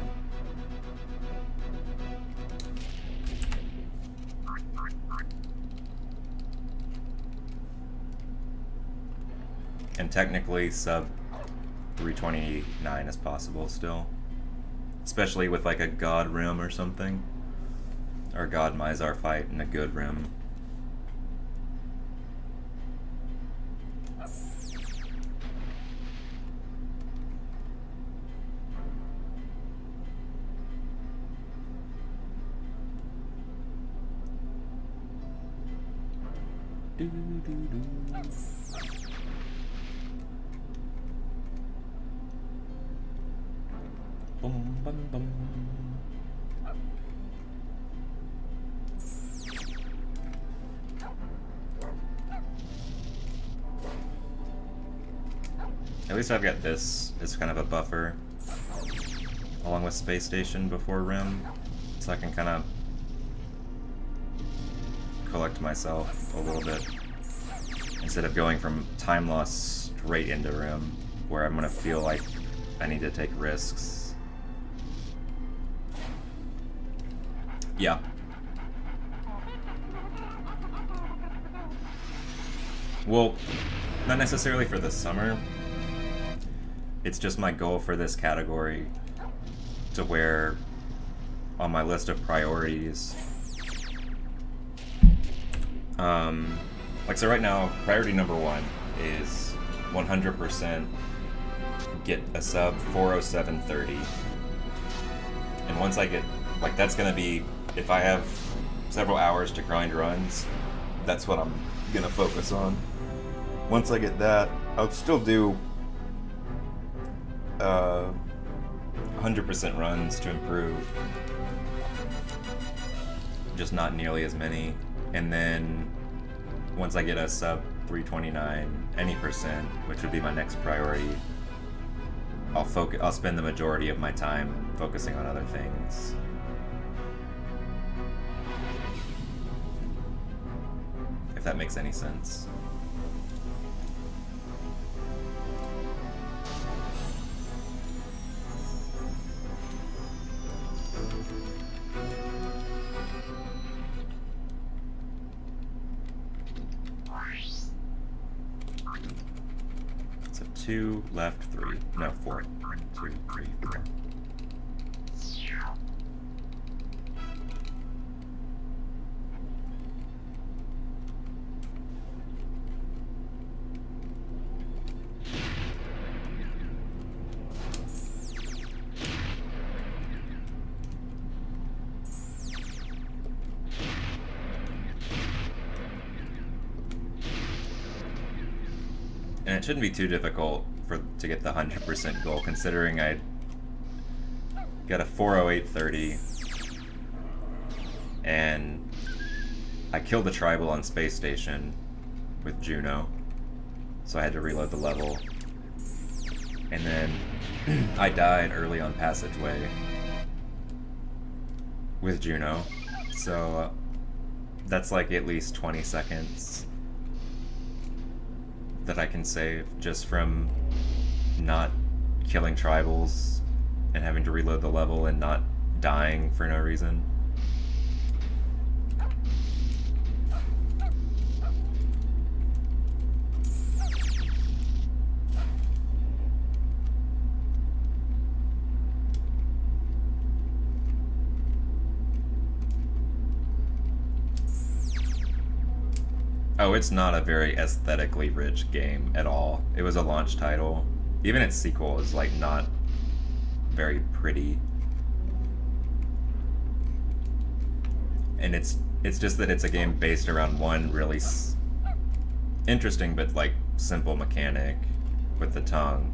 And technically, sub 329 is possible still. Especially with like a God Rim or something. Or God Mizar fight in a good rim. Boom, bum, bum. At least I've got this as kind of a buffer, along with Space Station before Rim, so I can kind of collect myself a little bit, instead of going from time loss straight into Rim, where I'm going to feel like I need to take risks. Yeah. Well, not necessarily for the summer. It's just my goal for this category to where on my list of priorities, like, so right now, priority number 1 is 100% get a sub 407.30. And once I get, like, that's gonna be, if I have several hours to grind runs, that's what I'm gonna focus on. Once I get that, I'll still do 100% runs to improve, just not nearly as many. And then once I get a sub 329 any percent, which would be my next priority, I'll spend the majority of my time focusing on other things. If that makes any sense. So 2 left, 3. No, 4. 1, 2, 3, 4. And it shouldn't be too difficult to get the 100% goal, considering I got a 408.30 and I killed the tribal on Space Station with Juno, so I had to reload the level. And then I died early on Passageway with Juno, so that's like at least 20 seconds that I can save just from not killing tribals and having to reload the level and not dying for no reason. Oh, it's not a very aesthetically rich game at all. It was a launch title. Even its sequel is like not very pretty. And it's just that it's a game based around one really interesting but like simple mechanic with the tongue.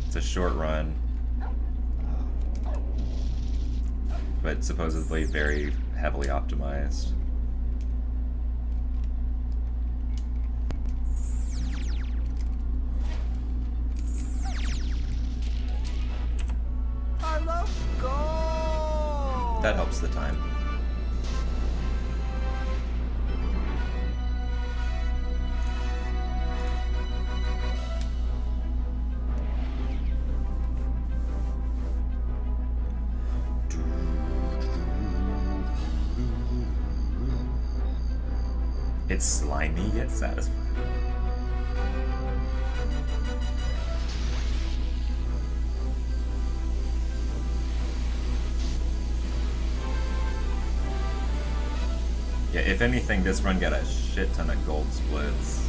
It's a short run, but supposedly very heavily optimized. I love gold. That helps the time. It's slimy yet satisfying. Yeah, if anything, this run got a shit ton of gold splits.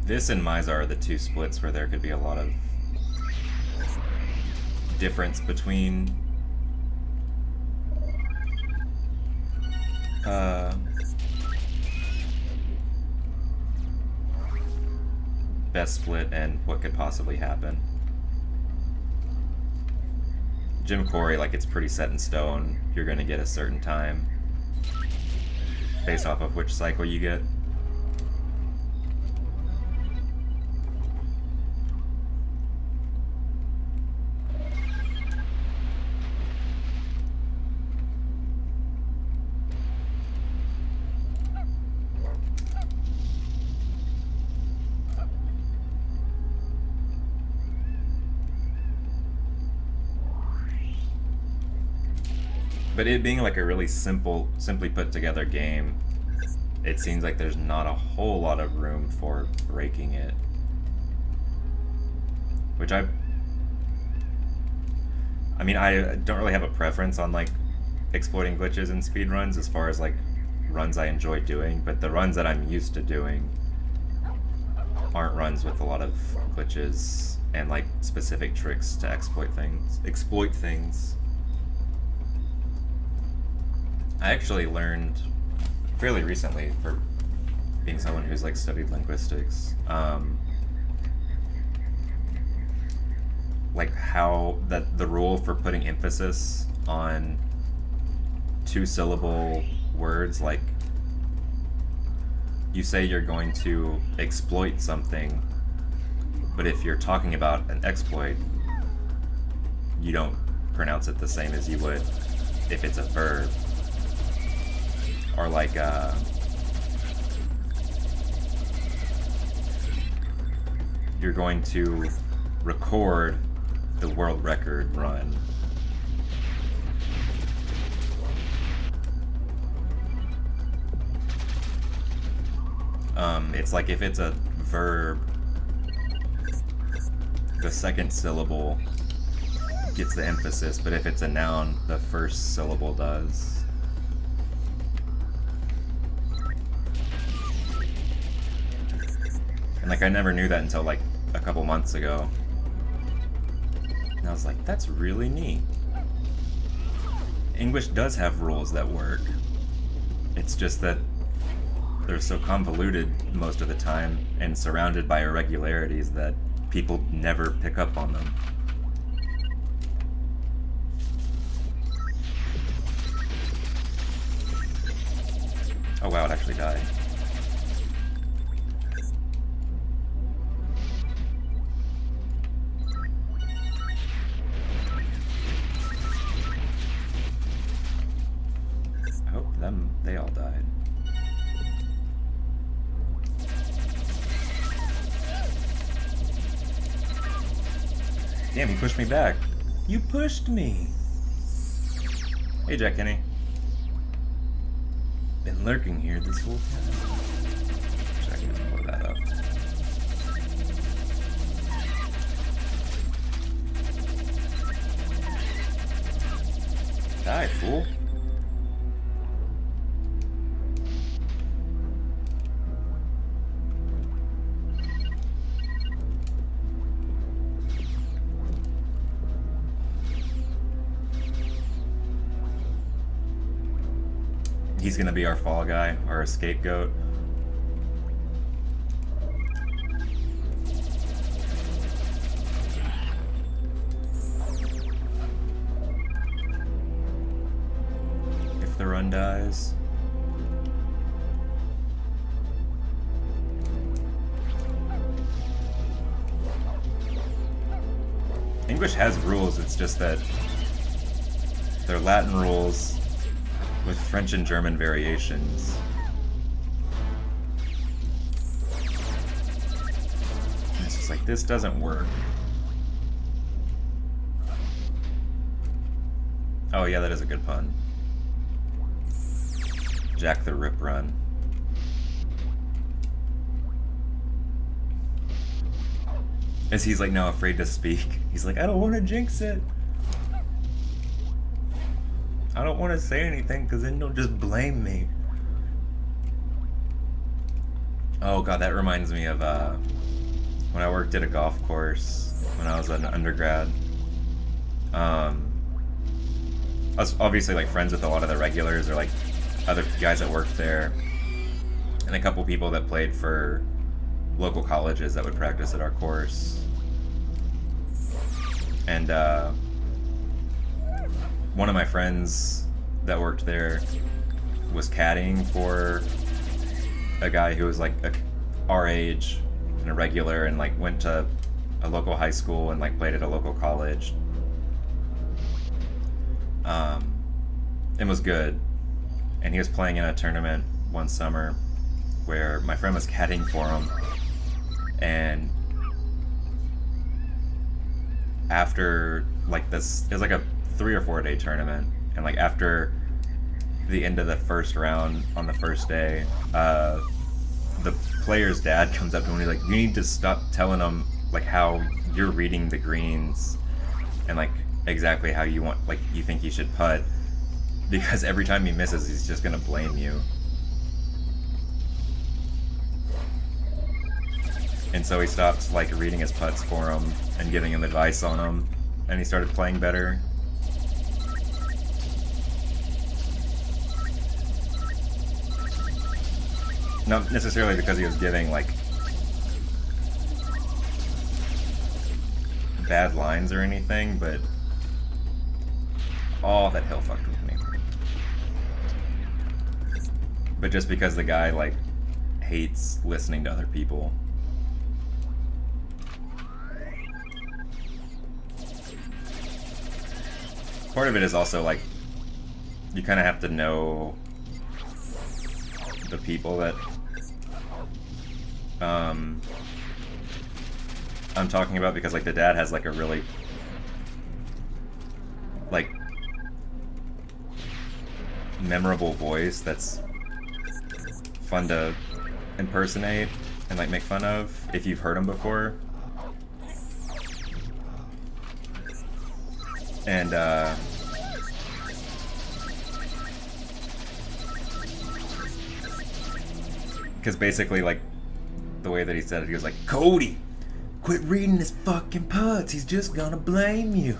This and Mizar are the two splits where there could be a lot of difference between best split and what could possibly happen. Jim Corey, like, it's pretty set in stone. You're gonna get a certain time based off of which cycle you get. But it being like a really simply put together game, it seems like there's not a whole lot of room for breaking it. Which I mean, I don't really have a preference on like exploiting glitches in speedruns as far as like runs I enjoy doing, but the runs that I'm used to doing aren't runs with a lot of glitches and like specific tricks to exploit things. I actually learned fairly recently, for being someone who's like studied linguistics, like how that the rule for putting emphasis on two-syllable words, like you say you're going to exploit something, but if you're talking about an exploit, you don't pronounce it the same as you would if it's a verb. Or like, you're going to record the world record run. It's like if it's a verb, the second syllable gets the emphasis, but if it's a noun, the first syllable does. And like I never knew that until like a couple months ago. And I was like, that's really neat. English does have rules that work. It's just that they're so convoluted most of the time and surrounded by irregularities that people never pick up on them. Oh wow, it actually died. I hope they all died. Damn, you pushed me back. You pushed me! Hey, Jack Kenny. Been lurking here this whole time. Check, let's blow that up. Die, fool. He's gonna be our fall guy, our scapegoat. If the run dies. English has rules, it's just that they're Latin rules with French and German variations. And it's just like, this doesn't work. Oh yeah, that is a good pun. Jack the Rip Run. As he's like now afraid to speak. He's like, I don't want to jinx it. I don't want to say anything because then they'll just blame me. Oh god, that reminds me of when I worked at a golf course when I was an undergrad. I was obviously like friends with a lot of the regulars or like other guys that worked there, and a couple people that played for local colleges that would practice at our course. And one of my friends that worked there was caddying for a guy who was like our age and a regular, and like went to a local high school and like played at a local college, and was good. And he was playing in a tournament one summer where my friend was caddying for him, and after like this, it was like a 3 or 4 day tournament, and like after the end of the first round on the first day, the player's dad comes up to him and he's like, you need to stop telling him like how you're reading the greens and like exactly how you want, like you think he should putt, because every time he misses he's just gonna blame you. And so he stopped like reading his putts for him and giving him advice on them, and he started playing better. Not necessarily because he was giving like bad lines or anything, but oh, that hill fucked with me. But just because the guy like hates listening to other people. Part of it is also like you kind of have to know the people that I'm talking about, because like the dad has like a really like memorable voice that's fun to impersonate and like make fun of if you've heard him before. And because basically like the way that he said it, he was like, Cody, quit reading his fucking putts, he's just gonna blame you.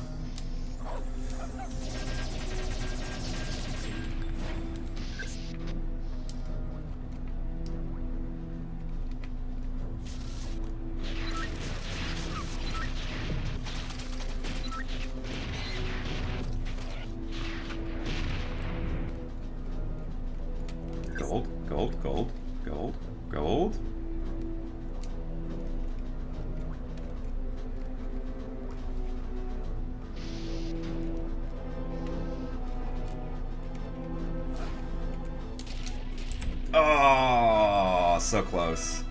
Gold, gold, gold, gold, gold. Oh, so close.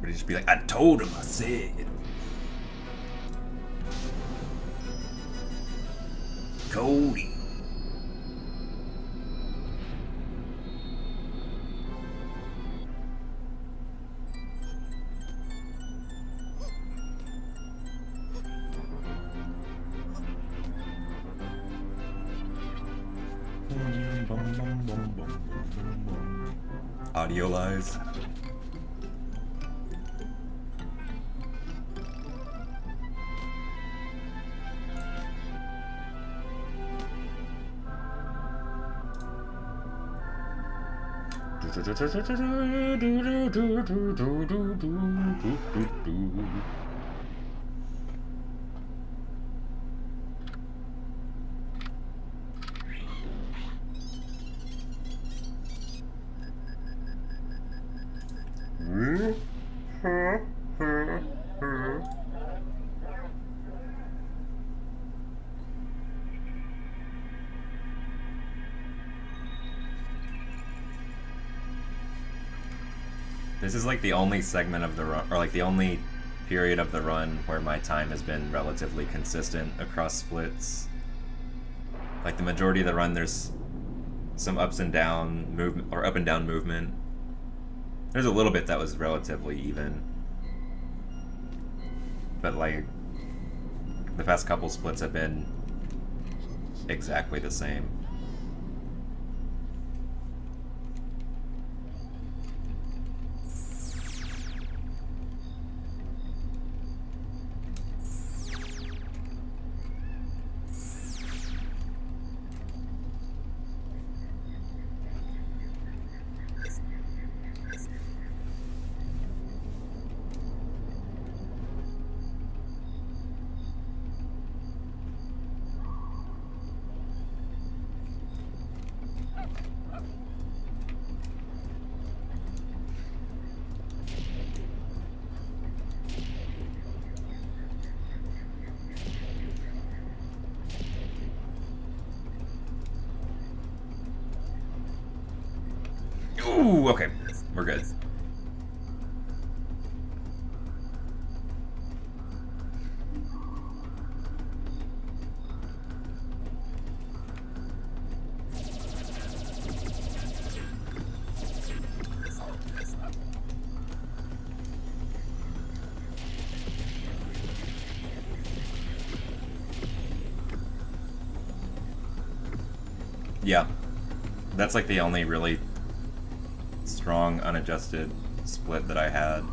But he'd just be like, I told him, I said. Cody. Audio lies. This is like the only segment of the run, or like the only period of the run where my time has been relatively consistent across splits. Like the majority of the run, there's some ups and down movement, or up and down movement. There's a little bit that was relatively even, but like the past couple splits have been exactly the same. Ooh, okay. We're good. Yeah. That's like the only really strong, unadjusted split that I had.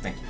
Thank you.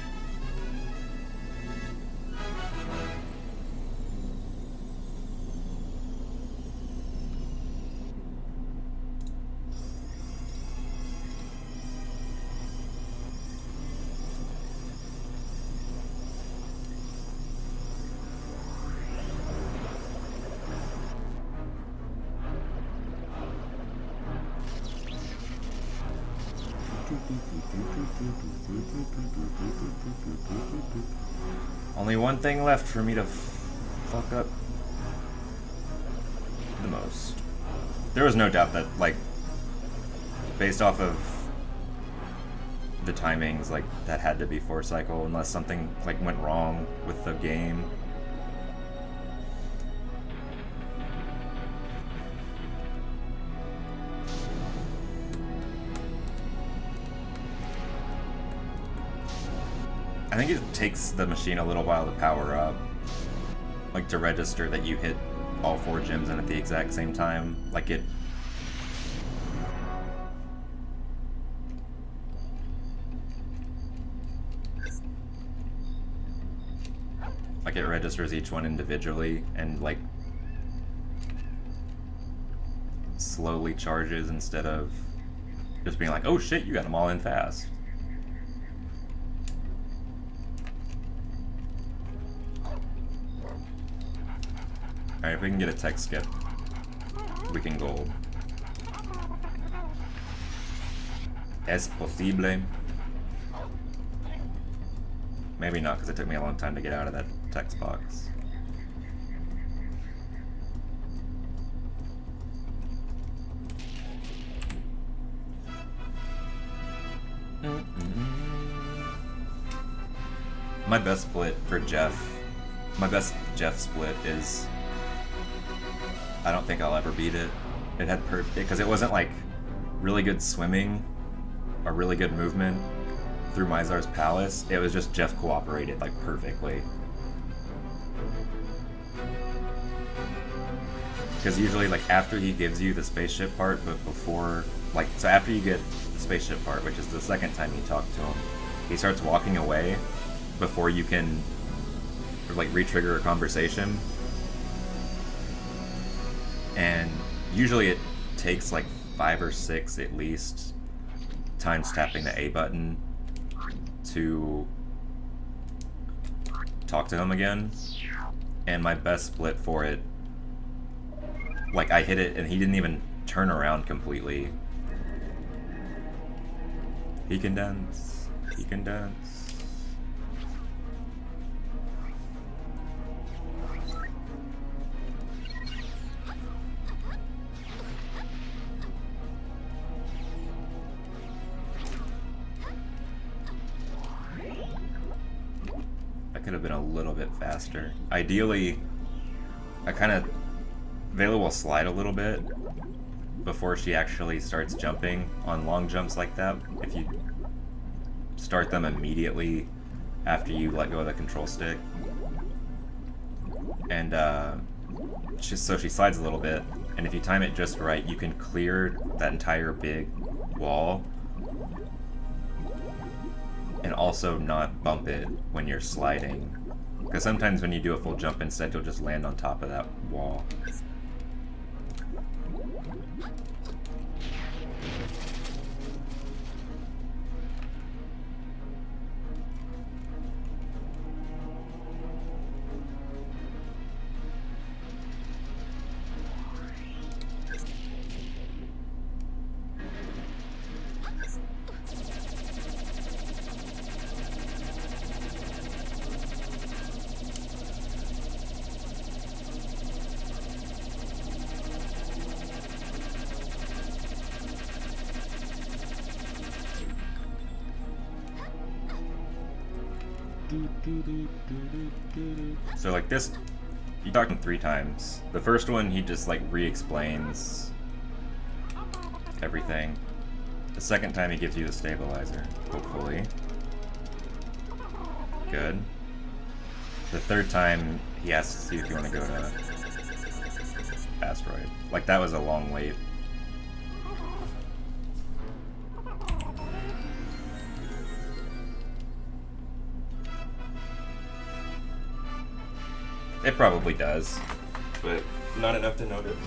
Only one thing left for me to fuck up the most. There was no doubt that, like, based off of the timings, like, that had to be 4 cycle unless something, like, went wrong with the game. I think it takes the machine a little while to power up, like to register that you hit all 4 gems in at the exact same time. Like it registers each one individually, and like slowly charges instead of just being like, oh shit, you got them all in fast. Alright, if we can get a tech skip, we can gold. Es posible. Maybe not, because it took me a long time to get out of that text box. My best split for Jeff, my best Jeff split is, I don't think I'll ever beat it. It had because it wasn't like really good swimming or really good movement through Mizar's Palace. It was just Jeff cooperated like perfectly. Because usually like after he gives you the spaceship part, but before, like, so after you get the spaceship part, which is the second time you talk to him, he starts walking away before you can like re-trigger a conversation. And usually it takes like 5 or 6 at least times tapping the A button to talk to him again. And my best split for it, like I hit it and he didn't even turn around completely. He can dance. He can dance. Could have been a little bit faster. Ideally, Vela will slide a little bit before she actually starts jumping on long jumps like that. If you start them immediately after you let go of the control stick. And so she slides a little bit, and if you time it just right, you can clear that entire big wall and also not bump it when you're sliding. Because sometimes when you do a full jump instead, you'll just land on top of that wall. So like this, you talked to him 3 times. The first one, he just like re-explains everything. The second time he gives you the stabilizer, hopefully. Good. The third time he asks you if you want to go to Asteroid. Like that was a long wait. It probably does, but not enough to notice.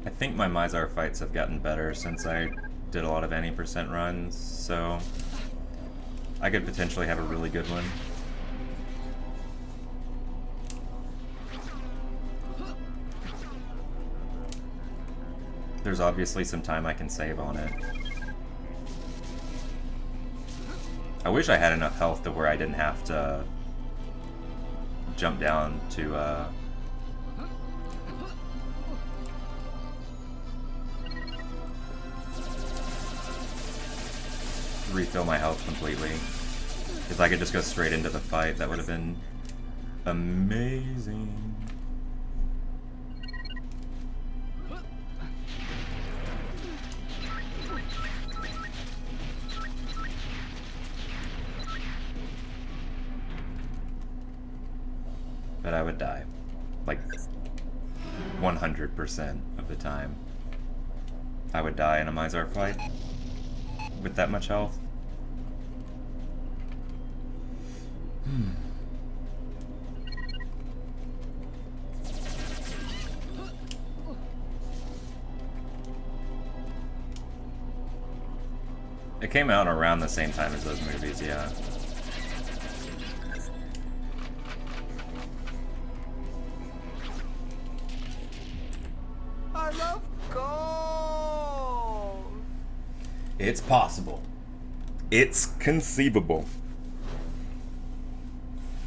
I think my Mizar fights have gotten better since I did a lot of any percent runs, so I could potentially have a really good one. There's obviously some time I can save on it. I wish I had enough health to where I didn't have to jump down to refill my health completely. If I could just go straight into the fight, that would have been amazing. But I would die. Like 100% of the time. I would die in a Mizar fight with that much health. It came out around the same time as those movies, yeah. I love gold. It's possible. It's conceivable.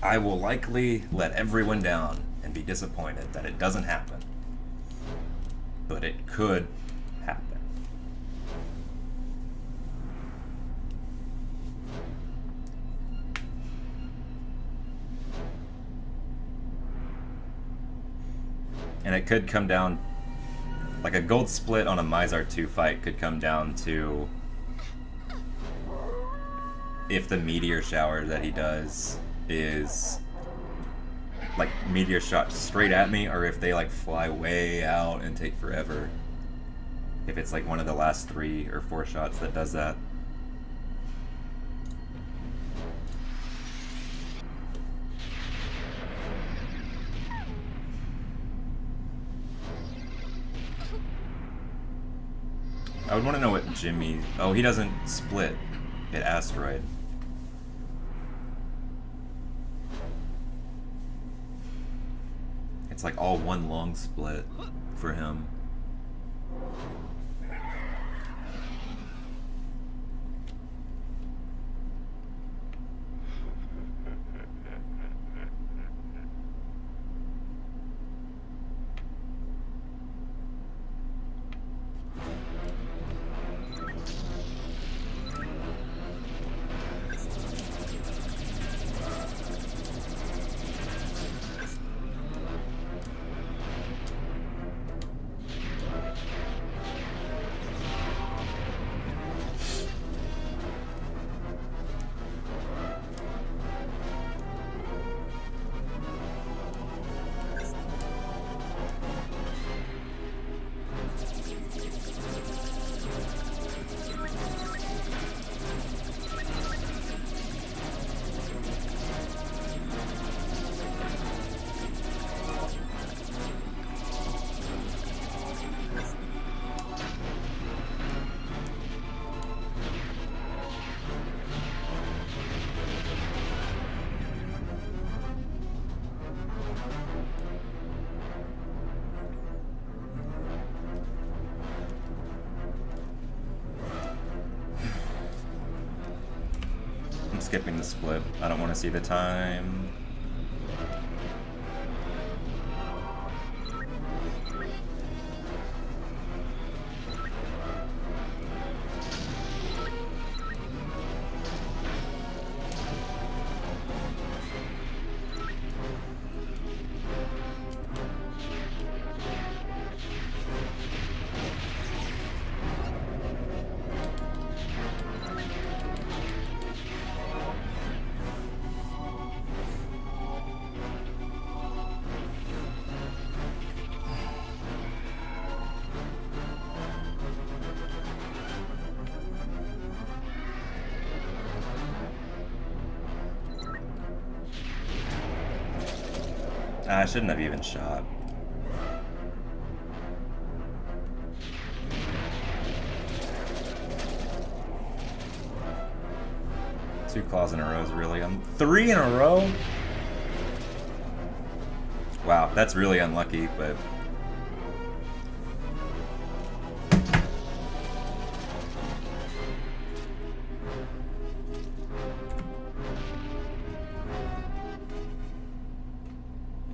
I will likely let everyone down and be disappointed that it doesn't happen. But it could happen. And it could come down, like a gold split on a Mizar 2 fight could come down to if the meteor shower that he does is like meteor shot straight at me, or if they like fly way out and take forever. If it's like one of the last 3 or 4 shots that does that. I would want to know what Jimmy... Oh, he doesn't split at Asteroid. It's like all one long split for him. Skipping the split. I don't want to see the time. I shouldn't have even shot. Two claws in a row is really 3 in a row? Wow, that's really unlucky, but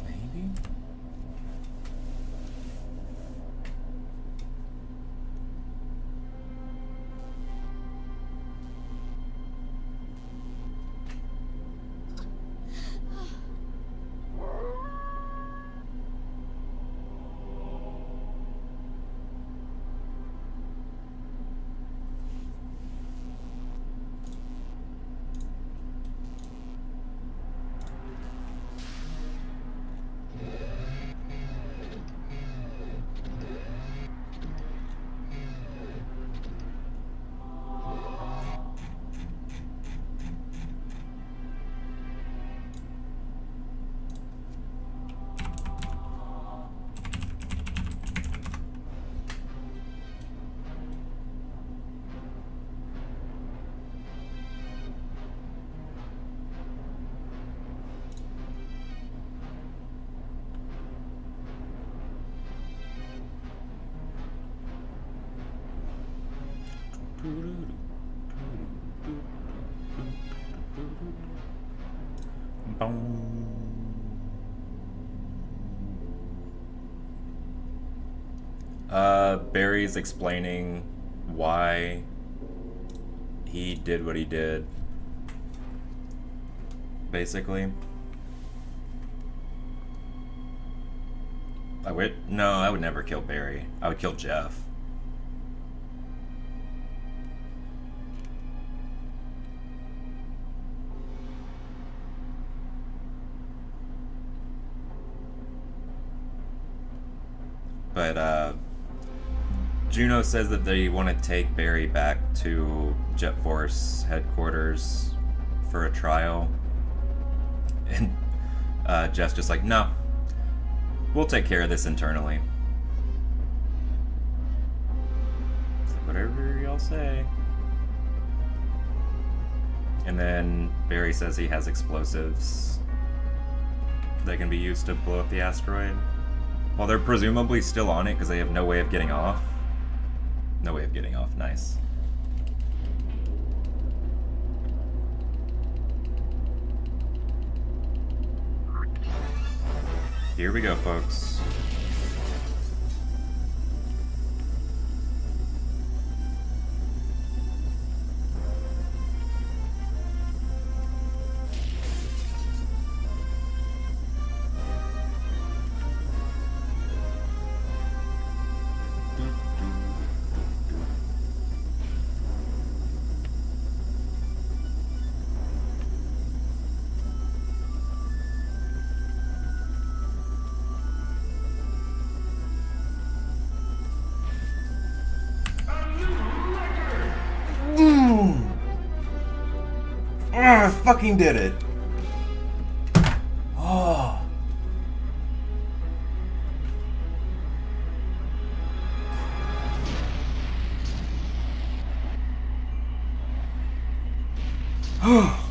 maybe? Barry's explaining why he did what he did, basically. No, I would never kill Barry. I would kill Jeff. But, Juno says that they want to take Barry back to Jet Force headquarters for a trial. And Jeff's just like, no, we'll take care of this internally. It's like, whatever y'all say. And then Barry says he has explosives that can be used to blow up the asteroid. Well, they're presumably still on it because they have no way of getting off. No way of getting off. Nice. Here we go, folks. I fucking did it. Oh. Oh.